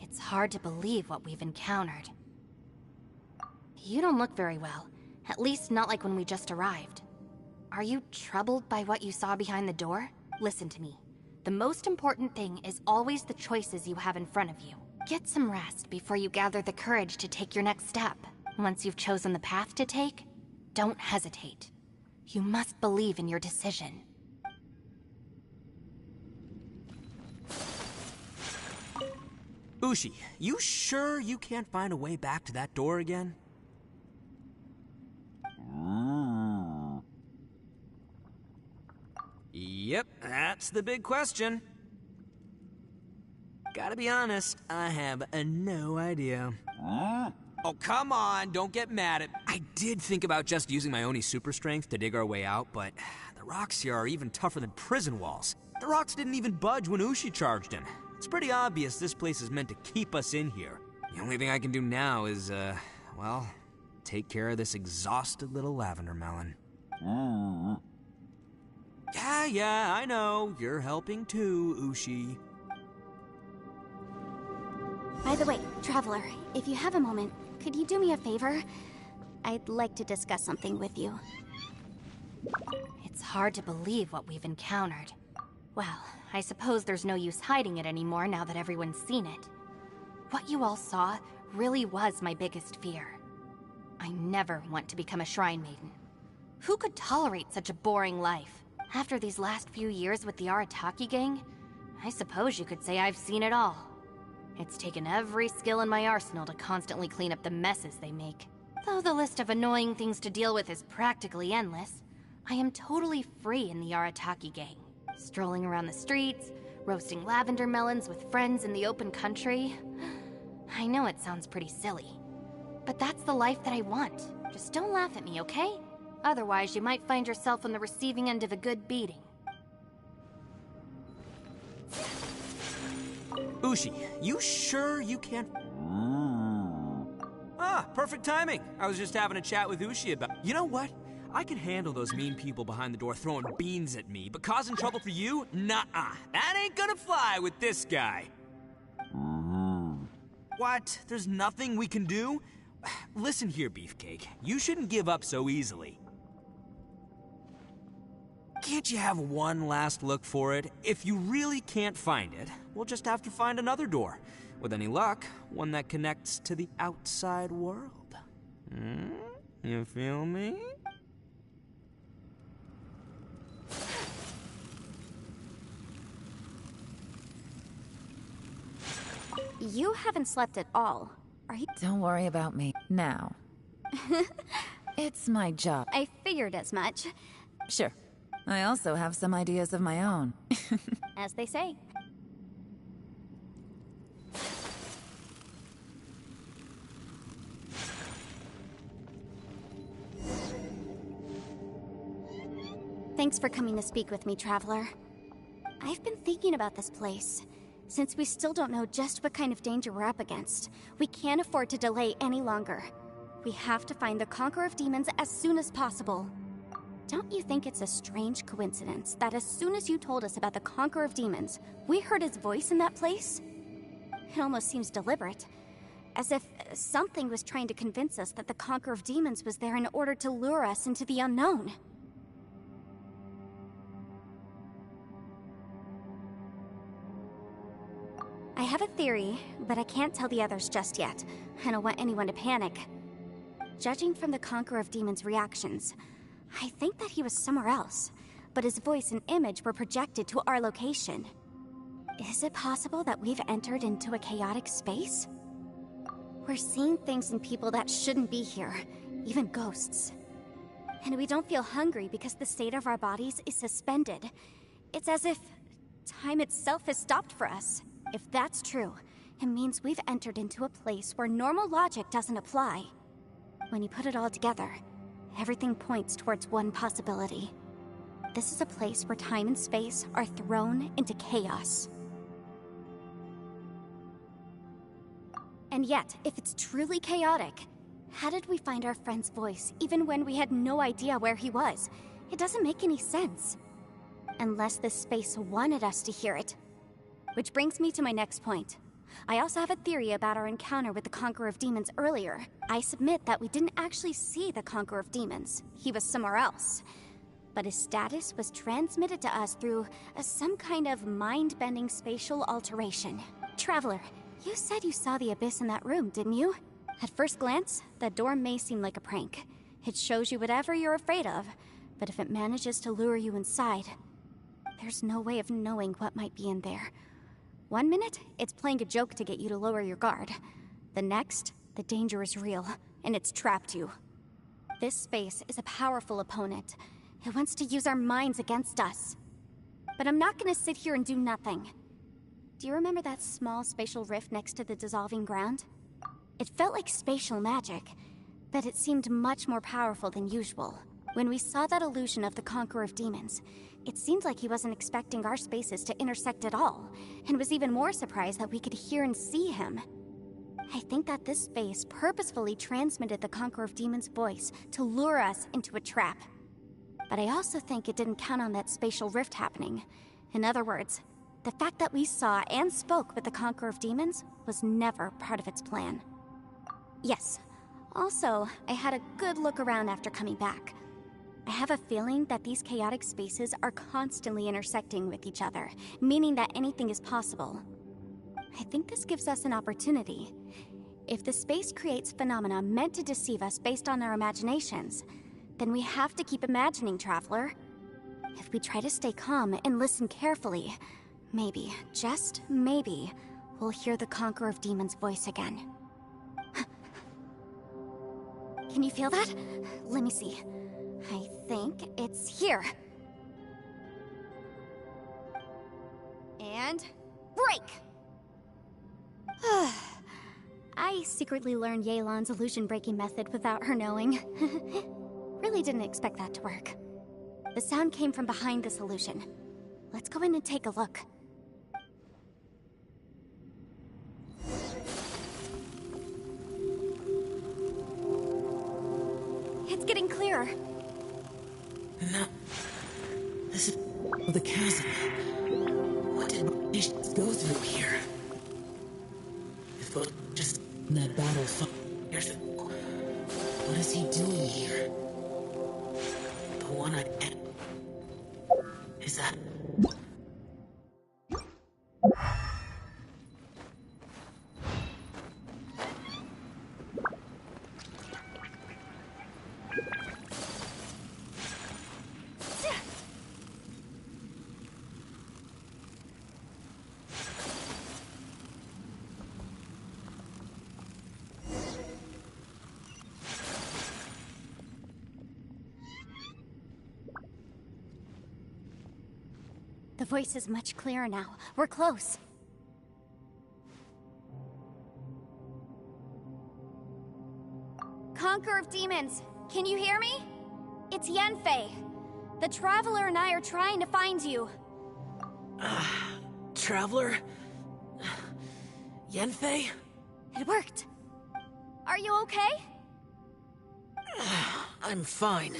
It's hard to believe what we've encountered. You don't look very well. At least not like when we just arrived. Are you troubled by what you saw behind the door? Listen to me. The most important thing is always the choices you have in front of you. Get some rest before you gather the courage to take your next step. Once you've chosen the path to take, don't hesitate. You must believe in your decision. Ushi, you sure you can't find a way back to that door again? Yep, that's the big question. Gotta be honest, I have no idea. Oh, come on, don't get mad at... I did think about just using my Oni super strength to dig our way out, but the rocks here are even tougher than prison walls. The rocks didn't even budge when Ushi charged in. It's pretty obvious this place is meant to keep us in here. The only thing I can do now is, well, take care of this exhausted little lavender melon. Yeah, I know. You're helping too, Ushi. By the way, Traveler, if you have a moment, could you do me a favor? I'd like to discuss something with you. It's hard to believe what we've encountered. Well, I suppose there's no use hiding it anymore now that everyone's seen it. What you all saw really was my biggest fear. I never want to become a Shrine Maiden. Who could tolerate such a boring life? After these last few years with the Arataki gang, I suppose you could say I've seen it all. It's taken every skill in my arsenal to constantly clean up the messes they make. Though the list of annoying things to deal with is practically endless, I am totally free in the Arataki gang. Strolling around the streets, roasting lavender melons with friends in the open country. I know it sounds pretty silly, but that's the life that I want. Just don't laugh at me, okay? Otherwise, you might find yourself on the receiving end of a good beating. Ushi, you sure you can't... Ah, perfect timing. I was just having a chat with Ushi about... You know what? I can handle those mean people behind the door throwing beans at me, but causing trouble for you? Nuh-uh. That ain't gonna fly with this guy. What? There's nothing we can do? Listen here, Beefcake. You shouldn't give up so easily. Can't you have one last look for it? If you really can't find it, we'll just have to find another door. With any luck, one that connects to the outside world. You feel me? You haven't slept at all, are you? Don't worry about me now. It's my job. I figured as much. Sure. I also have some ideas of my own. As they say. Thanks for coming to speak with me, Traveler. I've been thinking about this place. Since we still don't know just what kind of danger we're up against, we can't afford to delay any longer. We have to find the Conqueror of Demons as soon as possible. Don't you think it's a strange coincidence that as soon as you told us about the Conqueror of Demons, we heard his voice in that place? It almost seems deliberate. As if something was trying to convince us that the Conqueror of Demons was there in order to lure us into the unknown. I have a theory, but I can't tell the others just yet. I don't want anyone to panic. Judging from the Conqueror of Demons' reactions, I think that he was somewhere else, but his voice and image were projected to our location. Is it possible that we've entered into a chaotic space? We're seeing things in people that shouldn't be here, even ghosts. And we don't feel hungry because the state of our bodies is suspended. It's as if time itself has stopped for us. If that's true, it means we've entered into a place where normal logic doesn't apply. When you put it all together, everything points towards one possibility. This is a place where time and space are thrown into chaos. And yet, if it's truly chaotic, how did we find our friend's voice even when we had no idea where he was? It doesn't make any sense. Unless this space wanted us to hear it. Which brings me to my next point. I also have a theory about our encounter with the Conqueror of Demons earlier. I submit that we didn't actually see the Conqueror of Demons. He was somewhere else. But his status was transmitted to us through some kind of mind-bending spatial alteration. Traveler, You said you saw the abyss in that room, didn't you? At first glance, that door may seem like a prank. It shows you whatever you're afraid of, but if it manages to lure you inside, there's no way of knowing what might be in there. One minute, it's playing a joke to get you to lower your guard. The next, the danger is real, and it's trapped you. This space is a powerful opponent. It wants to use our minds against us. But I'm not gonna sit here and do nothing. Do you remember that small spatial rift next to the dissolving ground? It felt like spatial magic, but it seemed much more powerful than usual. When we saw that illusion of the Conqueror of Demons, it seemed like he wasn't expecting our spaces to intersect at all, and was even more surprised that we could hear and see him. I think that this space purposefully transmitted the Conqueror of Demons' voice to lure us into a trap. But I also think it didn't count on that spatial rift happening. In other words, the fact that we saw and spoke with the Conqueror of Demons was never part of its plan. Yes. Also, I had a good look around after coming back. I have a feeling that these chaotic spaces are constantly intersecting with each other, meaning that anything is possible. I think this gives us an opportunity. If the space creates phenomena meant to deceive us based on our imaginations, then we have to keep imagining, Traveler. If we try to stay calm and listen carefully, maybe, just maybe, we'll hear the Conqueror of Demons' voice again. Can you feel that? Let me see. I think it's here. And break! I secretly learned Yelan's illusion-breaking method without her knowing. Really didn't expect that to work. The sound came from behind this illusion. Let's go in and take a look. It's getting clearer. No. This is the chasm. What did he go through here? If it just in that battle, what is he doing here? The one I is that? The voice is much clearer now. We're close. Conqueror of Demons, can you hear me? It's Yanfei. The Traveler and I are trying to find you. Traveler? Yanfei? It worked. Are you okay? I'm fine.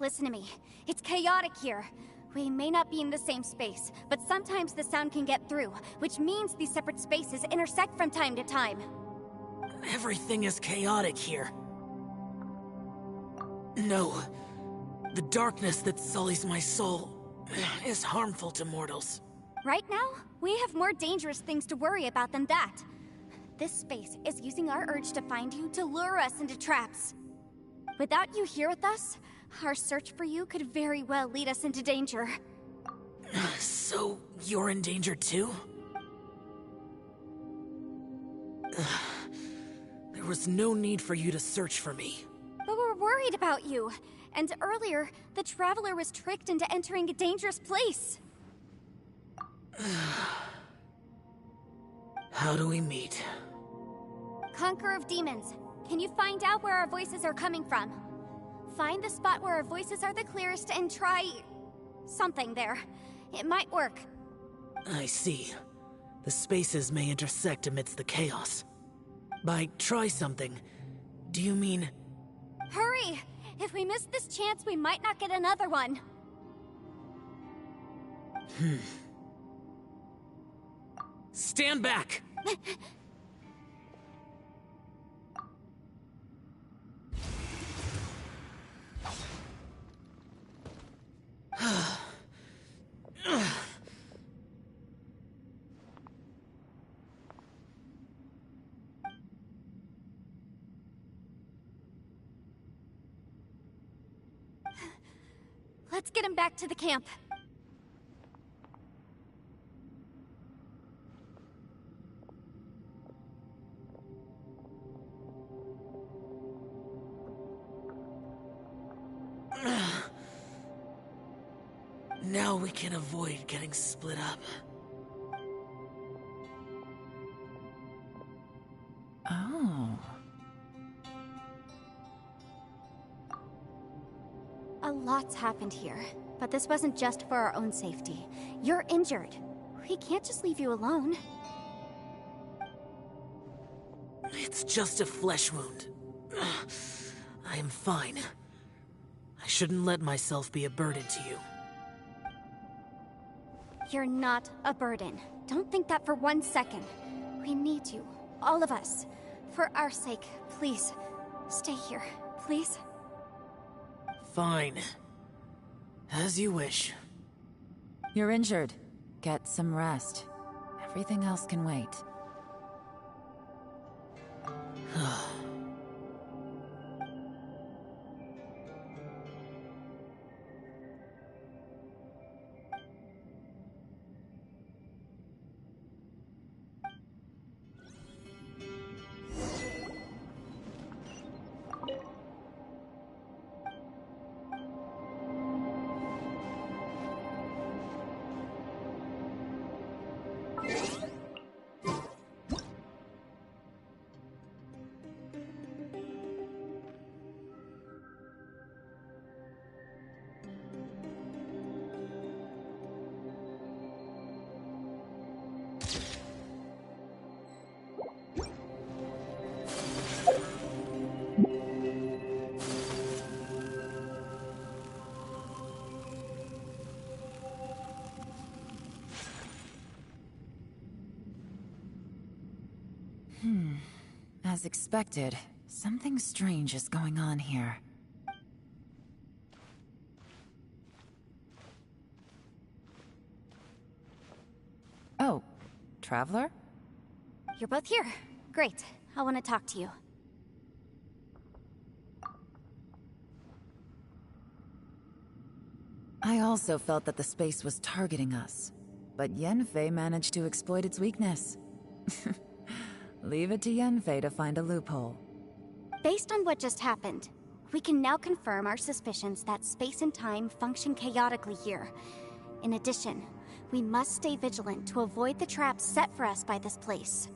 Listen to me. It's chaotic here. We may not be in the same space, but sometimes the sound can get through, which means these separate spaces intersect from time to time. Everything is chaotic here. No. The darkness that sullies my soul is harmful to mortals. Right now, we have more dangerous things to worry about than that. This space is using our urge to find you to lure us into traps. Without you here with us, our search for you could very well lead us into danger. So, you're in danger too? There was no need for you to search for me. But we're worried about you. And earlier, the Traveler was tricked into entering a dangerous place. How do we meet? Conqueror of Demons, can you find out where our voices are coming from? Find the spot where our voices are the clearest and try... something there. It might work. I see. The spaces may intersect amidst the chaos. By try something, do you mean... Hurry! If we miss this chance, we might not get another one. Stand back! Let's get him back to the camp. Now we can avoid getting split up. Oh. A lot's happened here, but this wasn't just for our own safety. You're injured. We can't just leave you alone. It's just a flesh wound. I am fine. I shouldn't let myself be a burden to you. You're not a burden. Don't think that for 1 second. We need you. All of us. For our sake, please. Stay here, please. Fine. As you wish. You're injured. Get some rest. Everything else can wait. As expected, something strange is going on here. Oh, Traveler? You're both here. Great. I want to talk to you. I also felt that the space was targeting us, but Yenfei managed to exploit its weakness. Leave it to Yenfei to find a loophole. Based on what just happened, we can now confirm our suspicions that space and time function chaotically here. In addition, we must stay vigilant to avoid the traps set for us by this place.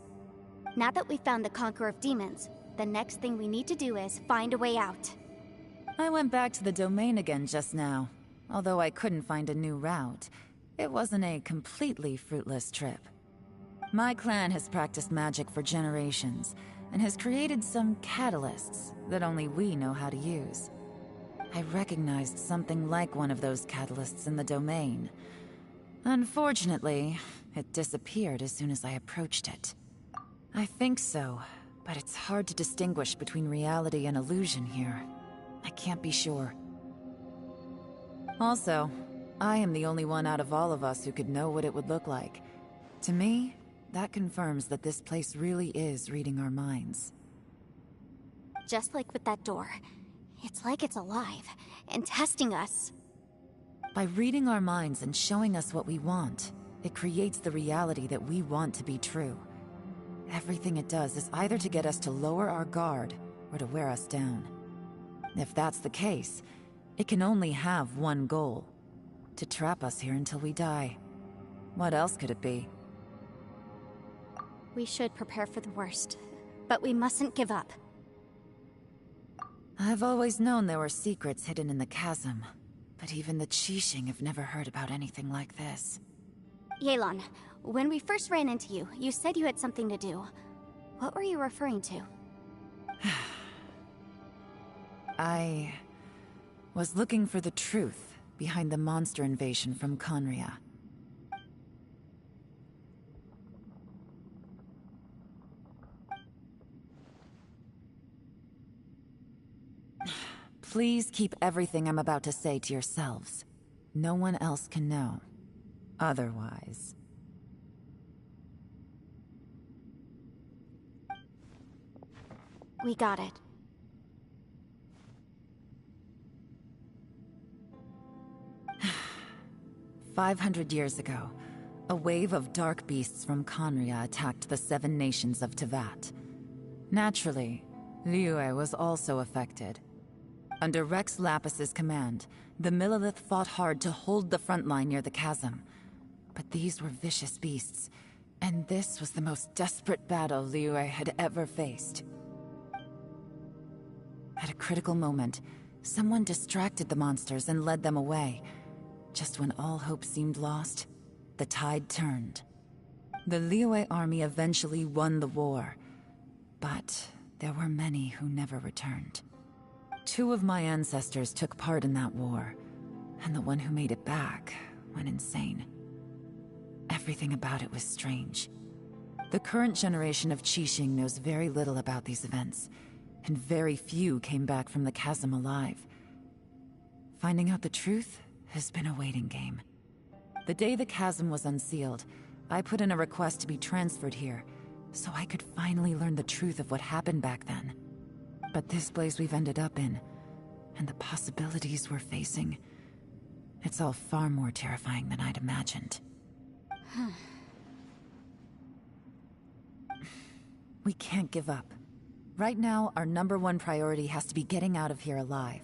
Now that we've found the Conqueror of Demons, the next thing we need to do is find a way out. I went back to the domain again just now. Although I couldn't find a new route, it wasn't a completely fruitless trip. My clan has practiced magic for generations, and has created some catalysts that only we know how to use. I recognized something like one of those catalysts in the domain. Unfortunately, it disappeared as soon as I approached it. I think so, but it's hard to distinguish between reality and illusion here. I can't be sure. Also, I am the only one out of all of us who could know what it would look like. To me, that confirms that this place really is reading our minds. Just like with that door, it's like it's alive and testing us. By reading our minds and showing us what we want, it creates the reality that we want to be true. Everything it does is either to get us to lower our guard or to wear us down. If that's the case, it can only have one goal: to trap us here until we die. What else could it be? We should prepare for the worst, but we mustn't give up. I've always known there were secrets hidden in the chasm, but even the Qixing have never heard about anything like this. Yelan, when we first ran into you, you said you had something to do. What were you referring to? I was looking for the truth behind the monster invasion from Conria. Please keep everything I'm about to say to yourselves. No one else can know. Otherwise... We got it. 500 years ago, a wave of dark beasts from Conria attacked the 7 nations of Tevat. Naturally, Liyue was also affected. Under Rex Lapis's command, the Millelith fought hard to hold the front line near the chasm. But these were vicious beasts, and this was the most desperate battle Liyue had ever faced. At a critical moment, someone distracted the monsters and led them away. Just when all hope seemed lost, the tide turned. The Liyue army eventually won the war, but there were many who never returned. 2 of my ancestors took part in that war, and the one who made it back went insane. Everything about it was strange. The current generation of Qixing knows very little about these events, and very few came back from the chasm alive. Finding out the truth has been a waiting game. The day the chasm was unsealed, I put in a request to be transferred here, so I could finally learn the truth of what happened back then. But this place we've ended up in, and the possibilities we're facing, it's all far more terrifying than I'd imagined. We can't give up. Right now, our #1 priority has to be getting out of here alive.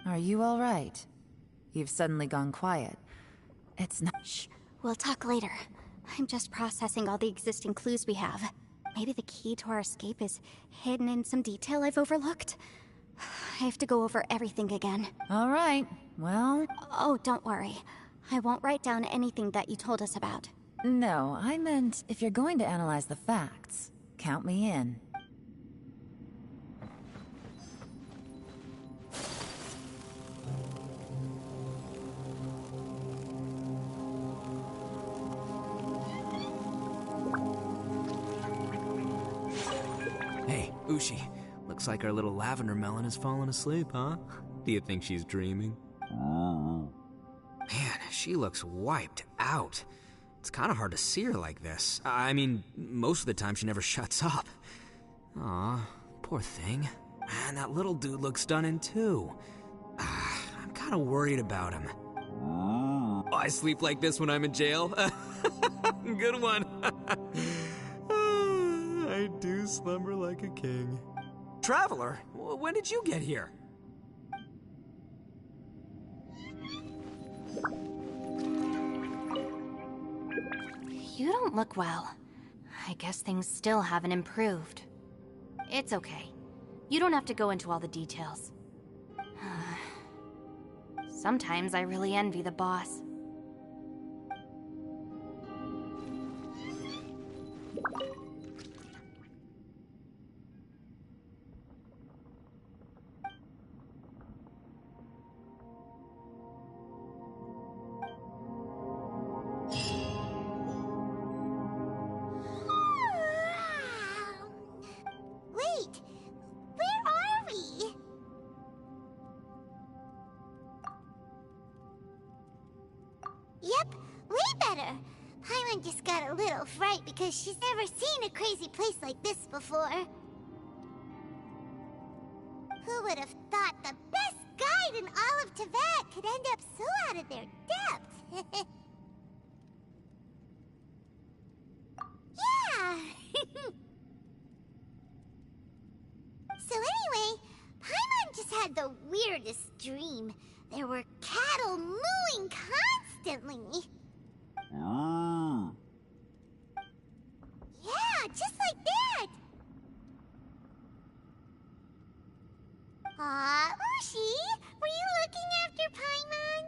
Are you all right? You've suddenly gone quiet. It's not— Shh, we'll talk later. I'm just processing all the existing clues we have. Maybe the key to our escape is hidden in some detail I've overlooked. I have to go over everything again. All right, well— Oh, don't worry. I won't write down anything that you told us about. No, I meant if you're going to analyze the facts, count me in. Hey, Ushi. Looks like our little lavender melon has fallen asleep, huh? Do you think she's dreaming? Man, she looks wiped out. It's kind of hard to see her like this. I mean, most of the time she never shuts up. Aw, poor thing. Man, that little dude looks done in too. I'm kind of worried about him. Oh, I sleep like this when I'm in jail? Good one. I do slumber like a king. Traveler, when did you get here? You don't look well. I guess things still haven't improved. It's okay. You don't have to go into all the details. Sometimes I really envy the boss. Wait, where are we? Yep, way better. Paimon just got a little fright because she's never seen a crazy place like this before. Who would have thought the best guide in all of Tevat could end up so out of their depth? Yeah! So anyway, Paimon just had the weirdest dream. There were cattle mooing constantly. Yeah, just like that. Aw, Ushi, were you looking after Paimon?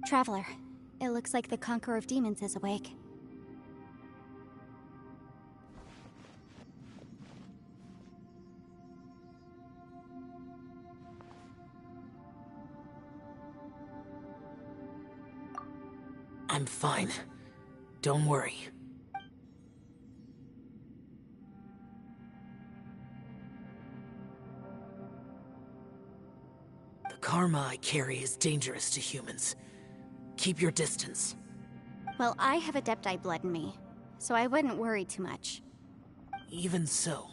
Traveler, it looks like the Conqueror of Demons is awake. I'm fine. Don't worry. The karma I carry is dangerous to humans. Keep your distance. Well, I have Adepti blood in me, so I wouldn't worry too much. Even so.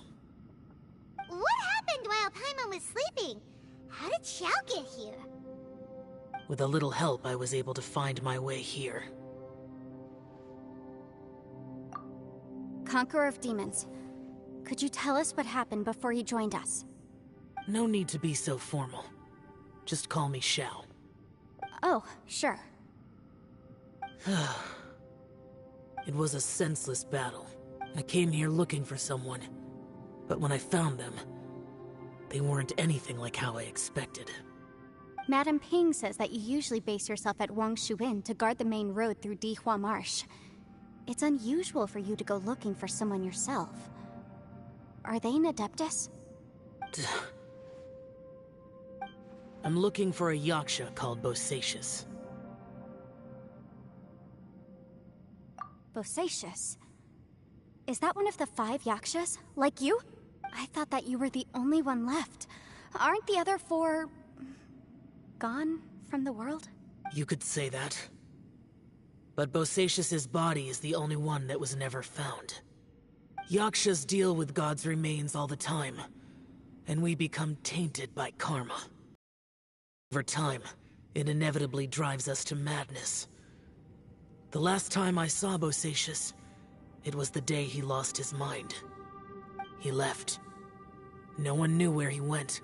What happened while Paimon was sleeping? How did Xiao get here? With a little help, I was able to find my way here. Conqueror of Demons, could you tell us what happened before you joined us? No need to be so formal. Just call me Xiao. Oh, sure. It was a senseless battle. I came here looking for someone, but when I found them, they weren't anything like how I expected. Madame Ping says that you usually base yourself at Wangshu Inn to guard the main road through Dihua Marsh. It's unusual for you to go looking for someone yourself. Are they an Adeptus? I'm looking for a Yaksha called Bosacius. Bosacius? Is that one of the 5 Yakshas? Like you? I thought that you were the only one left. Aren't the other 4... gone from the world? You could say that. But Bosacius's body is the only one that was never found. Yakshas deal with God's remains all the time, and we become tainted by karma. Over time, it inevitably drives us to madness. The last time I saw Bosacius, it was the day he lost his mind. He left. No one knew where he went,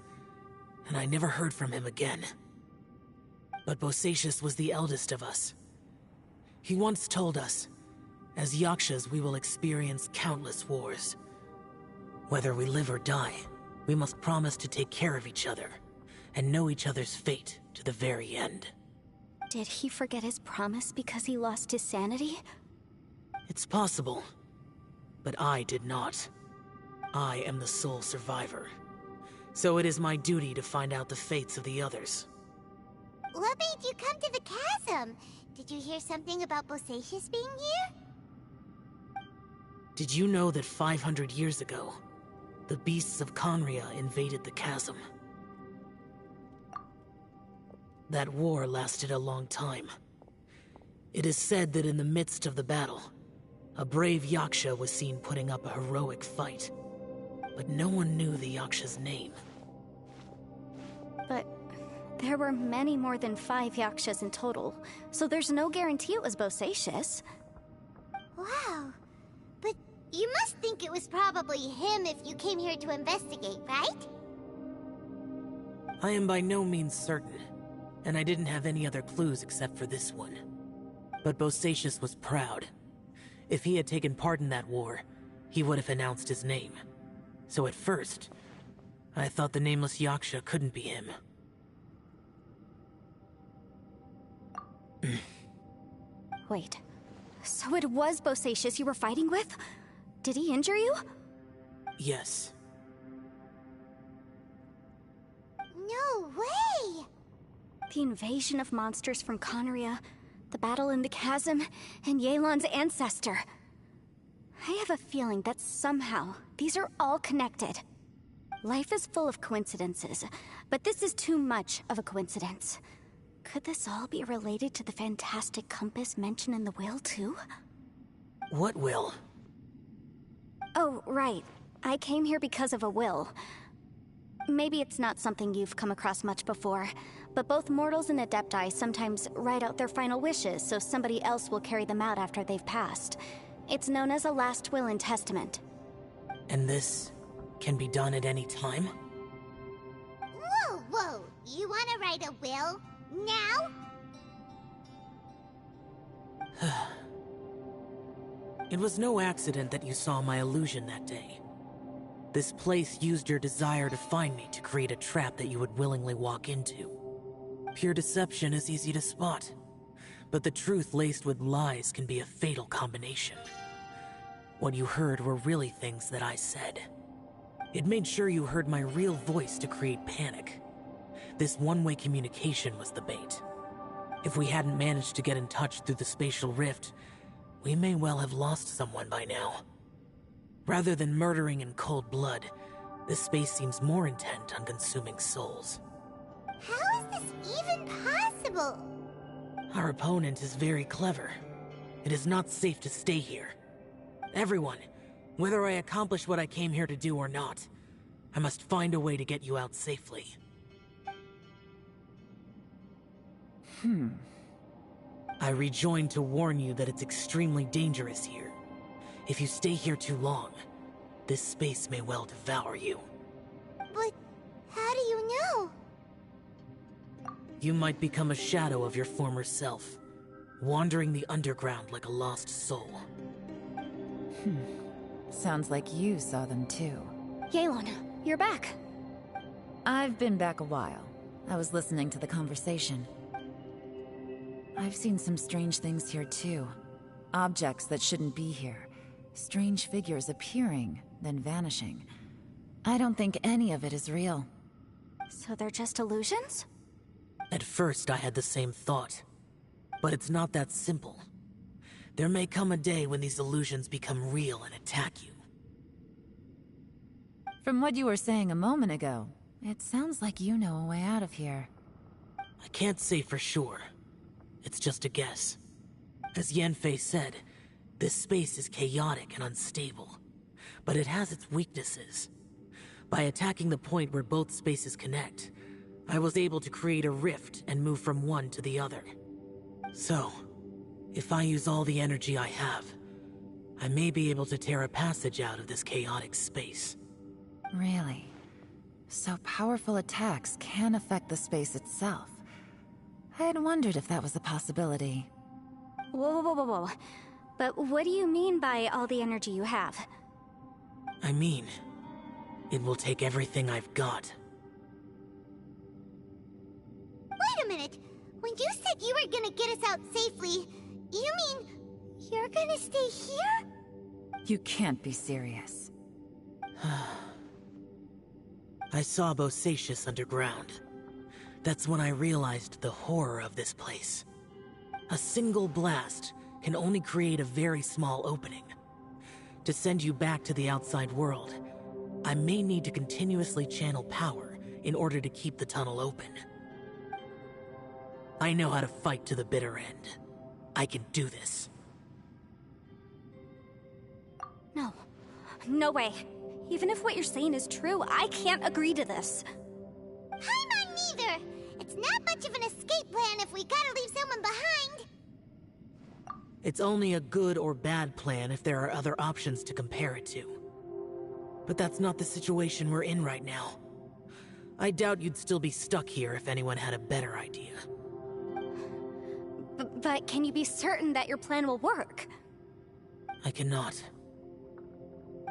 and I never heard from him again. But Bosacius was the eldest of us. He once told us, as Yakshas we will experience countless wars. Whether we live or die, we must promise to take care of each other, and know each other's fate to the very end. Did he forget his promise because he lost his sanity? It's possible, but I did not. I am the sole survivor. So it is my duty to find out the fates of the others. What made you come to the chasm? Did you hear something about Bosacius being here? Did you know that 500 years ago, the beasts of Conria invaded the chasm? That war lasted a long time. It is said that in the midst of the battle, a brave Yaksha was seen putting up a heroic fight. But no one knew the Yaksha's name. But there were many more than 5 Yakshas in total, so there's no guarantee it was Bosacius. Wow. But you must think it was probably him if you came here to investigate, right? I am by no means certain, and I didn't have any other clues except for this one. But Bosacius was proud. If he had taken part in that war, he would have announced his name. So at first, I thought the nameless Yaksha couldn't be him. Wait, so it was Bosacius you were fighting with? Did he injure you? Yes. No way! The invasion of monsters from Conria, the battle in the chasm, and Yelan's ancestor. I have a feeling that somehow these are all connected. Life is full of coincidences, but this is too much of a coincidence. Could this all be related to the fantastic compass mentioned in the will, too? What will? Oh, right. I came here because of a will. Maybe it's not something you've come across much before, but both mortals and Adepti sometimes write out their final wishes so somebody else will carry them out after they've passed. It's known as a last will and testament. And this can be done at any time? Whoa, whoa! You wanna write a will? Now? It was no accident that you saw my illusion that day. This place used your desire to find me to create a trap that you would willingly walk into. Pure deception is easy to spot, but the truth laced with lies can be a fatal combination. What you heard were really things that I said. It made sure you heard my real voice to create panic. This one-way communication was the bait. If we hadn't managed to get in touch through the spatial rift, we may well have lost someone by now. Rather than murdering in cold blood, this space seems more intent on consuming souls. How is this even possible? Our opponent is very clever. It is not safe to stay here. Everyone, whether I accomplish what I came here to do or not, I must find a way to get you out safely. I rejoined to warn you that it's extremely dangerous here. If you stay here too long, this space may well devour you. But how do you know? You might become a shadow of your former self, wandering the underground like a lost soul. Sounds like you saw them too. Yelan, you're back. I've been back a while. I was listening to the conversation. I've seen some strange things here too. Objects that shouldn't be here. Strange figures appearing, then vanishing. I don't think any of it is real. So they're just illusions? At first, I had the same thought. But it's not that simple. There may come a day when these illusions become real and attack you. From what you were saying a moment ago, it sounds like you know a way out of here. I can't say for sure. It's just a guess. As Yanfei said, this space is chaotic and unstable. But it has its weaknesses. By attacking the point where both spaces connect, I was able to create a rift and move from one to the other. So, if I use all the energy I have, I may be able to tear a passage out of this chaotic space. Really? So powerful attacks can affect the space itself. I had wondered if that was a possibility. Whoa. But what do you mean by all the energy you have? I mean, it will take everything I've got. Wait a minute. When you said you were gonna get us out safely, you mean you're gonna stay here? You can't be serious. I saw Bosacius underground. That's when I realized the horror of this place. A single blast can only create a very small opening. To send you back to the outside world, I may need to continuously channel power in order to keep the tunnel open. I know how to fight to the bitter end. I can do this. No. No way. Even if what you're saying is true, I can't agree to this. I'm on neither. It's not much of an escape plan if we gotta leave someone behind. It's only a good or bad plan if there are other options to compare it to. But that's not the situation we're in right now. I doubt you'd still be stuck here if anyone had a better idea. But can you be certain that your plan will work? I cannot.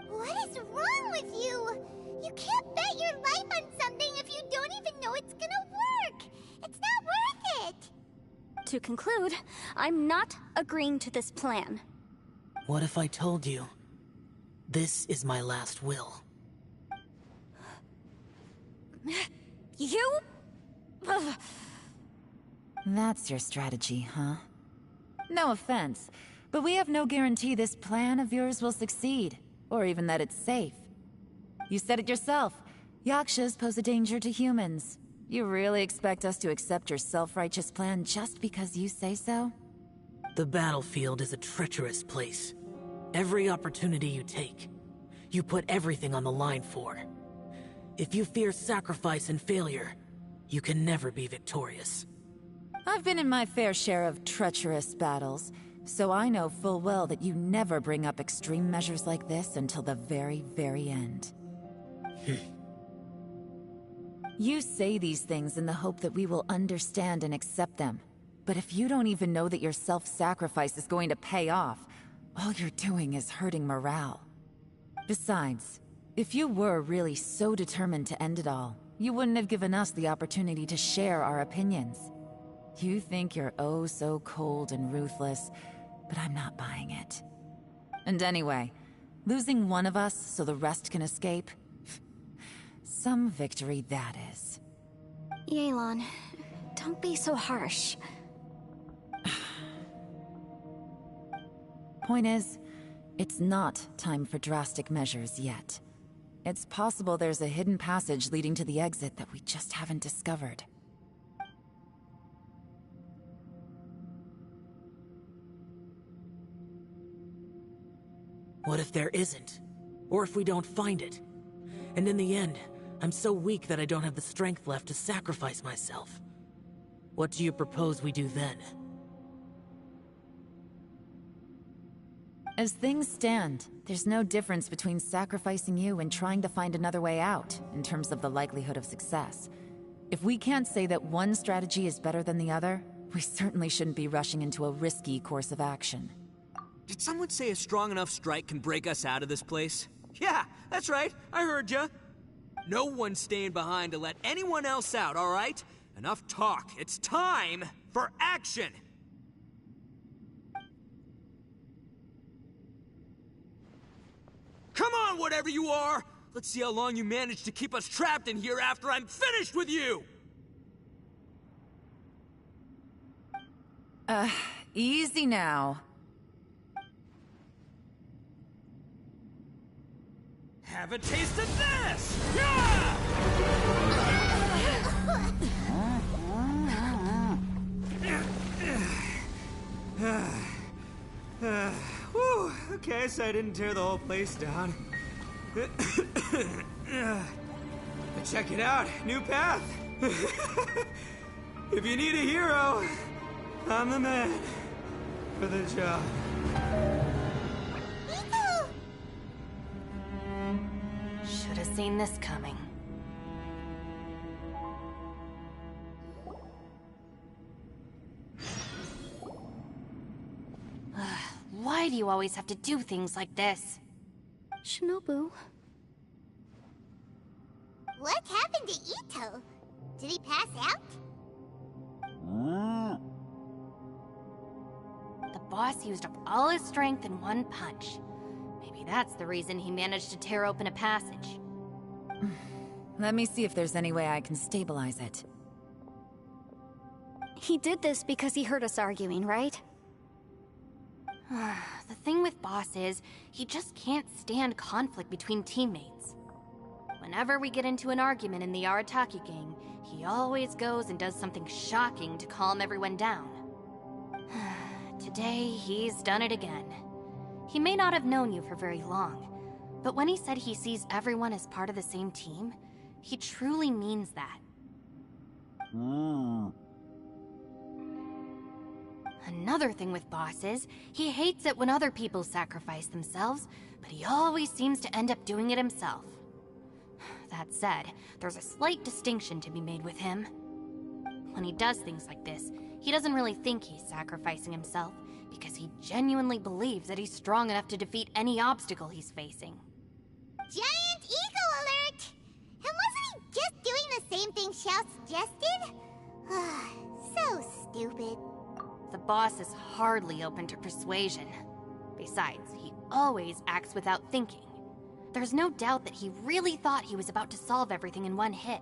What is wrong with you? You can't bet your life on something if you don't even know it's gonna work. It's not worth it. To conclude, I'm not agreeing to this plan. What if I told you, this is my last will? You? Ugh. That's your strategy, huh? No offense, but we have no guarantee this plan of yours will succeed, or even that it's safe. You said it yourself. Yakshas pose a danger to humans. You really expect us to accept your self-righteous plan just because you say so? The battlefield is a treacherous place. Every opportunity you take, you put everything on the line for. If you fear sacrifice and failure, you can never be victorious. I've been in my fair share of treacherous battles, so I know full well that you never bring up extreme measures like this until the very, very end. You say these things in the hope that we will understand and accept them. But if you don't even know that your self-sacrifice is going to pay off, all you're doing is hurting morale. Besides, if you were really so determined to end it all, you wouldn't have given us the opportunity to share our opinions. You think you're oh so cold and ruthless, but I'm not buying it. And anyway, losing one of us so the rest can escape? Some victory that is. Yelan, don't be so harsh. Point is, it's not time for drastic measures yet. It's possible there's a hidden passage leading to the exit that we just haven't discovered. What if there isn't? Or if we don't find it? And in the end, I'm so weak that I don't have the strength left to sacrifice myself. What do you propose we do then? As things stand, there's no difference between sacrificing you and trying to find another way out, in terms of the likelihood of success. If we can't say that one strategy is better than the other, we certainly shouldn't be rushing into a risky course of action. Did someone say a strong enough strike can break us out of this place? Yeah, that's right. I heard ya. No one's staying behind to let anyone else out, all right? Enough talk. It's time for action! Come on, whatever you are! Let's see how long you manage to keep us trapped in here after I'm finished with you! Easy now. Have a taste of this! Yeah! Whew, okay, so I didn't tear the whole place down. But check it out, new path. If you need a hero, I'm the man for the job. Should have seen this coming. Why do you always have to do things like this? Shinobu. What happened to Ito? Did he pass out? The boss used up all his strength in one punch. Maybe that's the reason he managed to tear open a passage. Let me see if there's any way I can stabilize it. He did this because he heard us arguing, right? The thing with Boss is, he just can't stand conflict between teammates. Whenever we get into an argument in the Arataki gang, he always goes and does something shocking to calm everyone down. Today, he's done it again. He may not have known you for very long, but when he said he sees everyone as part of the same team, he truly means that. Another thing with Boss is, he hates it when other people sacrifice themselves, but he always seems to end up doing it himself. That said, there's a slight distinction to be made with him. When he does things like this, he doesn't really think he's sacrificing himself, because he genuinely believes that he's strong enough to defeat any obstacle he's facing. Giant ego alert! And wasn't he just doing the same thing Xiao suggested? So stupid. The boss is hardly open to persuasion. Besides, he always acts without thinking. There's no doubt that he really thought he was about to solve everything in one hit.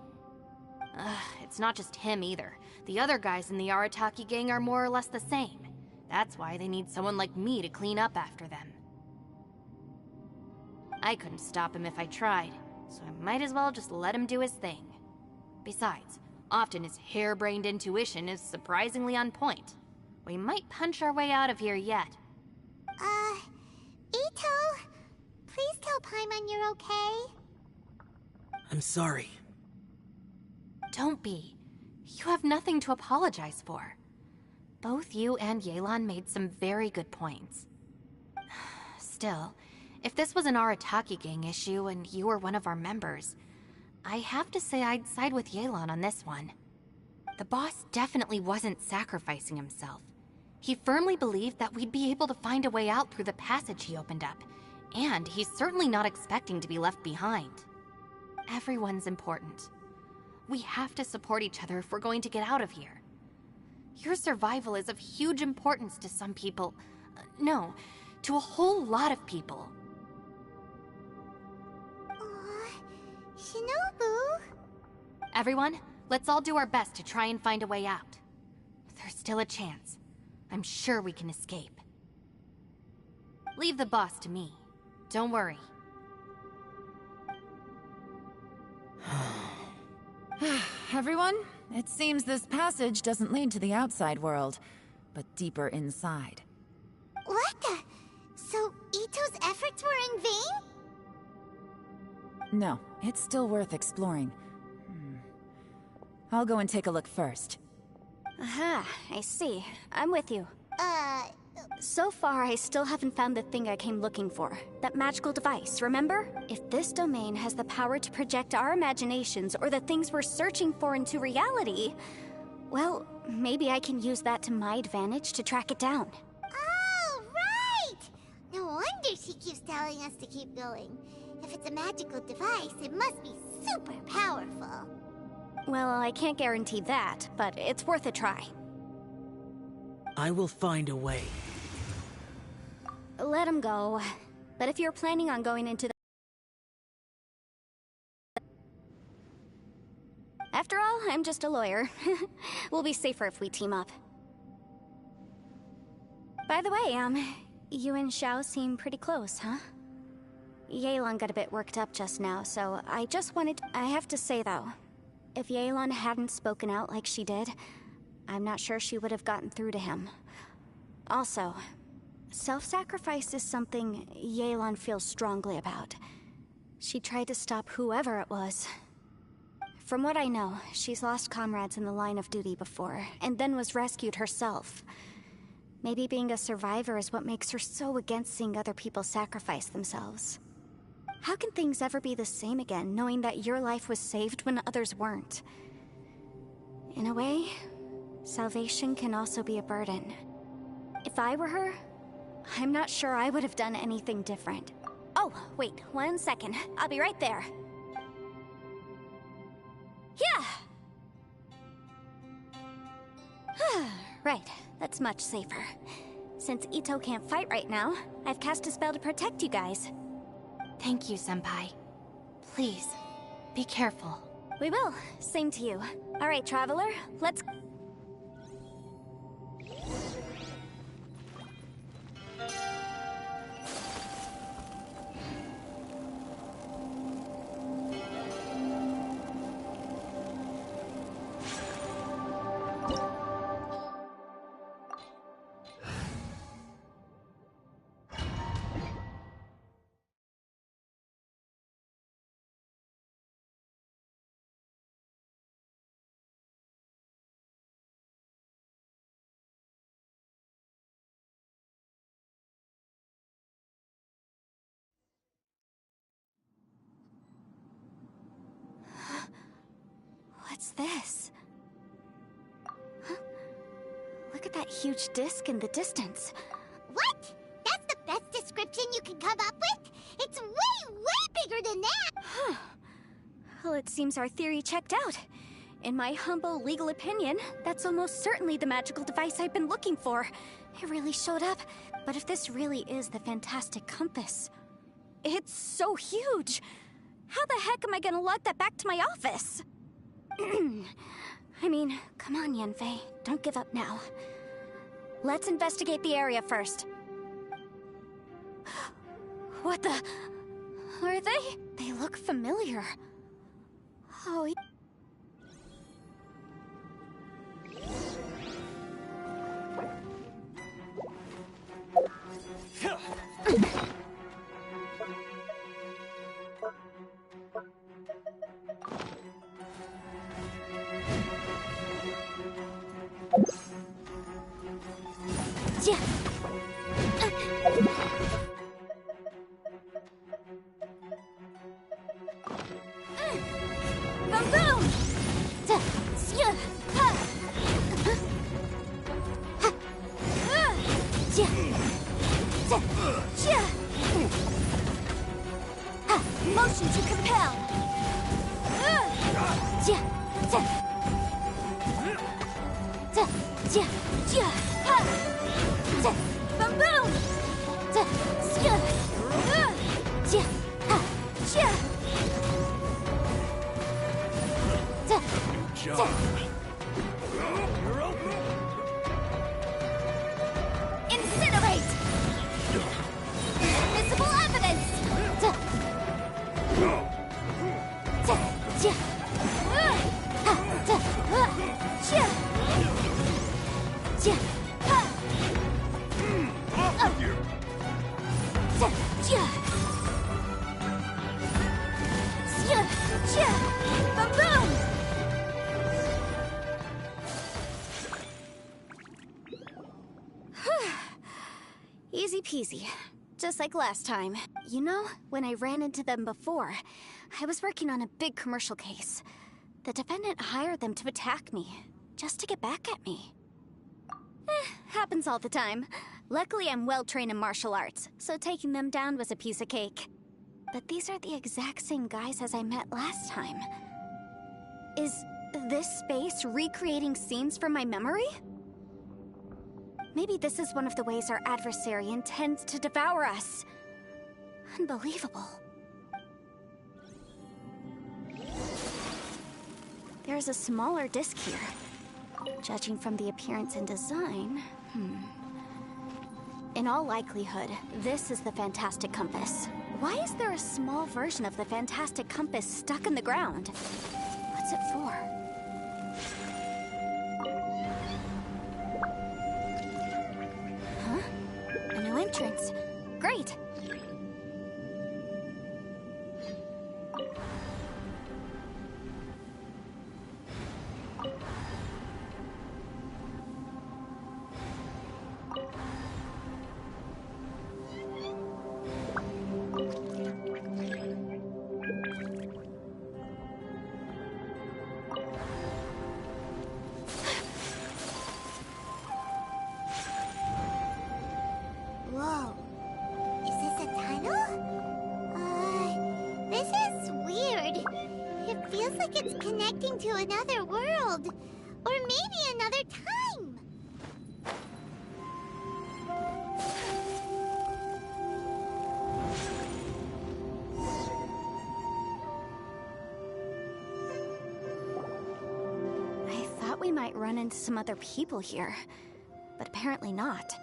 It's not just him either. The other guys in the Arataki gang are more or less the same. That's why they need someone like me to clean up after them. I couldn't stop him if I tried, so I might as well just let him do his thing. Besides, often his harebrained intuition is surprisingly on point. We might punch our way out of here yet. Ito, please tell Paimon you're okay. I'm sorry. Don't be. You have nothing to apologize for. Both you and Yelan made some very good points. Still, if this was an Arataki gang issue and you were one of our members, I have to say I'd side with Yelan on this one. The boss definitely wasn't sacrificing himself. He firmly believed that we'd be able to find a way out through the passage he opened up, and he's certainly not expecting to be left behind. Everyone's important. We have to support each other if we're going to get out of here. Your survival is of huge importance to some people. No, to a whole lot of people. Shinobu? Everyone, let's all do our best to try and find a way out. There's still a chance. I'm sure we can escape. Leave the boss to me. Don't worry. Everyone, it seems this passage doesn't lead to the outside world, but deeper inside. What the? So Ito's efforts were in vain? No, it's still worth exploring. I'll go and take a look first. Aha, I see. I'm with you. So far, I still haven't found the thing I came looking for. That magical device, remember? If this domain has the power to project our imaginations or the things we're searching for into reality, well, maybe I can use that to my advantage to track it down. Oh, right! No wonder she keeps telling us to keep going. If it's a magical device, it must be super powerful. Well, I can't guarantee that, but it's worth a try. I will find a way. Let him go. But if you're planning on going into the... After all, I'm just a lawyer. We'll be safer if we team up. By the way, you and Xiao seem pretty close, huh? Yelan got a bit worked up just now, so I just wanted... I have to say, though, if Yelan hadn't spoken out like she did, I'm not sure she would have gotten through to him. Also, self-sacrifice is something Yelan feels strongly about. She tried to stop whoever it was. From what I know, she's lost comrades in the line of duty before, and then was rescued herself. Maybe being a survivor is what makes her so against seeing other people sacrifice themselves. How can things ever be the same again, knowing that your life was saved when others weren't? In a way, salvation can also be a burden. If I were her, I'm not sure I would have done anything different. Oh, wait, 1 second. I'll be right there. Yeah! Right, that's much safer. Since Ito can't fight right now, I've cast a spell to protect you guys. Thank you, Senpai. Please, be careful. We will. Same to you. All right, Traveler, let's... What's this? Huh? Look at that huge disc in the distance. What? That's the best description you can come up with? It's way, way bigger than that! Huh. Well, it seems our theory checked out. In my humble legal opinion, that's almost certainly the magical device I've been looking for. It really showed up. But if this really is the fantastic compass, it's so huge! How the heck am I gonna lug that back to my office? I mean, come on, Yanfei. Don't give up now. Let's investigate the area first. What the... Are they? They look familiar. Oh... Yeah. Boom boom. Motion to compel. Boom boom! Incinerate! you. Boom! Easy peasy. Just like last time. You know, when I ran into them before, I was working on a big commercial case. The defendant hired them to attack me, just to get back at me. Happens all the time. Luckily, I'm well trained in martial arts, so taking them down was a piece of cake. But these are the exact same guys as I met last time. Is this space recreating scenes from my memory? Maybe this is one of the ways our adversary intends to devour us. Unbelievable. There's a smaller disc here. Judging from the appearance and design, In all likelihood, this is the Fantastic Compass. Why is there a small version of the Fantastic Compass stuck in the ground? What's it for? Huh? A new entrance. Great! Whoa. Is this a tunnel? This is weird. It feels like it's connecting to another world. Or maybe another time. I thought we might run into some other people here, but apparently not.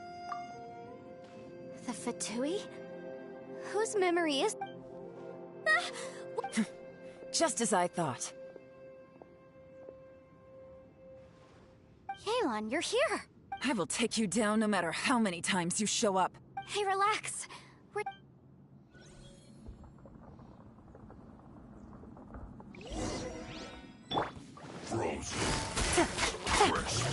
The Fatui? Whose memory is... Just as I thought. Yelan, you're here! I will take you down no matter how many times you show up. Hey, relax. We're... Frozen. Crisp.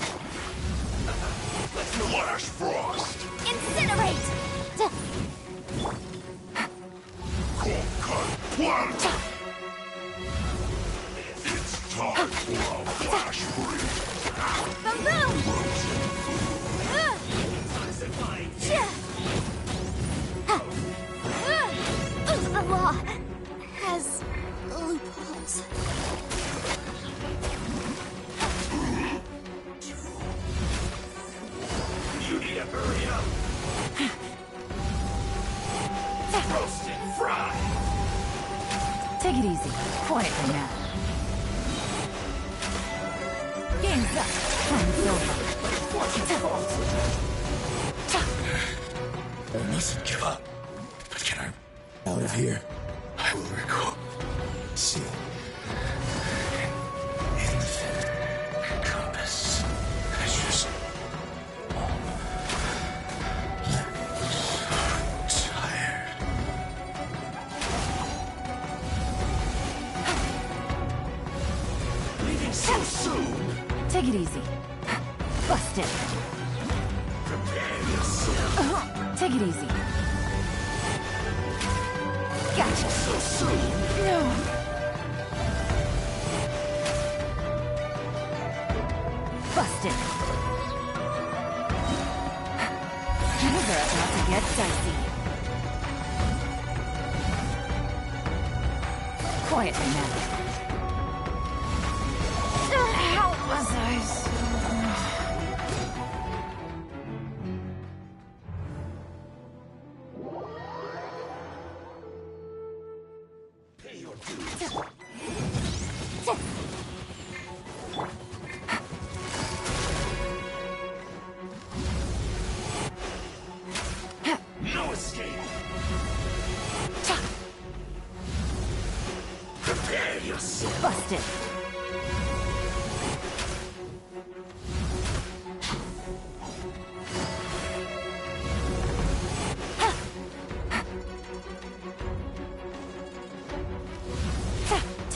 Flash frost. Incinerate! Cold cut plant. It's time for a flash freeze. Boom boom! The law has loopholes. You need to hurry up. Roast and fry. Take it easy. Quietly now. Game's up. Time's over. I mustn't give up. But can I... out of here? I will recall. See. Infinite compass. I just... tired. Leaving so soon. Take it easy. Bust it. Prepare yourself. Take it easy. Gotcha. So soon. No. Bust it. Things are about to get dicey. Quietly now. How was I so... Pay your dues. No escape. Prepare yourself. Bust it.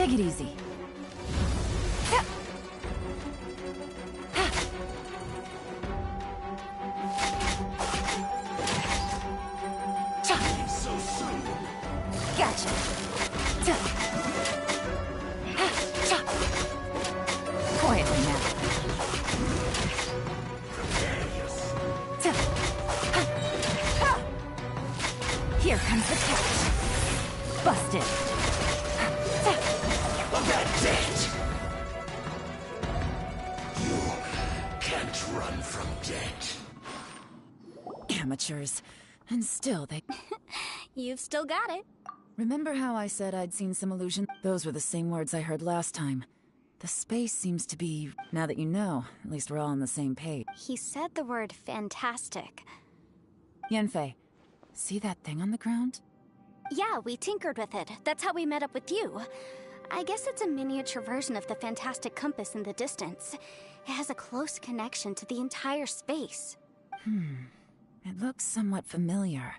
Take it easy. So soon. Gotcha. Quietly now. Here comes the catch. Busted. That's it. You can't run from death. Amateurs. And still they... You've still got it. Remember how I said I'd seen some illusion? Those were the same words I heard last time. The space seems to be... Now that you know, at least we're all on the same page. He said the word fantastic. Yanfei, see that thing on the ground? Yeah, we tinkered with it. That's how we met up with you. I guess it's a miniature version of the fantastic compass in the distance. It has a close connection to the entire space. It looks somewhat familiar.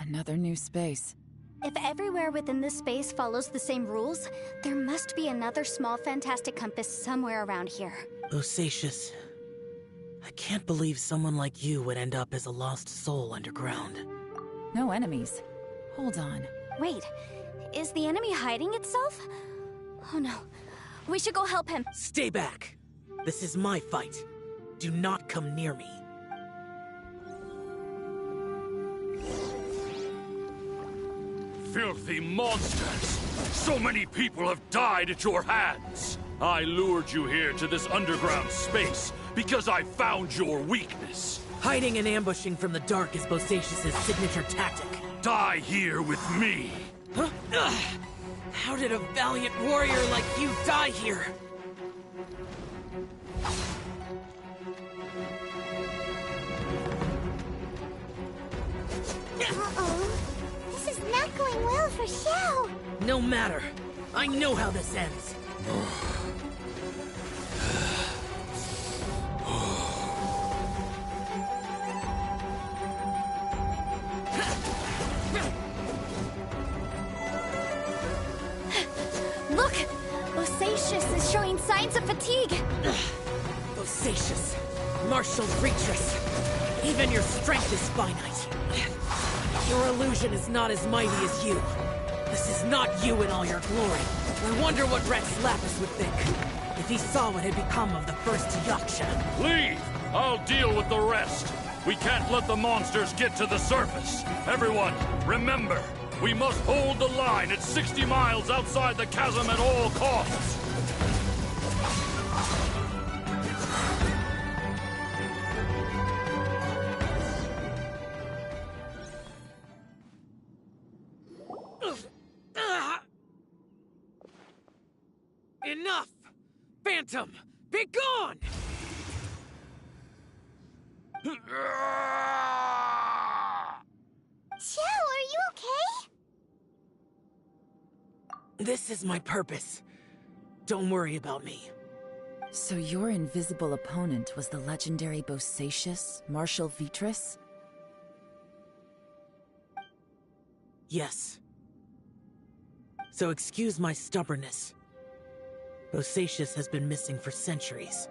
Another new space. If everywhere within this space follows the same rules, there must be another small fantastic compass somewhere around here. Bosacius, I can't believe someone like you would end up as a lost soul underground. No enemies. Hold on. Wait, is the enemy hiding itself? Oh no, we should go help him. Stay back! This is my fight. Do not come near me. Filthy monsters! So many people have died at your hands! I lured you here to this underground space because I found your weakness. Hiding and ambushing from the dark is Bosacius' signature tactic. Die here with me. Huh? Ugh. How did a valiant warrior like you die here? Uh-oh. This is not going well for Xiao. No matter. I know how this ends. Look! Bosacius is showing signs of fatigue. Bosacius, martial creatress. Even your strength is finite. Your illusion is not as mighty as you. This is not you in all your glory. I wonder what Rex Lapis would think if he saw what had become of the first Yaksha. Leave! I'll deal with the rest. We can't let the monsters get to the surface. Everyone, remember, we must hold the line at 60 miles outside the chasm at all costs. Enough! Phantom, be gone! Xiao, are you okay? This is my purpose. Don't worry about me. So your invisible opponent was the legendary Bosacius, Marshal Vitris? Yes. So excuse my stubbornness. Bosacius has been missing for centuries.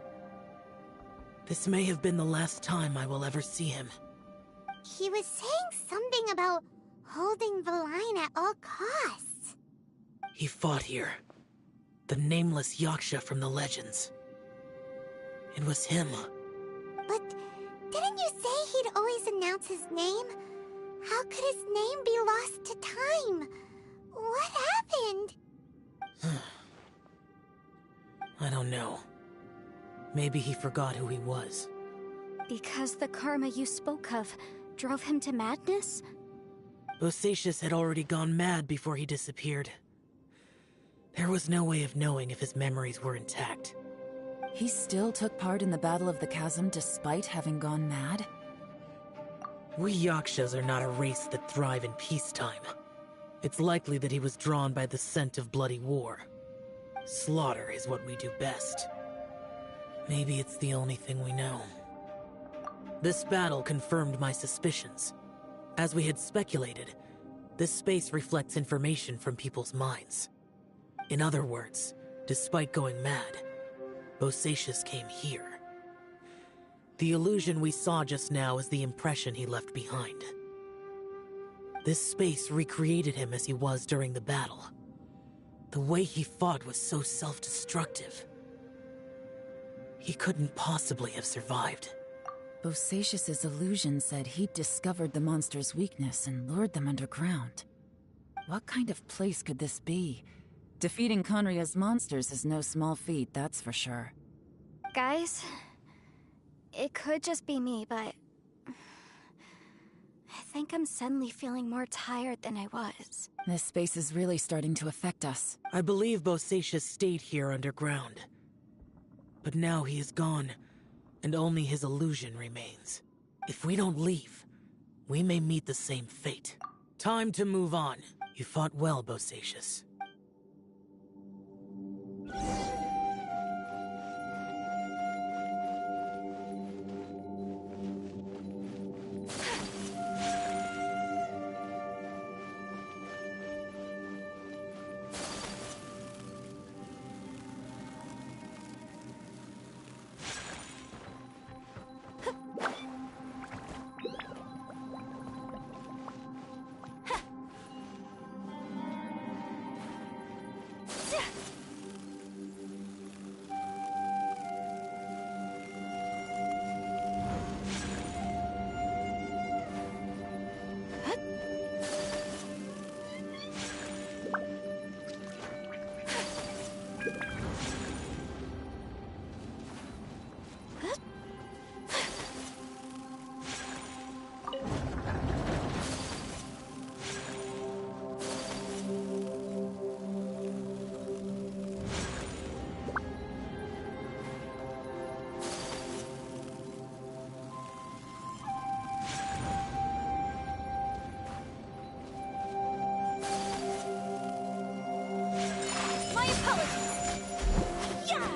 This may have been the last time I will ever see him. He was saying something about holding the line at all costs. He fought here. The nameless Yaksha from the legends. It was him. But didn't you say he'd always announce his name? How could his name be lost to time? What happened? I don't know. Maybe he forgot who he was. Because the karma you spoke of drove him to madness? Bosacius had already gone mad before he disappeared. There was no way of knowing if his memories were intact. He still took part in the Battle of the Chasm despite having gone mad? We Yakshas are not a race that thrive in peacetime. It's likely that he was drawn by the scent of bloody war. Slaughter is what we do best. Maybe it's the only thing we know. This battle confirmed my suspicions. As we had speculated, this space reflects information from people's minds. In other words, despite going mad, Bosacius came here. The illusion we saw just now is the impression he left behind. This space recreated him as he was during the battle. The way he fought was so self-destructive. He couldn't possibly have survived. Bosacius's illusion said he'd discovered the monster's weakness and lured them underground. What kind of place could this be? Defeating Conria's monsters is no small feat, that's for sure. Guys, it could just be me, but I think I'm suddenly feeling more tired than I was. This space is really starting to affect us. I believe Bosacius stayed here underground. But now he is gone, and only his illusion remains. If we don't leave, we may meet the same fate. Time to move on. You fought well, Bosacius. apologies. Yeah!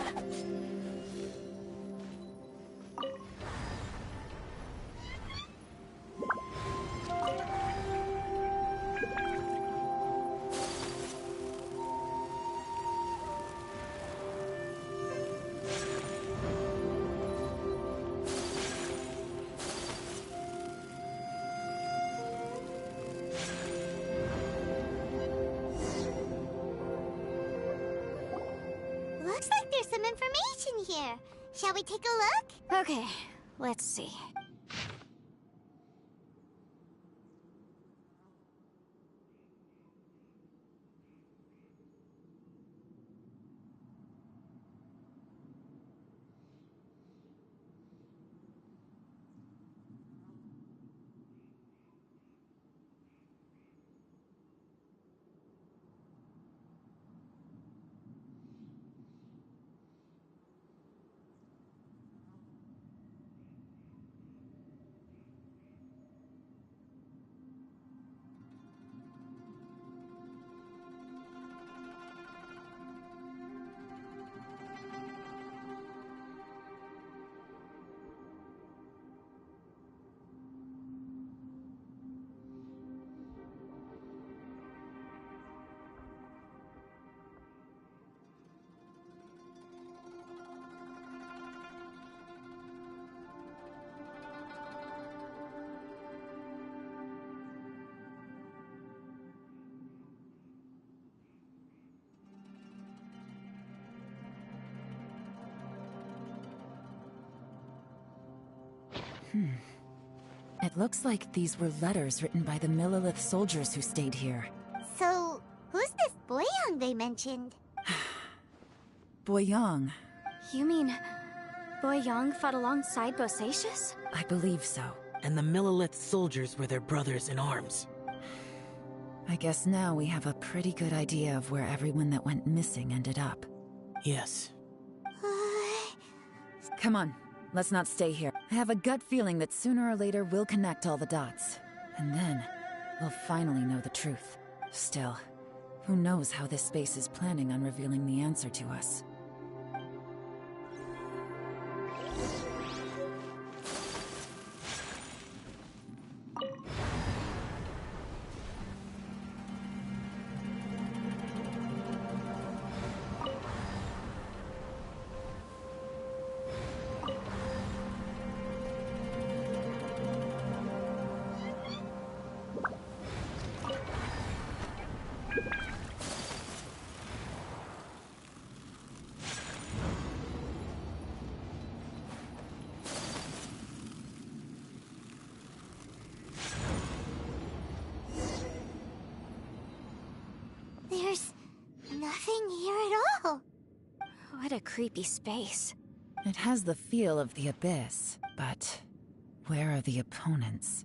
Looks like there's some information here. Shall we take a look? Okay, let's see. It looks like these were letters written by the Millelith soldiers who stayed here. So, who's this Boyang they mentioned? Boyang. You mean Boyang fought alongside Bosacius? I believe so. And the Millelith soldiers were their brothers in arms. I guess now we have a pretty good idea of where everyone that went missing ended up. Yes. Come on, let's not stay here. I have a gut feeling that sooner or later we'll connect all the dots. And then, we'll finally know the truth. Still, who knows how this space is planning on revealing the answer to us. There's nothing here at all. What a creepy space. It has the feel of the Abyss, but where are the opponents?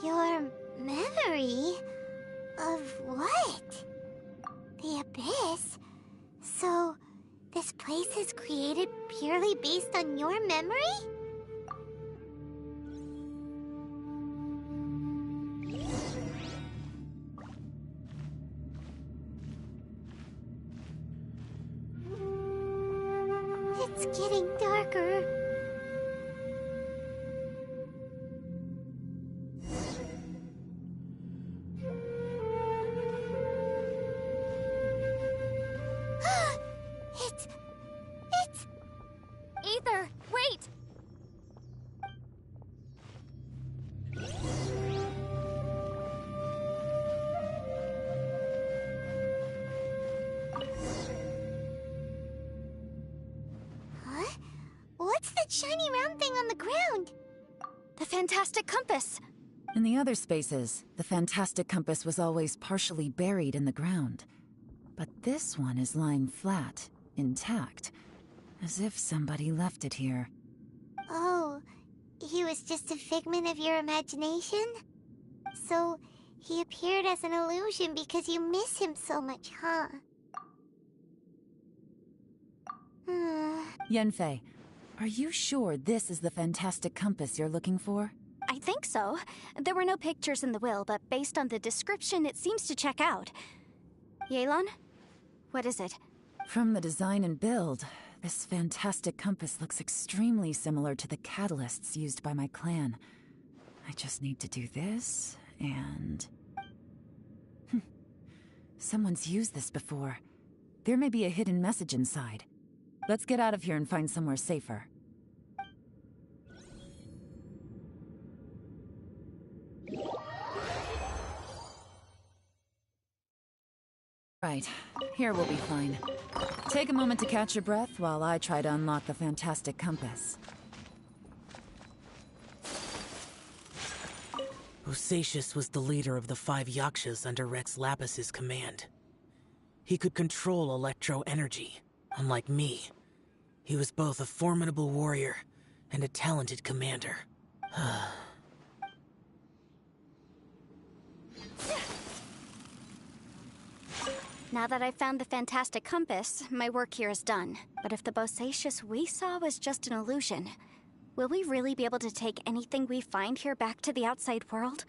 Your memory of what? The Abyss? So, this place is created purely based on your memory? It's getting darker. It's... Ether, wait! Huh? What's that shiny round thing on the ground? The fantastic compass! In the other spaces, the fantastic compass was always partially buried in the ground. But this one is lying flat, intact, as if somebody left it here. Oh, he was just a figment of your imagination? So, he appeared as an illusion because you miss him so much, huh? Yanfei, are you sure this is the fantastic compass you're looking for? I I think so. There were no pictures in the will, but based on the description, it seems to check out. Yelan? What is it? From the design and build, this fantastic compass looks extremely similar to the catalysts used by my clan. I just need to do this, and... Someone's used this before. There may be a hidden message inside. Let's get out of here and find somewhere safer. Right, here we'll be fine. Take a moment to catch your breath while I try to unlock the fantastic compass. Bosacius was the leader of the 5 Yakshas under Rex Lapis's command. He could control electro energy, unlike me. He was both a formidable warrior and a talented commander. Now that I've found the fantastic compass, my work here is done. But if the Bosacius we saw was just an illusion, will we really be able to take anything we find here back to the outside world?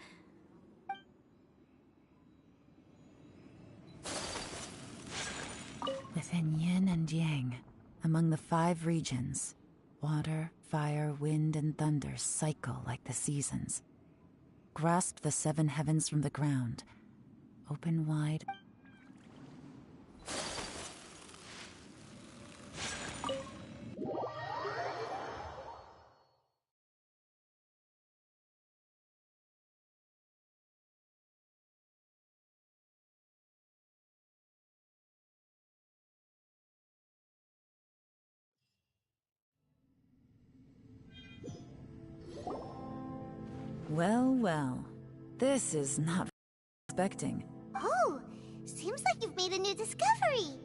Within yin and yang, among the 5 regions, water, fire, wind, and thunder cycle like the seasons. Grasp the 7 heavens from the ground. Open wide. Well, well. This is not expecting. Oh, seems like you've made a new discovery.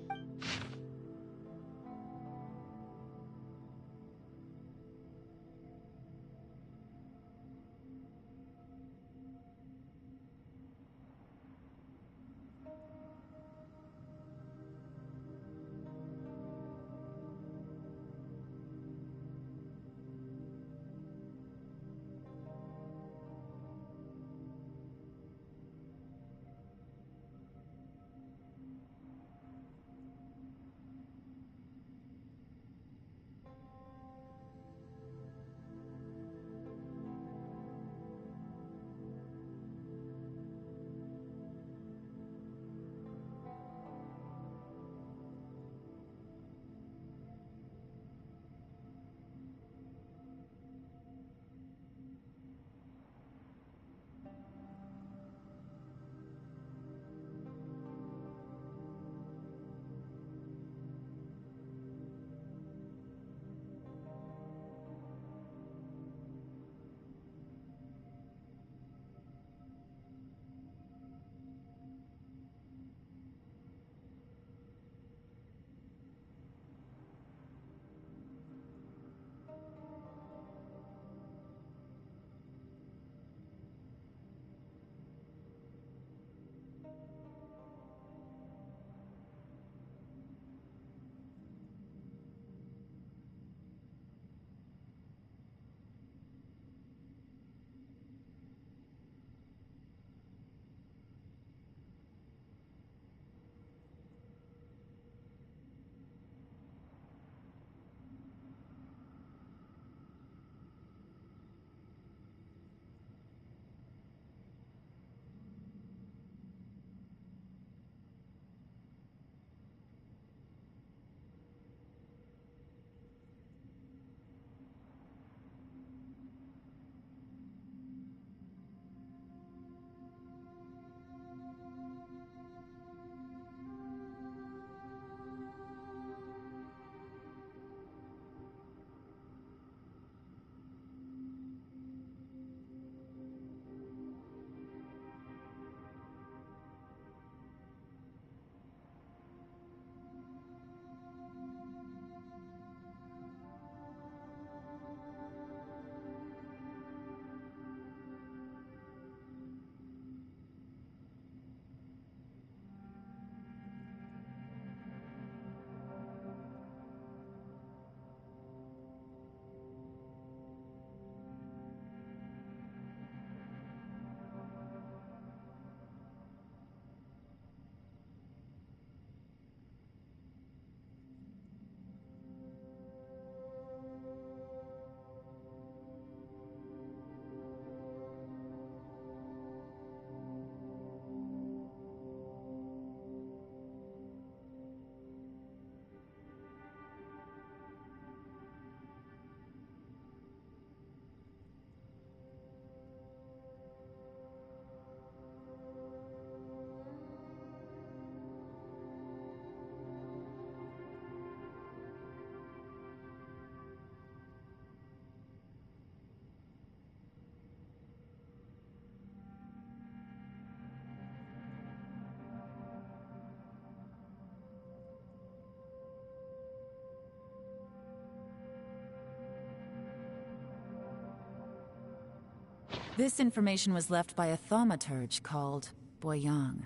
This information was left by a thaumaturge called Boyang,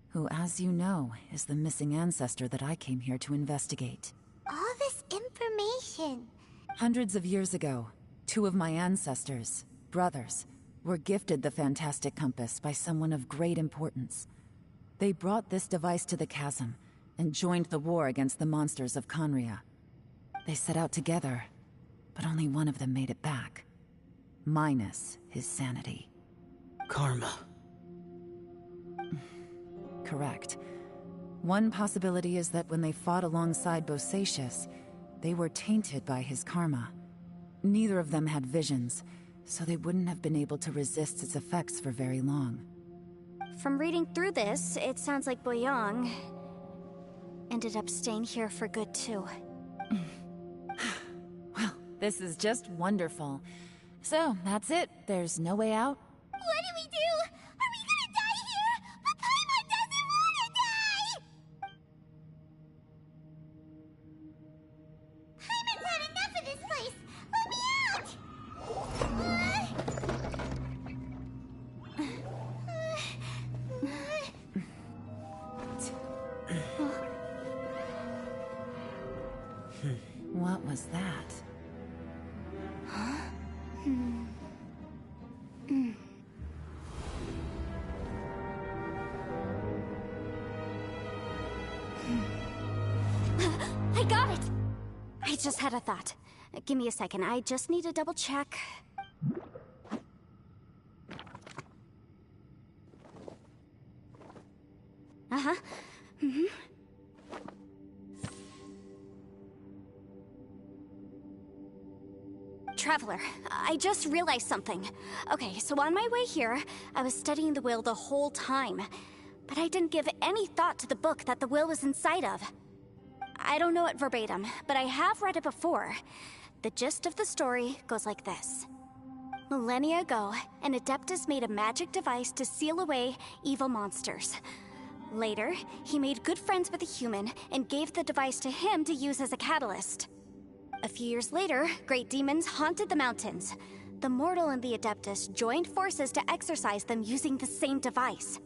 who, as you know, is the missing ancestor that I came here to investigate. All this information. Hundreds of years ago, two of my ancestors, brothers, were gifted the fantastic compass by someone of great importance. They brought this device to the chasm and joined the war against the monsters of Conria. They set out together, but only one of them made it back. Minus his sanity. Karma. Correct. One possibility is that when they fought alongside Bosacius, they were tainted by his karma. Neither of them had visions, so they wouldn't have been able to resist its effects for very long. From reading through this, it sounds like Boyang ended up staying here for good too. Well, this is just wonderful. So, that's it. There's no way out? What do we do? Are we gonna die here? But Paimon doesn't wanna die! Paimon's had enough of this place! Let me out! What was that? I got it! I just had a thought. Give me a second, I just need to double check. Uh-huh. Traveler, I just realized something. Okay, so on my way here, I was studying the will the whole time. But I didn't give any thought to the book that the will was inside of. I don't know it verbatim, but I have read it before. The gist of the story goes like this. Millennia ago, an Adeptus made a magic device to seal away evil monsters. Later, he made good friends with a human and gave the device to him to use as a catalyst. A few years later, great demons haunted the mountains. The mortal and the Adeptus joined forces to exorcise them using the same device.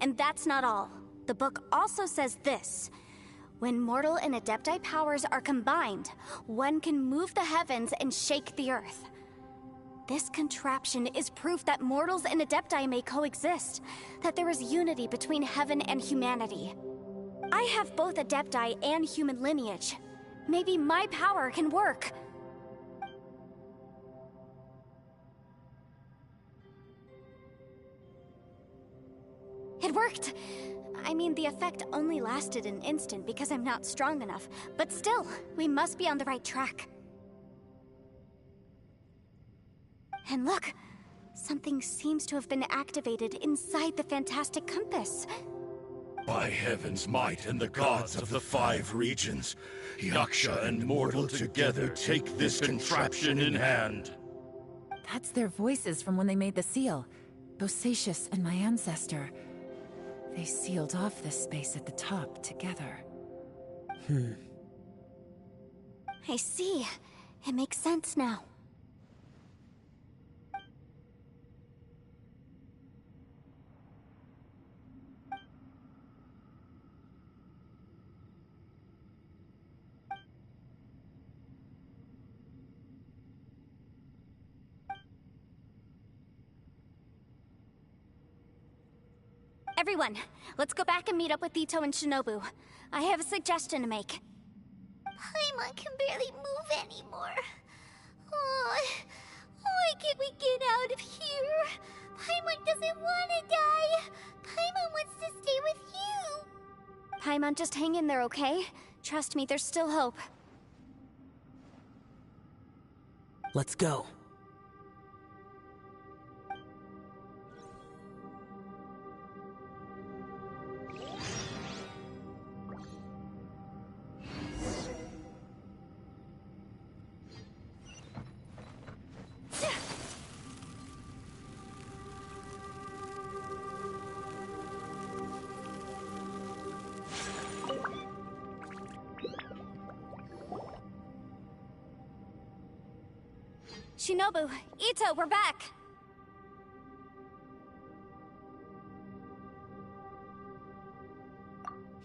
And that's not all. The book also says this. When mortal and Adepti powers are combined, one can move the heavens and shake the earth. This contraption is proof that mortals and Adepti may coexist, that there is unity between heaven and humanity. I have both Adepti and human lineage. Maybe my power can work. It worked! I mean, the effect only lasted an instant because I'm not strong enough, but still, we must be on the right track. And look! Something seems to have been activated inside the fantastic compass. By heaven's might and the gods of the 5 regions, Yaksha and mortal together take this contraption in hand. That's their voices from when they made the seal. Bosacius and my ancestor. They sealed off this space at the top together. I see. It makes sense now. Everyone, let's go back and meet up with Ito and Shinobu. I have a suggestion to make. Paimon can barely move anymore. Oh, why can't we get out of here? Paimon doesn't want to die. Paimon wants to stay with you. Paimon, just hang in there, okay? Trust me, there's still hope. Let's go. Shinobu, Ito, we're back!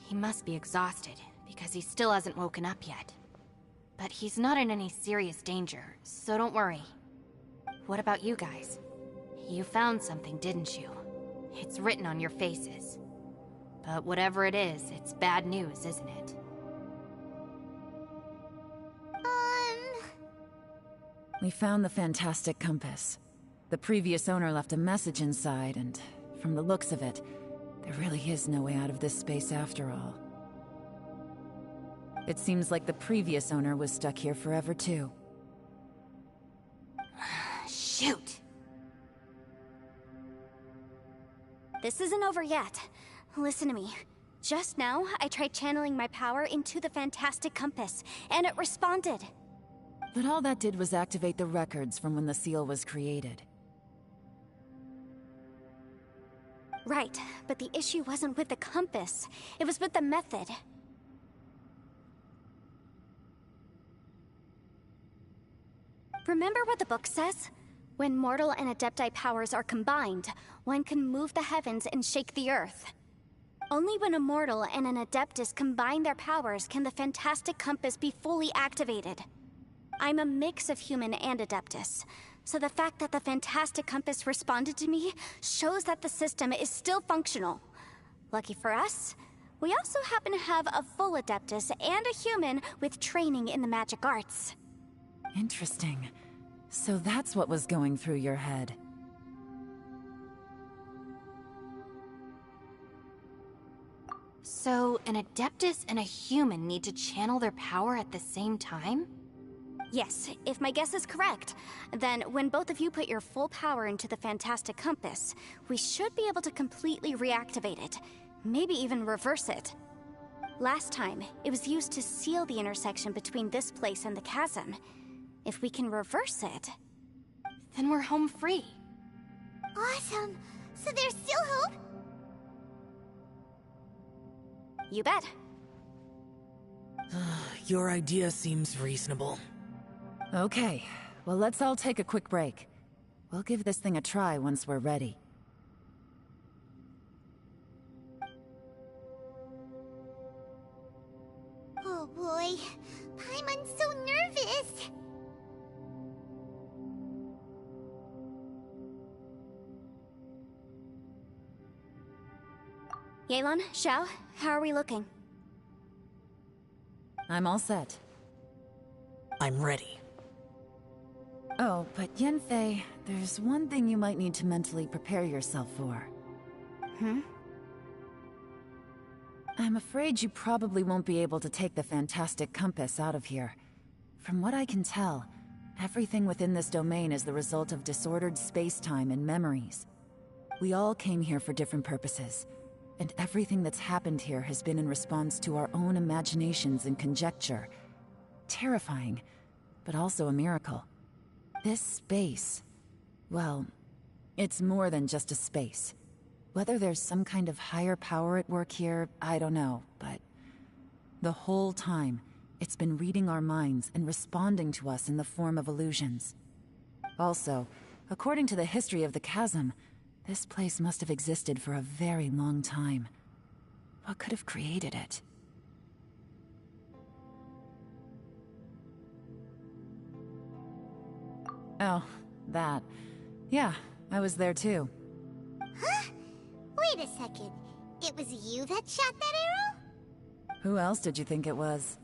He must be exhausted, because he still hasn't woken up yet. But he's not in any serious danger, so don't worry. What about you guys? You found something, didn't you? It's written on your faces. But whatever it is, it's bad news, isn't it? We found the fantastic compass. The previous owner left a message inside, and from the looks of it, there really is no way out of this space after all. It seems like the previous owner was stuck here forever, too. Shoot! This isn't over yet. Listen to me. Just now, I tried channeling my power into the fantastic compass, and it responded. But all that did was activate the records from when the seal was created. Right, but the issue wasn't with the compass. It was with the method. Remember what the book says? When mortal and adepti powers are combined, one can move the heavens and shake the earth. Only when a mortal and an adeptus combine their powers can the fantastic compass be fully activated. I'm a mix of human and adeptus, so the fact that the fantastic compass responded to me shows that the system is still functional. Lucky for us, we also happen to have a full adeptus and a human with training in the magic arts. Interesting. So that's what was going through your head. So, an adeptus and a human need to channel their power at the same time? Yes, if my guess is correct, then when both of you put your full power into the fantastic compass, we should be able to completely reactivate it, maybe even reverse it. Last time, it was used to seal the intersection between this place and the chasm. If we can reverse it, then we're home free. Awesome! So there's still hope? You bet. Your idea seems reasonable. Okay, well let's all take a quick break. We'll give this thing a try once we're ready. Oh boy, Paimon's so nervous! Yelan, Xiao, how are we looking? I'm all set. I'm ready. Oh, but Yanfei, there's one thing you might need to mentally prepare yourself for. I'm afraid you probably won't be able to take the fantastic compass out of here. From what I can tell, everything within this domain is the result of disordered space-time and memories. We all came here for different purposes, and everything that's happened here has been in response to our own imaginations and conjecture. Terrifying, but also a miracle. This space, well, it's more than just a space. Whether there's some kind of higher power at work here, I don't know, but the whole time, it's been reading our minds and responding to us in the form of illusions. Also, according to the history of the chasm, this place must have existed for a very long time. What could have created it? Oh, that. Yeah, I was there too. Huh? Wait a second. It was you that shot that arrow? Who else did you think it was?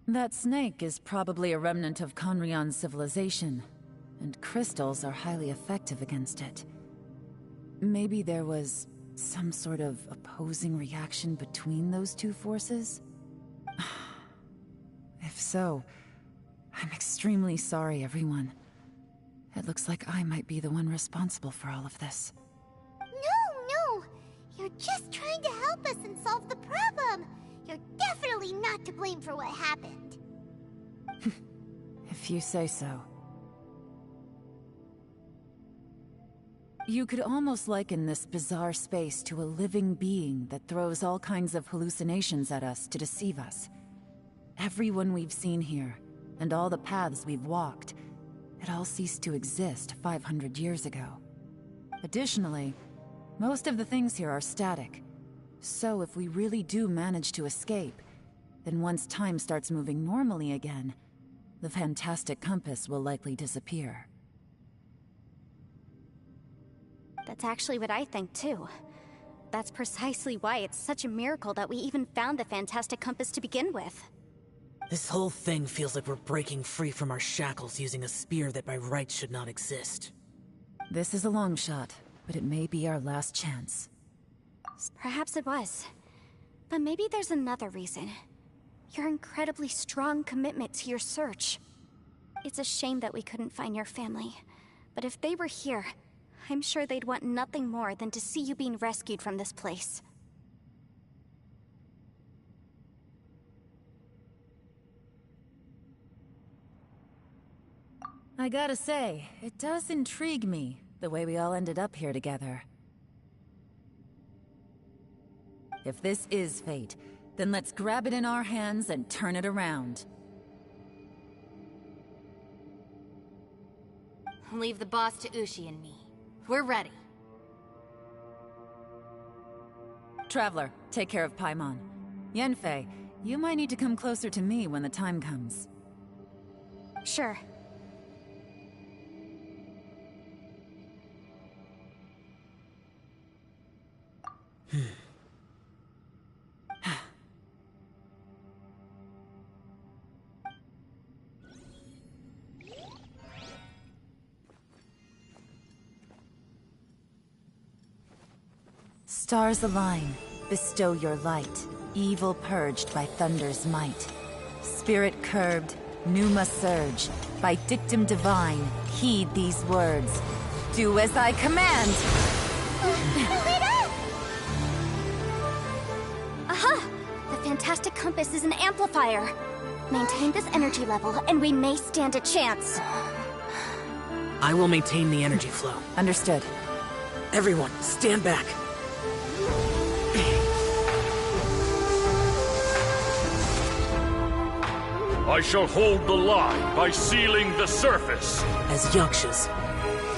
That snake is probably a remnant of Conrion's civilization, and crystals are highly effective against it. Maybe there was some sort of opposing reaction between those two forces? If so, I'm extremely sorry, everyone. It looks like I might be the one responsible for all of this. No! You're just trying to help us and solve the problem! You're definitely not to blame for what happened. If you say so. You could almost liken this bizarre space to a living being that throws all kinds of hallucinations at us to deceive us. Everyone we've seen here, and all the paths we've walked, it all ceased to exist 500 years ago. Additionally, Most of the things here are static. So if we really do manage to escape, then once time starts moving normally again, the fantastic compass will likely disappear. That's actually what I think too. That's precisely why it's such a miracle that we even found the fantastic compass to begin with. This whole thing feels like we're breaking free from our shackles using a spear that by rights should not exist. This is a long shot, but it may be our last chance. Perhaps it was. But maybe there's another reason. Your incredibly strong commitment to your search. It's a shame that we couldn't find your family. But if they were here, I'm sure they'd want nothing more than to see you being rescued from this place. I gotta say, it does intrigue me, the way we all ended up here together. If this is fate, then let's grab it in our hands and turn it around. Leave the boss to Ushi and me. We're ready. Traveler, take care of Paimon. Yanfei, you might need to come closer to me when the time comes. Sure. Stars align, bestow your light, evil purged by thunder's might. Spirit curbed, pneuma surge, by dictum divine, heed these words. Do as I command! Aha! The fantastic compass is an amplifier. Maintain this energy level, and we may stand a chance. I will maintain the energy flow. Understood. Everyone, stand back. I shall hold the line by sealing the surface. As Yakshas,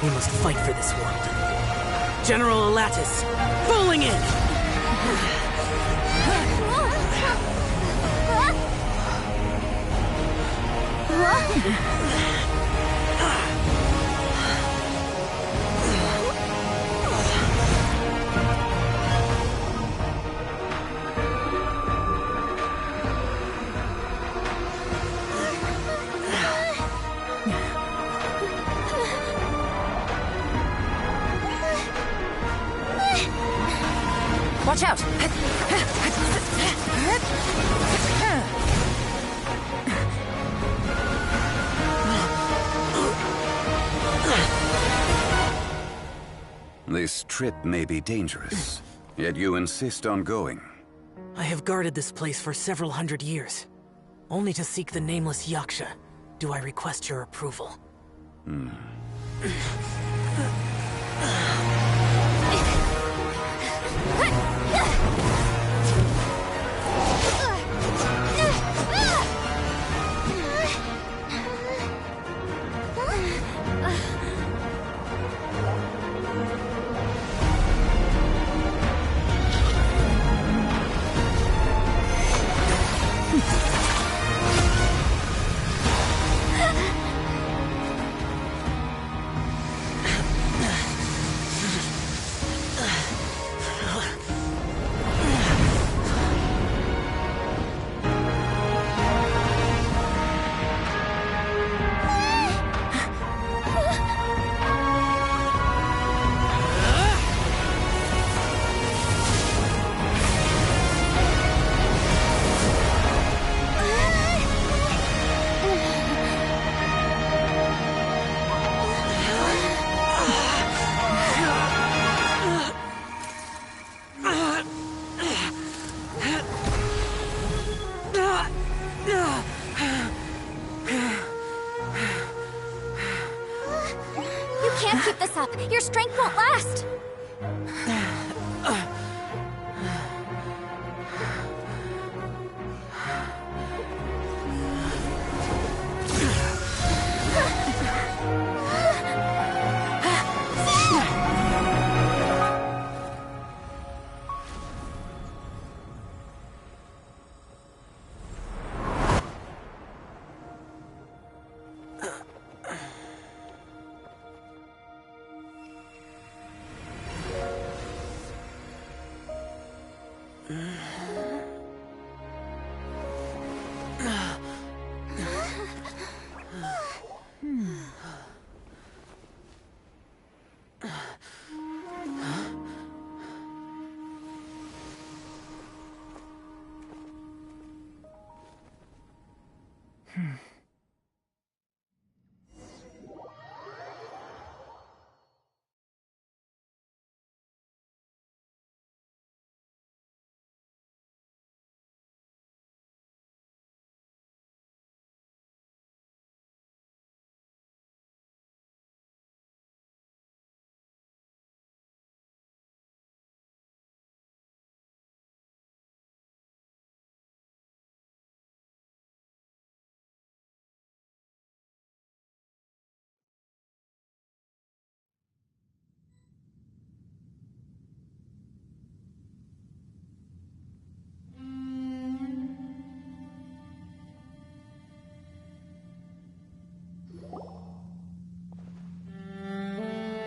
we must fight for this world. General Alatus, falling in! Watch out! This trip may be dangerous, yet you insist on going. I have guarded this place for several hundred years. Only to seek the nameless Yaksha, do I request your approval. Your strength won't last!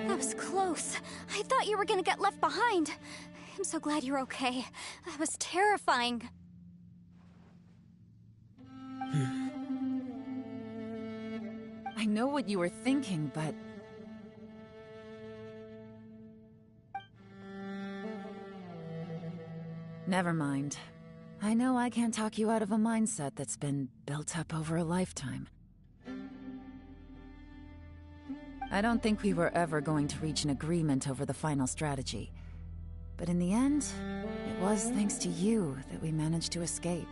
That was close. I thought you were gonna get left behind. I'm so glad you're okay. That was terrifying. I know what you were thinking, but... Never mind. I know I can't talk you out of a mindset that's been built up over a lifetime. I don't think we were ever going to reach an agreement over the final strategy. But in the end, it was thanks to you that we managed to escape.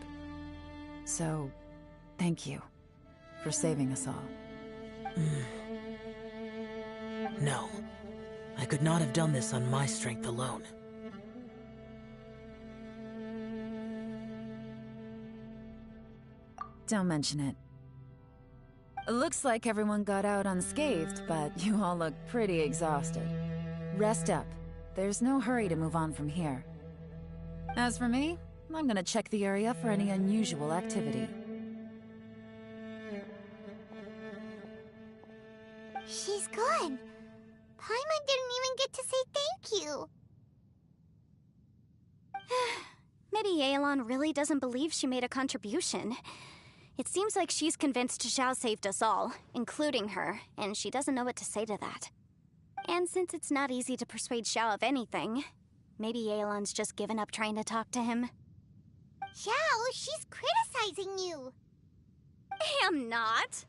So, thank you for saving us all. No. I could not have done this on my strength alone. Don't mention it. Looks like everyone got out unscathed, but you all look pretty exhausted. Rest up. There's no hurry to move on from here. As for me, I'm gonna check the area for any unusual activity. She's gone. Paimon didn't even get to say thank you. Maybe Yelan really doesn't believe she made a contribution. It seems like she's convinced Xiao saved us all, including her, and she doesn't know what to say to that. And since it's not easy to persuade Xiao of anything, maybe Yelan's just given up trying to talk to him. Xiao, she's criticizing you. I am not.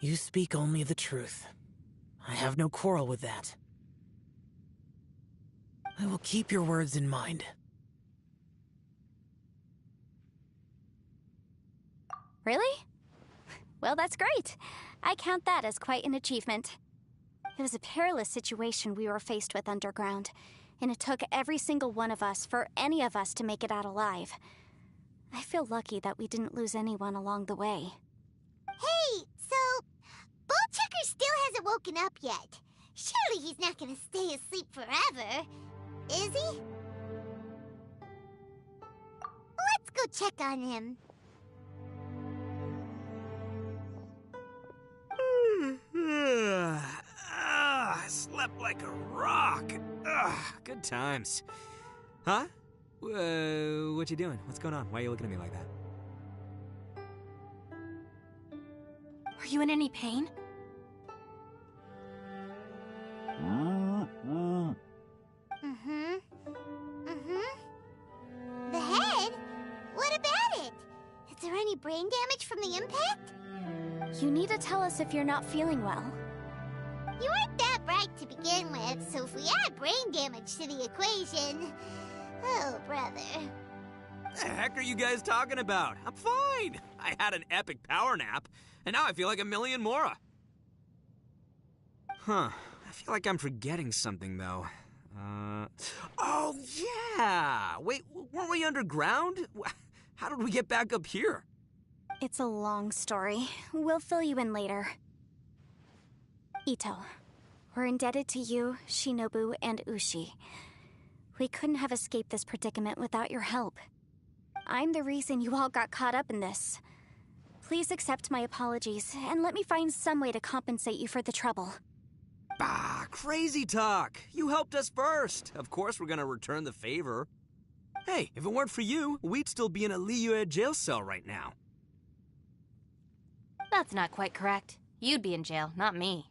You speak only the truth. I have no quarrel with that. I will keep your words in mind. Really? Well, that's great. I count that as quite an achievement. It was a perilous situation we were faced with underground, and it took every single one of us for any of us to make it out alive. I feel lucky that we didn't lose anyone along the way. Hey, so Ballchecker still hasn't woken up yet. Surely he's not gonna stay asleep forever, is he? Let's go check on him. I slept like a rock. Good times. Huh? What you doing? What's going on? Why are you looking at me like that? Are you in any pain? The head? What about it? Is there any brain damage from the impact? You need to tell us if you're not feeling well. You weren't that bright to begin with, so if we add brain damage to the equation... Oh, brother. The heck are you guys talking about? I'm fine. I had an epic power nap, and now I feel like a million more. Huh. I feel like I'm forgetting something, though. Oh, yeah! Wait, weren't we underground? How did we get back up here? It's a long story. We'll fill you in later. Ito, we're indebted to you, Shinobu, and Ushi. We couldn't have escaped this predicament without your help. I'm the reason you all got caught up in this. Please accept my apologies, and let me find some way to compensate you for the trouble. Bah, crazy talk! You helped us first! Of course we're gonna return the favor. Hey, if it weren't for you, we'd still be in a Liyue jail cell right now. That's not quite correct. You'd be in jail, not me.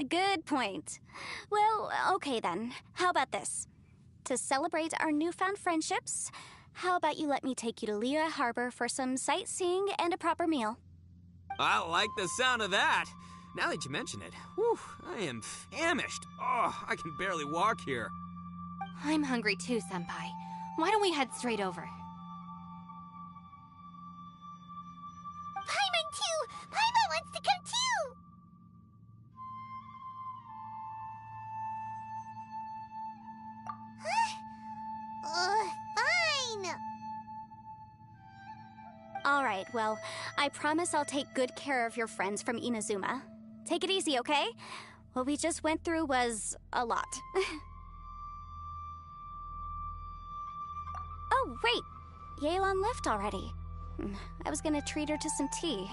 Good point. Well, okay then. How about this? To celebrate our newfound friendships, how about you let me take you to Liyue Harbor for some sightseeing and a proper meal? I like the sound of that. Now that you mention it, whew, I am famished. Oh, I can barely walk here. I'm hungry too, Senpai. Why don't we head straight over? Paimon too! Paimon wants to come too! Fine! Alright, well, I promise I'll take good care of your friends from Inazuma. Take it easy, okay? What we just went through was a lot. Oh, wait! Yelan left already. I was gonna treat her to some tea.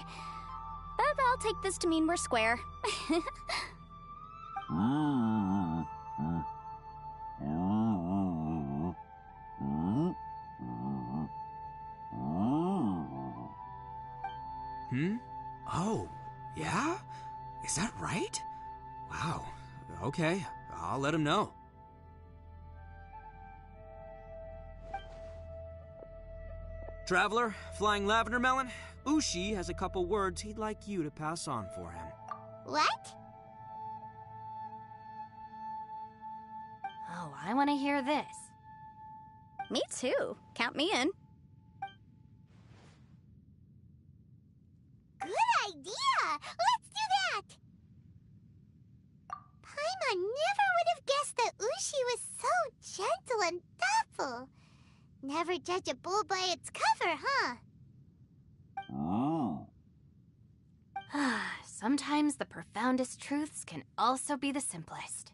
But I'll take this to mean we're square. Oh, yeah? Is that right? Wow. Okay, I'll let him know. Traveler, Flying Lavender Melon, Ushi has a couple words he'd like you to pass on for him. What? Oh, I want to hear this. Me too. Count me in. Good idea! Let's do that! Paimon never would have guessed that Ushi was so gentle and thoughtful. Never judge a bull by its cover, huh? Sometimes the profoundest truths can also be the simplest.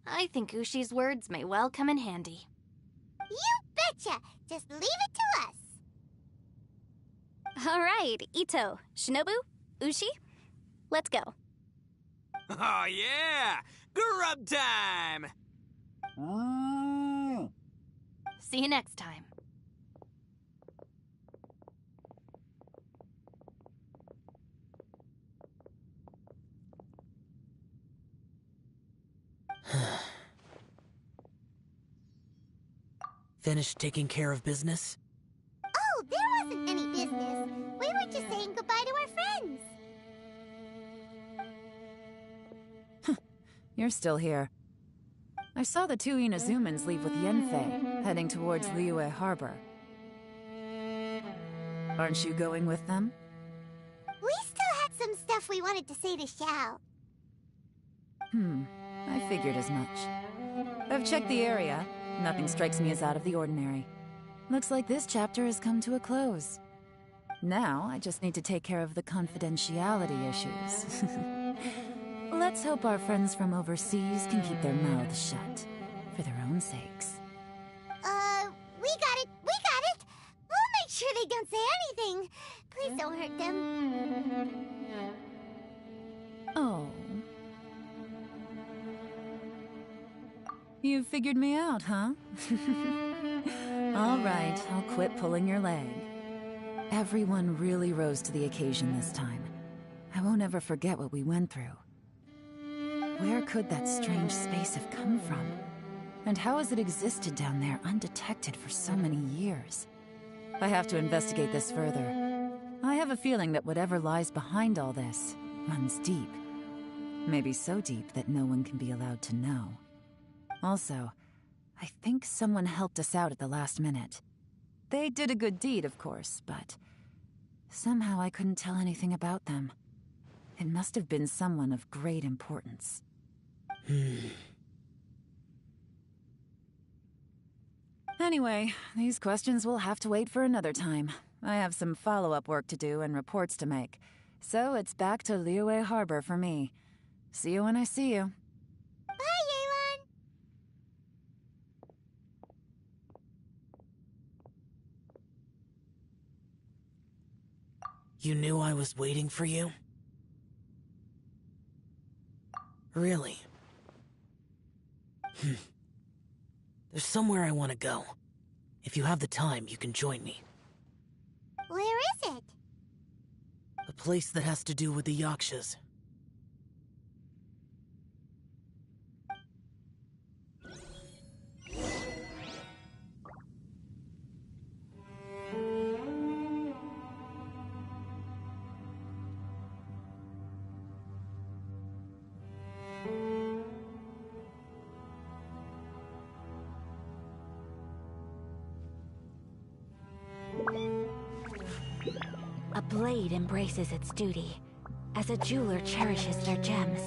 I think Ushi's words may well come in handy. You betcha! Just leave it to us! Alright, Ito, Shinobu, Ushi, let's go. Oh yeah! Grub time! See you next time. Finished taking care of business? Oh, there wasn't any business. We were just saying goodbye to our friends. You're still here. I saw the two Inazumans leave with Yanfei, heading towards Liyue Harbor. Aren't you going with them? We still had some stuff we wanted to say to Xiao. I figured as much. I've checked the area. Nothing strikes me as out of the ordinary. Looks like this chapter has come to a close. Now, I just need to take care of the confidentiality issues. Let's hope our friends from overseas can keep their mouths shut, for their own sakes. We got it! We got it! We'll make sure they don't say anything. Please don't hurt them. Oh. You figured me out, huh? All right, I'll quit pulling your leg. Everyone really rose to the occasion this time. I won't ever forget what we went through. Where could that strange space have come from? And how has it existed down there undetected for so many years? I have to investigate this further. I have a feeling that whatever lies behind all this runs deep. Maybe so deep that no one can be allowed to know. Also, I think someone helped us out at the last minute. They did a good deed, of course, but somehow I couldn't tell anything about them. It must have been someone of great importance. Anyway, these questions will have to wait for another time. I have some follow-up work to do and reports to make. So it's back to Liyue Harbor for me. See you when I see you. Bye, Yelan! You knew I was waiting for you? Really? There's somewhere I want to go. If you have the time, you can join me. Where is it? A place that has to do with the Yakshas. blade embraces its duty, as a jeweler cherishes their gems.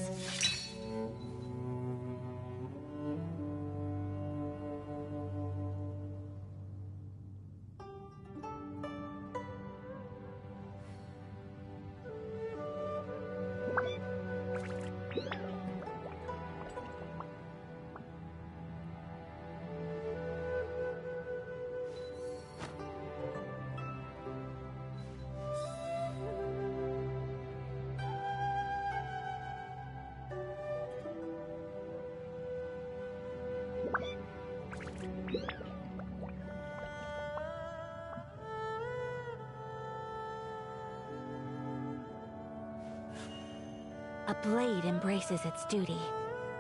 A blade embraces its duty,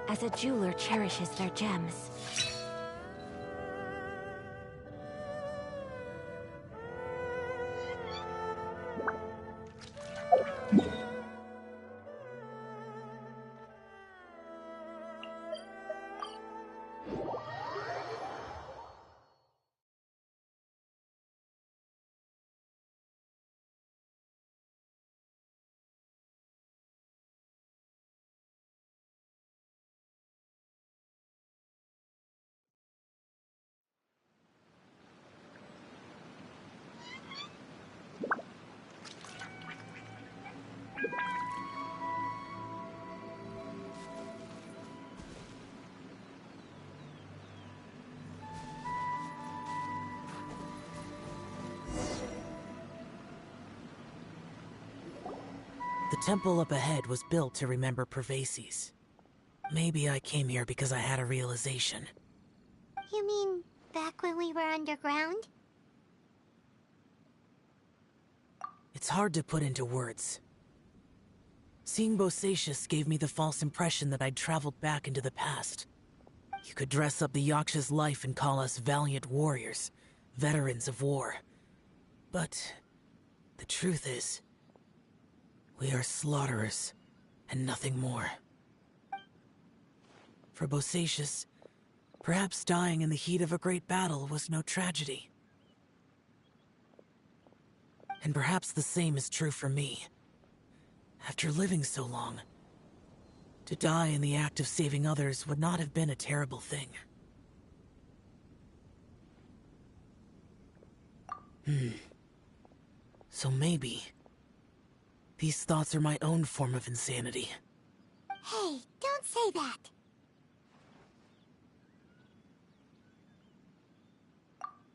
as a jeweler cherishes their gems. The temple up ahead was built to remember Pervases. Maybe I came here because I had a realization. You mean back when we were underground? It's hard to put into words. Seeing Bosacius gave me the false impression that I'd traveled back into the past. You could dress up the Yaksha's life and call us valiant warriors, veterans of war. But the truth is, we are slaughterers, and nothing more. For Bosacius, perhaps dying in the heat of a great battle was no tragedy. And perhaps the same is true for me. After living so long, to die in the act of saving others would not have been a terrible thing. So maybe these thoughts are my own form of insanity. Hey, don't say that.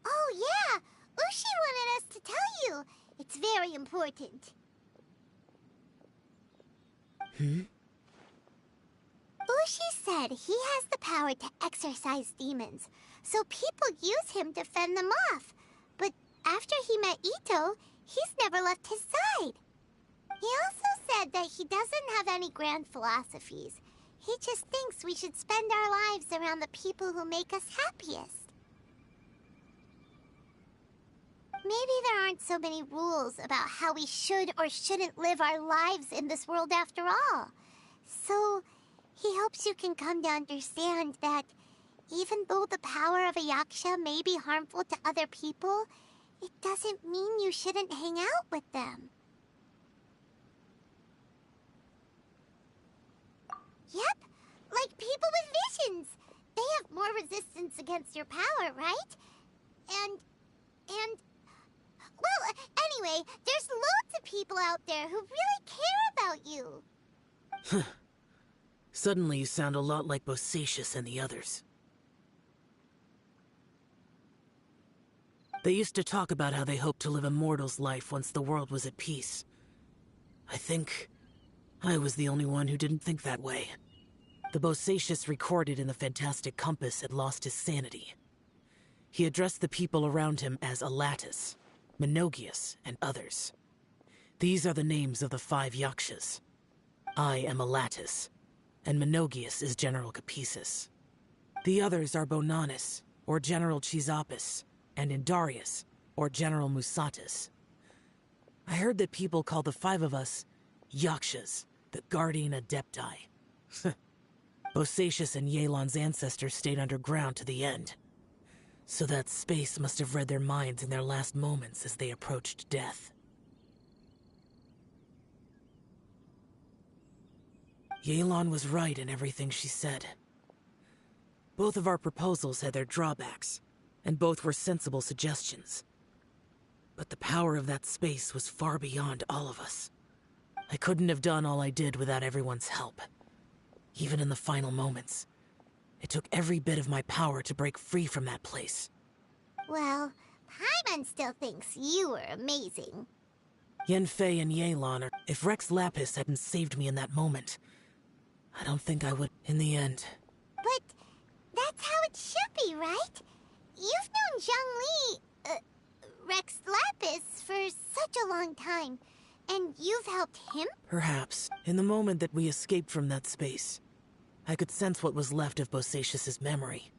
Oh yeah, Ushi wanted us to tell you. It's very important. Ushi said he has the power to exorcise demons, so people use him to fend them off. But after he met Ito, he's never left his side. He also said that he doesn't have any grand philosophies. He just thinks we should spend our lives around the people who make us happiest. Maybe there aren't so many rules about how we should or shouldn't live our lives in this world after all. So, he hopes you can come to understand that even though the power of a Yaksha may be harmful to other people, it doesn't mean you shouldn't hang out with them. Yep, like people with visions. They have more resistance against your power, right? And... Well, anyway, there's loads of people out there who really care about you. Suddenly you sound a lot like Bosacius and the others. They used to talk about how they hoped to live a mortal's life once the world was at peace. I think I was the only one who didn't think that way. The Bosacius recorded in the Fantastic Compass had lost his sanity. He addressed the people around him as Alatus, Menogias, and others. These are the names of the 5 Yakshas. I am Alatus, and Menogias is General Capisis. The others are Bonanis, or General Chizapis, and Indarius, or General Musatis. I heard that people call the 5 of us Yakshas, the Guardian Adepti. Bosacius and Yelan's ancestors stayed underground to the end. So that space must have read their minds in their last moments as they approached death. Yelan was right in everything she said. Both of our proposals had their drawbacks, and both were sensible suggestions. But the power of that space was far beyond all of us. I couldn't have done all I did without everyone's help. Even in the final moments, it took every bit of my power to break free from that place. Well, Paimon still thinks you were amazing. Yanfei and Yelan are... If Rex Lapis hadn't saved me in that moment, I don't think I would in the end. But that's how it should be, right? You've known Zhongli, Rex Lapis, for such a long time, and you've helped him? Perhaps. In the moment that we escaped from that space, I could sense what was left of Bosacius's memory.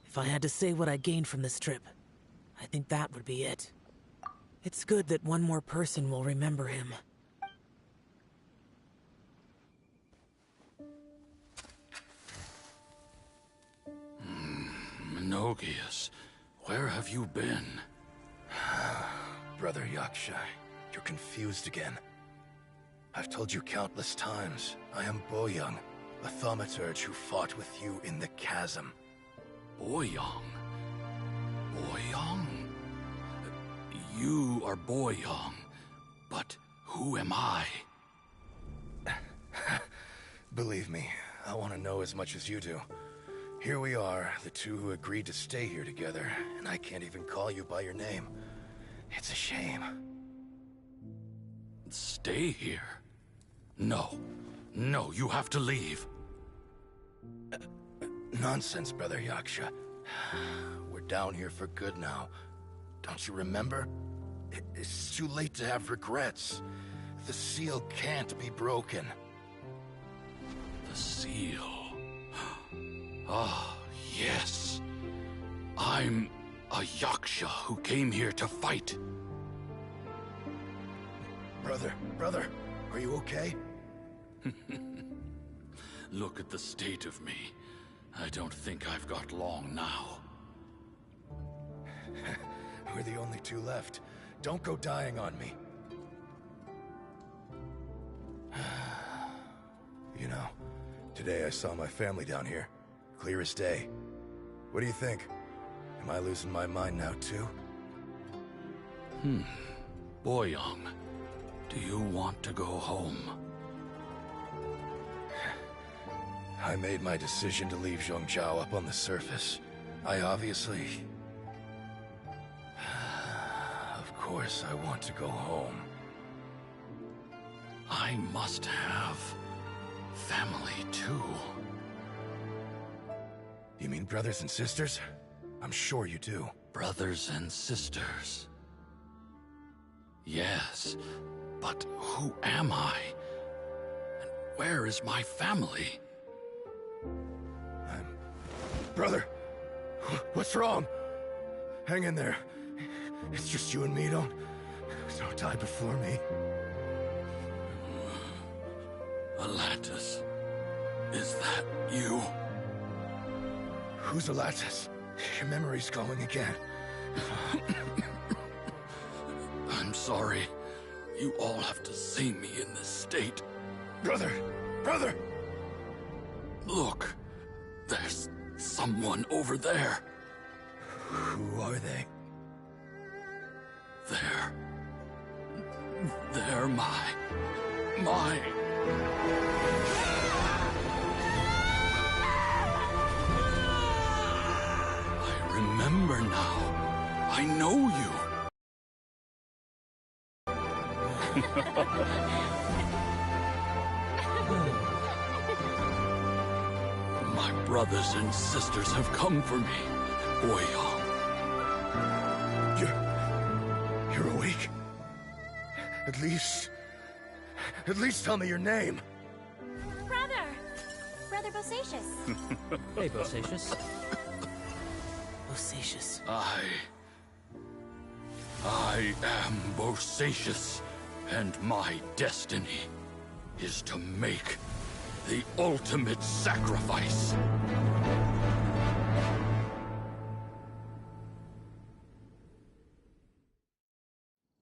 If I had to say what I gained from this trip, I think that would be it. It's good that one more person will remember him. Menogias, where have you been? Brother Yaksha, you're confused again. I've told you countless times, I am Boyoung, a thaumaturge who fought with you in the chasm. Boyoung? Boyoung? You are Boyoung, but who am I? Believe me, I want to know as much as you do. Here we are, the two who agreed to stay here together, and I can't even call you by your name. It's a shame. Stay here? No. No, you have to leave. Nonsense, Brother Yaksha. We're down here for good now. Don't you remember? It's too late to have regrets. The seal can't be broken. The seal. Ah, yes. I'm a Yaksha who came here to fight. Brother, are you okay? Look at the state of me. I don't think I've got long now. We're the only two left. Don't go dying on me. You know, today I saw my family down here. Clear as day. What do you think? Am I losing my mind now too? Boyoung, do you want to go home? I made my decision to leave Zhongzhou up on the surface. I obviously... Of course I want to go home. I must have family too. You mean brothers and sisters? I'm sure you do. Brothers and sisters. Yes, but who am I? And where is my family? Brother! What's wrong? Hang in there. It's just you and me, don't die before me. Alatus, is that you? Who's Alatus? Your memory's going again. I'm sorry. You all have to see me in this state. Brother! Look, there's someone over there. Who are they? They're my... I remember now. I know you. My brothers and sisters have come for me, Boyoung. You're awake? At least tell me your name. Brother Bosacius. Hey, Bosacius. Bosacius. I am Bosacius, and my destiny is to make the ultimate sacrifice.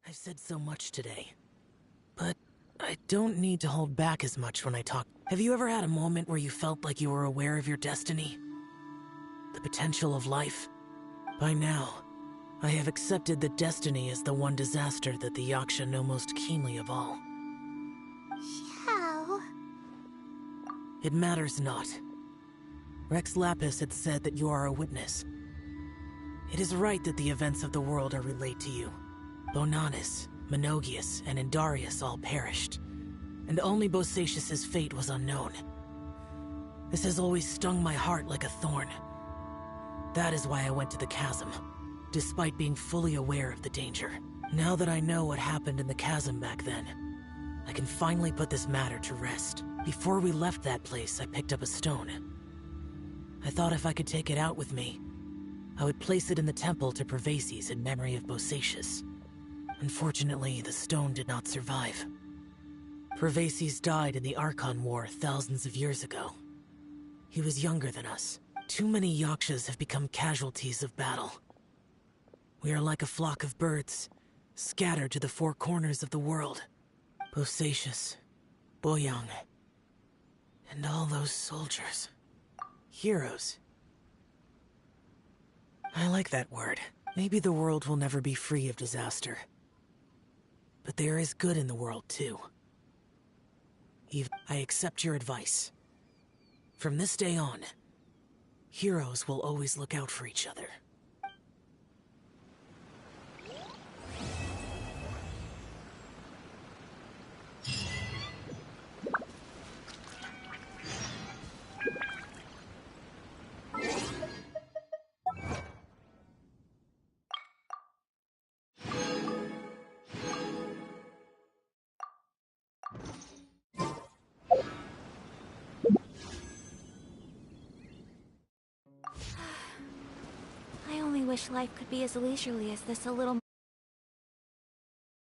I've said so much today, but I don't need to hold back as much when I talk. Have you ever had a moment where you felt like you were aware of your destiny? The potential of life? By now, I have accepted that destiny is the one disaster that the Yaksha know most keenly of all. Xiao... It matters not. Rex Lapis had said that you are a witness. It is right that the events of the world are relayed to you. Bonanis, Menogias, and Indarius all perished, and only Bosacius's fate was unknown. This has always stung my heart like a thorn. That is why I went to the chasm, despite being fully aware of the danger. Now that I know what happened in the chasm back then, I can finally put this matter to rest. Before we left that place, I picked up a stone. I thought if I could take it out with me, I would place it in the temple to Pervases in memory of Bosacius. Unfortunately, the stone did not survive. Pervases died in the Archon War thousands of years ago. He was younger than us. Too many Yakshas have become casualties of battle. We are like a flock of birds, scattered to the four corners of the world. Bosacius, Boyang, and all those soldiers. Heroes. I like that word. Maybe the world will never be free of disaster. But there is good in the world, too. I accept your advice. From this day on, heroes will always look out for each other. I only wish life could be as leisurely as this a little